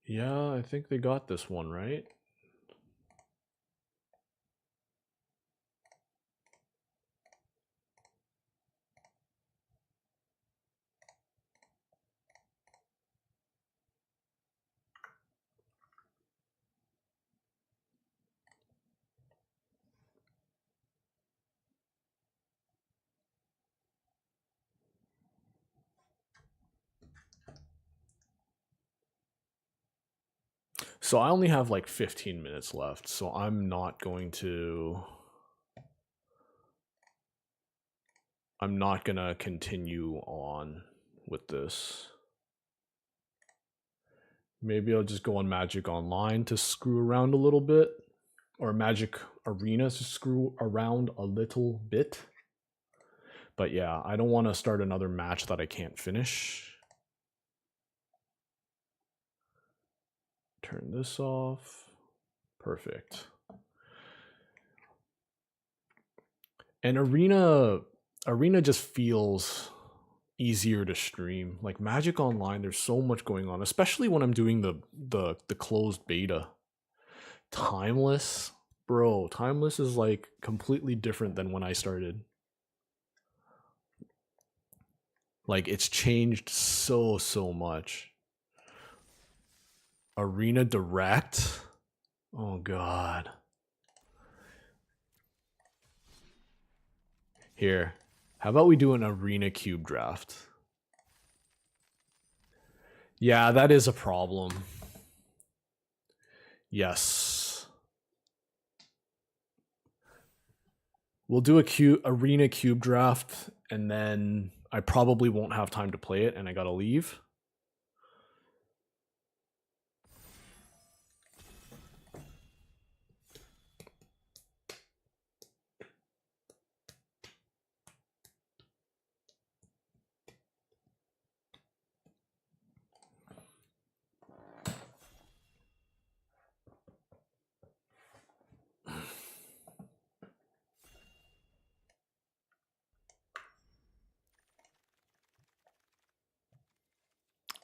Speaker 1: Yeah, I think they got this one, right? So I only have like 15 minutes left, so I'm not going to continue on with this. Maybe I'll just go on Magic Online to screw around a little bit, or Magic Arena to screw around a little bit. But yeah, I don't want to start another match that I can't finish. Turn this off. Perfect. And Arena just feels easier to stream. Like Magic Online, there's so much going on, especially when I'm doing the closed beta. Timeless, bro. Timeless is like completely different than when I started. Like it's changed so much. Arena Direct. Oh god. Here. How about we do an Arena Cube draft? Yeah, that is a problem. Yes. We'll do a Arena Cube draft, and then I probably won't have time to play it, and I gotta leave.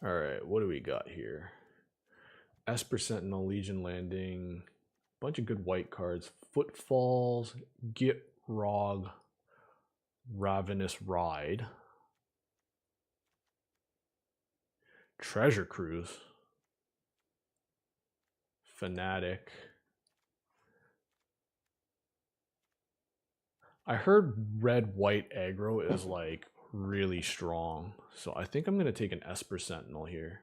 Speaker 1: All right, what do we got here? Esper Sentinel, Legion Landing, bunch of good white cards. Footfalls, Git Rog, Ravenous Ride, Treasure Cruise, Fanatic. I heard red-white aggro is like really strong, so I think I'm going to take an Esper Sentinel here.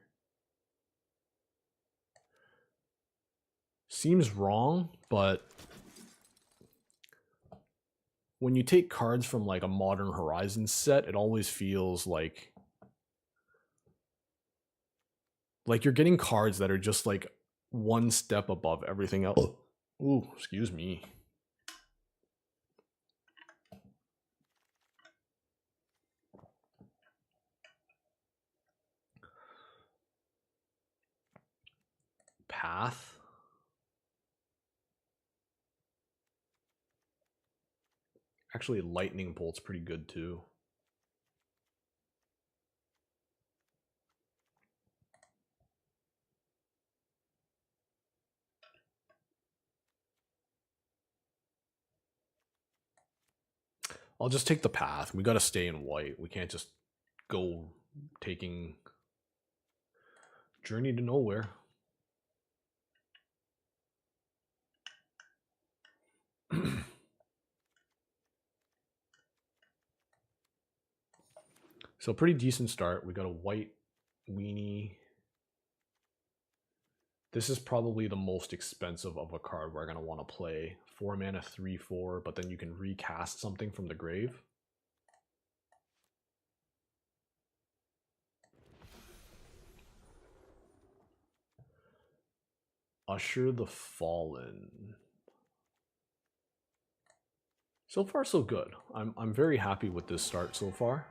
Speaker 1: Seems wrong, but when you take cards from like a Modern Horizons set, it always feels like you're getting cards that are just like one step above everything else. Ooh, excuse me. Path. Actually, Lightning Bolt's pretty good too. I'll just take the path. We got to stay in white. We can't just go taking Journey to Nowhere. So pretty decent start. We got a white weenie. This is probably the most expensive of a card we're going to want to play. 4 mana, 3/4, but then you can recast something from the grave. Usher the Fallen. So far, so good. I'm very happy with this start so far.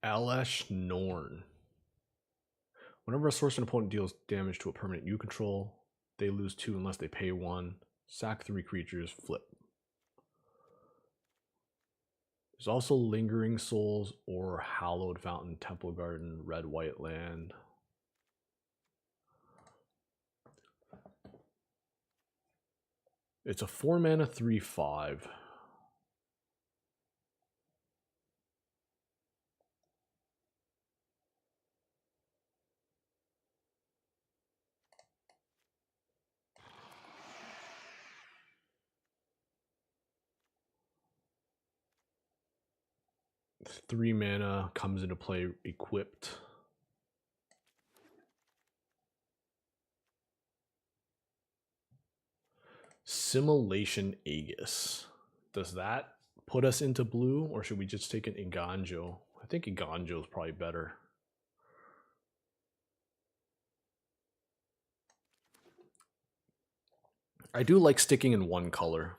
Speaker 1: Alash Norn. Whenever a source and opponent deals damage to a permanent you control, they lose 2 unless they pay 1. Sack 3 creatures, flip. There's also Lingering Souls or Hallowed Fountain, Temple Garden, red-white land. It's a 4 mana 3/5. It's 3 mana, comes into play equipped. Simulation Aegis. Does that put us into blue, or should we just take an Iganjo? I think Iganjo is probably better. I do like sticking in one color.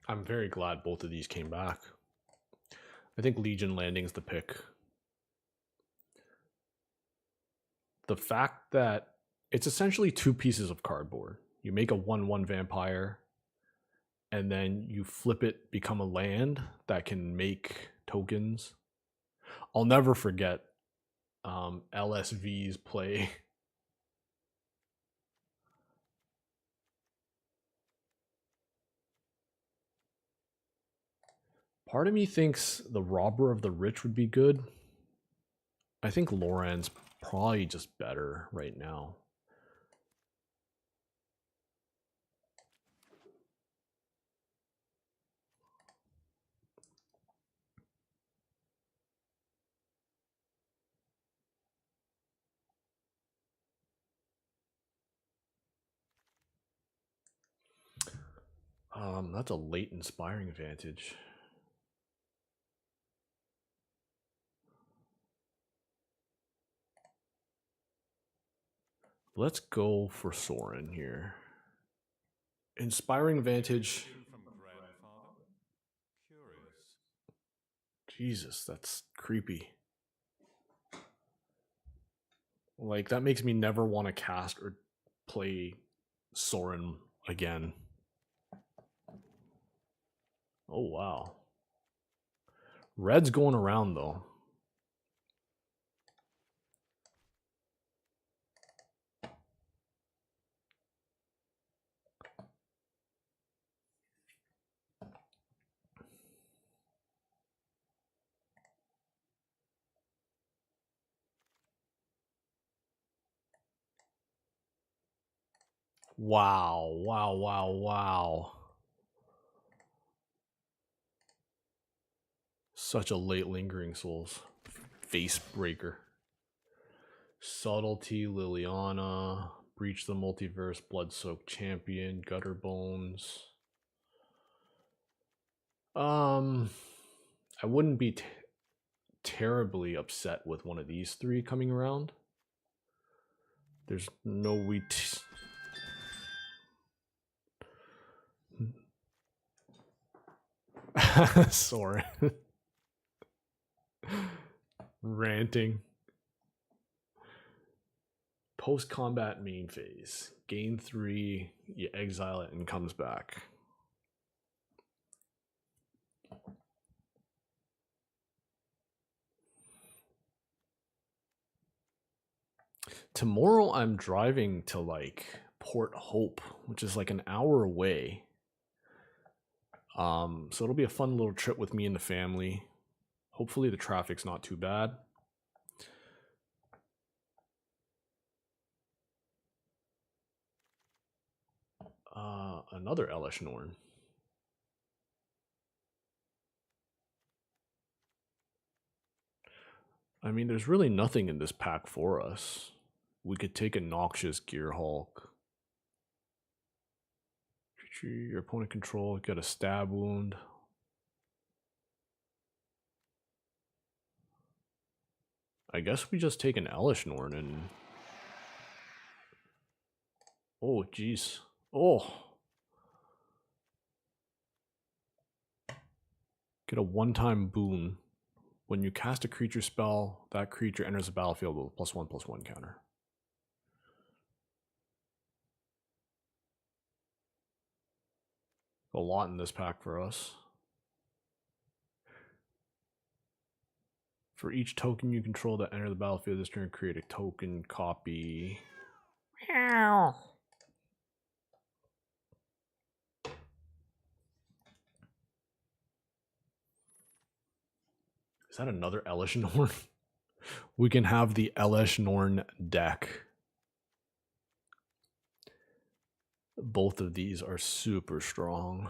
Speaker 1: I'm very glad both of these came back. I think Legion Landing's the pick. The fact that it's essentially 2 pieces of cardboard. You make a 1/1 vampire, and then you flip it, become a land that can make tokens. I'll never forget LSV's play. Part of me thinks the Robber of the Rich would be good. I think Loran's probably just better right now. That's a late Inspiring Vantage. Let's go for Soren here. Inspiring Vantage. Jesus, that's creepy. Like, that makes me never want to cast or play Soren again. Oh, wow. Red's going around, though. Wow, wow, wow, wow. Such a late Lingering Souls. Face breaker. Subtlety, Liliana, Breach the Multiverse, Blood-Soaked Champion, Gutter Bones. I wouldn't be terribly upset with one of these three coming around. There's no wheat. Sorry. Ranting. Post-combat main phase. Gain 3, you exile it and comes back. Tomorrow I'm driving to like Port Hope, which is like an hour away. So it'll be a fun little trip with me and the family. Hopefully the traffic's not too bad. Another Elesh Norn. I mean, there's really nothing in this pack for us. We could take a Noxious Gearhulk. Your opponent control, get a stab wound. I guess we just take an Elesh Norn and... Oh, jeez. Oh! Get a one-time boon. When you cast a creature spell, that creature enters the battlefield with a +1/+1 counter. A lot in this pack for us. For each token you control that enter the battlefield this turn, create a token copy. Meow. Is that another Elesh Norn? We can have the Elesh Norn deck. Both of these are super strong.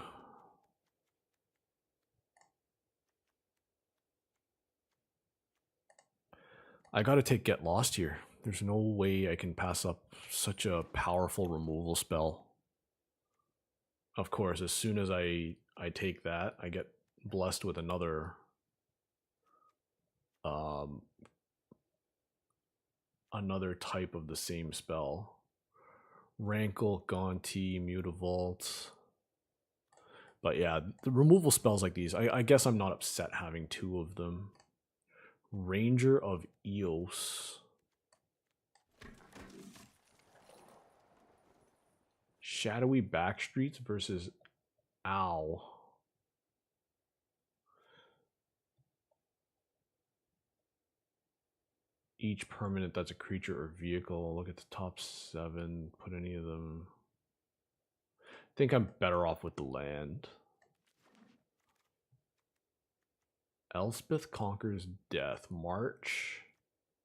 Speaker 1: I gotta take Get Lost here. There's no way I can pass up such a powerful removal spell. Of course, as soon as I take that, I get blessed with another another type of the same spell. Rankle, Gaunty, Mutavault. But yeah, the removal spells like these, I guess I'm not upset having two of them. Ranger of Eos. Shadowy Backstreets versus Ow. Each permanent that's a creature or vehicle. Look at the top 7. Put any of them. I think I'm better off with the land. Elspeth Conquers Death. March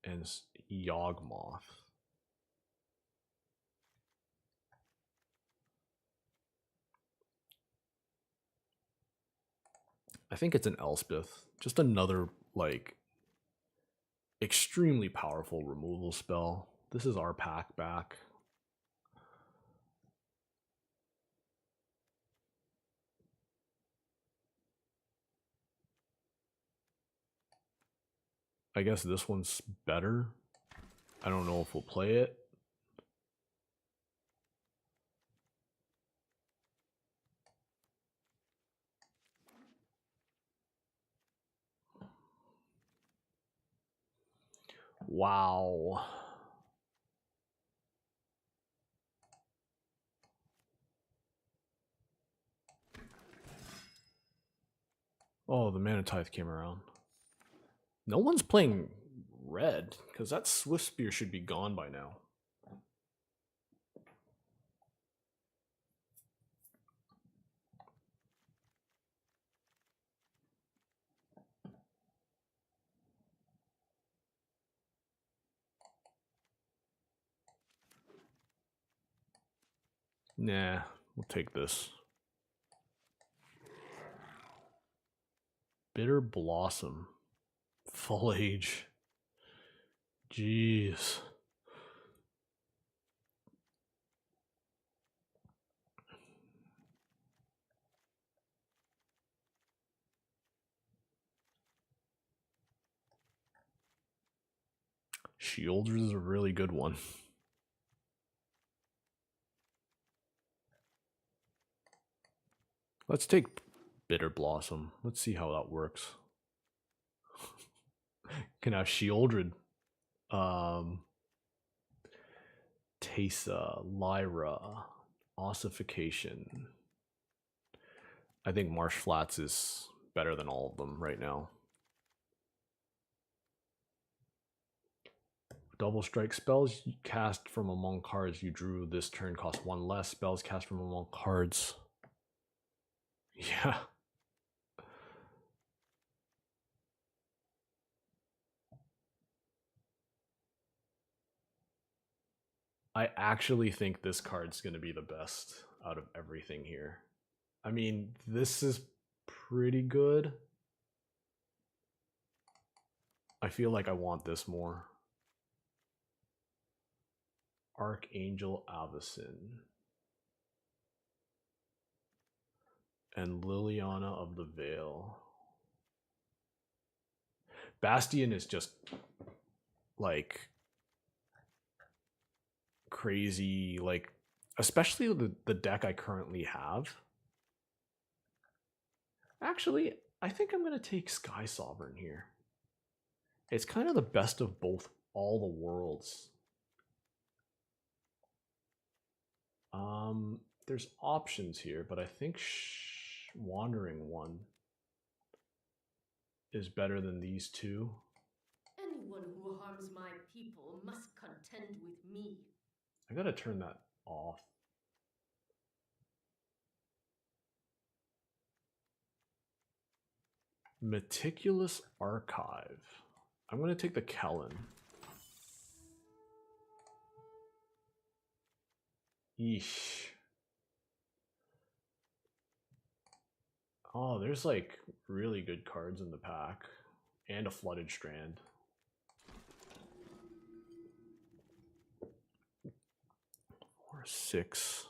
Speaker 1: and Yawgmoth. I think it's an Elspeth. Just another, like, extremely powerful removal spell. This is our pack back. I guess this one's better. I don't know if we'll play it. Wow. Oh, the Mana Tithe came around. No one's playing red, because that Swift Spear should be gone by now. Nah, we'll take this. Bitter Blossom. Full age. Jeez. Shielders is a really good one. Let's take Bitter Blossom. Let's see how that works. Can have Shieldred. Tesa, Lyra, Ossification. I think Marsh Flats is better than all of them right now. Double strike spells you cast from among cards you drew this turn cost 1 less. Spells cast from among cards. Yeah. I actually think this card's going to be the best out of everything here. I mean, this is pretty good. I feel like I want this more. Archangel Avacyn. And Liliana of the Veil. Bastion is just like crazy, like especially the deck I currently have. Actually, I think I'm going to take Sky Sovereign here. It's kind of the best of both all the worlds. There's options here, but I think Wandering One is better than these two.
Speaker 2: Anyone who harms my people must contend with me.
Speaker 1: I gotta turn that off. Meticulous Archive. I'm gonna take the Kellen. Yeesh. Oh, there's like really good cards in the pack. And a Flooded Strand. Or 6.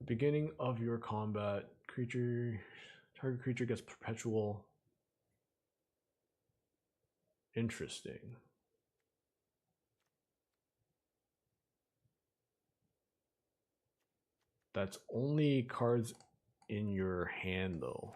Speaker 1: Beginning of your combat, target creature gets perpetual. Interesting. That's only cards in your hand, though.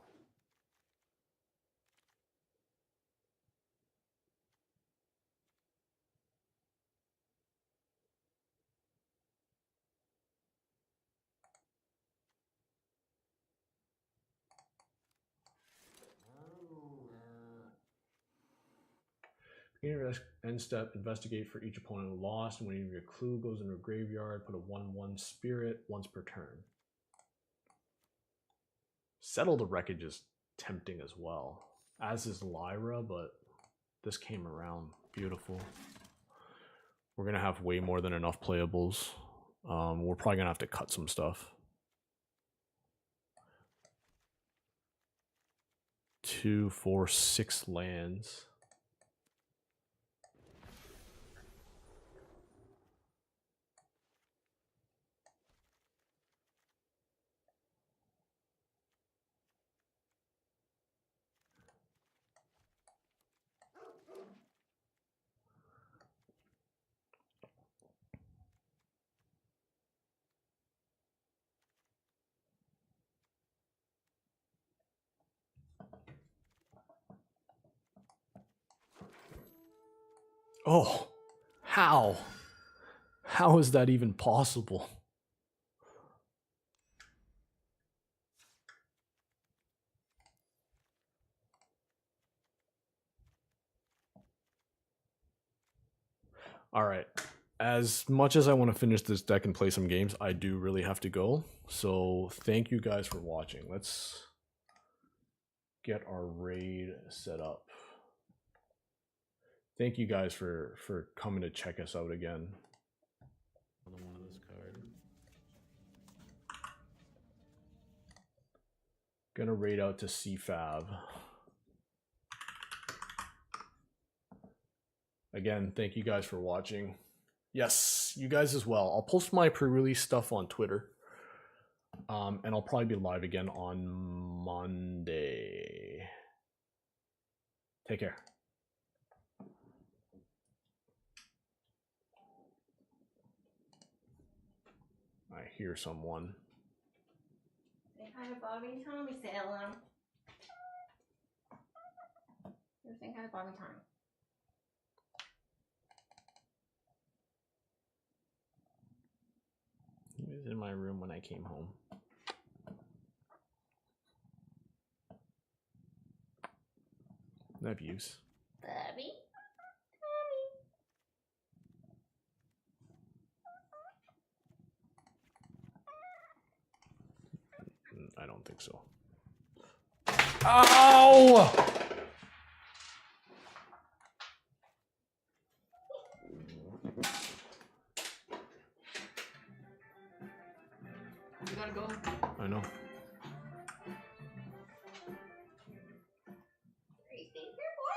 Speaker 1: End step, investigate for each opponent who lost, and when your clue goes into a graveyard, put a 1/1 spirit once per turn. Settle the Wreckage is tempting as well, as is Lyra, but this came around. Beautiful. We're going to have way more than enough playables. We're probably going to have to cut some stuff. 2, 4, 6 lands. Oh, how? How is that even possible? All right. As much as I want to finish this deck and play some games, I do really have to go. So thank you guys for watching. Let's get our raid set up. Thank you guys for coming to check us out again. Another one of this card. Gonna raid out to CFAB. Again, thank you guys for watching. Yes, you guys as well. I'll post my pre-release stuff on Twitter. And I'll probably be live again on Monday. Take care. I hear someone.
Speaker 3: Say hi to Bobby and Tommy, Salem. You're saying hi to Bobby and Tommy.
Speaker 1: He was in my room when I came home. No views.
Speaker 3: Bobby?
Speaker 1: I don't think so. Ow!
Speaker 3: You gotta go.
Speaker 1: I know.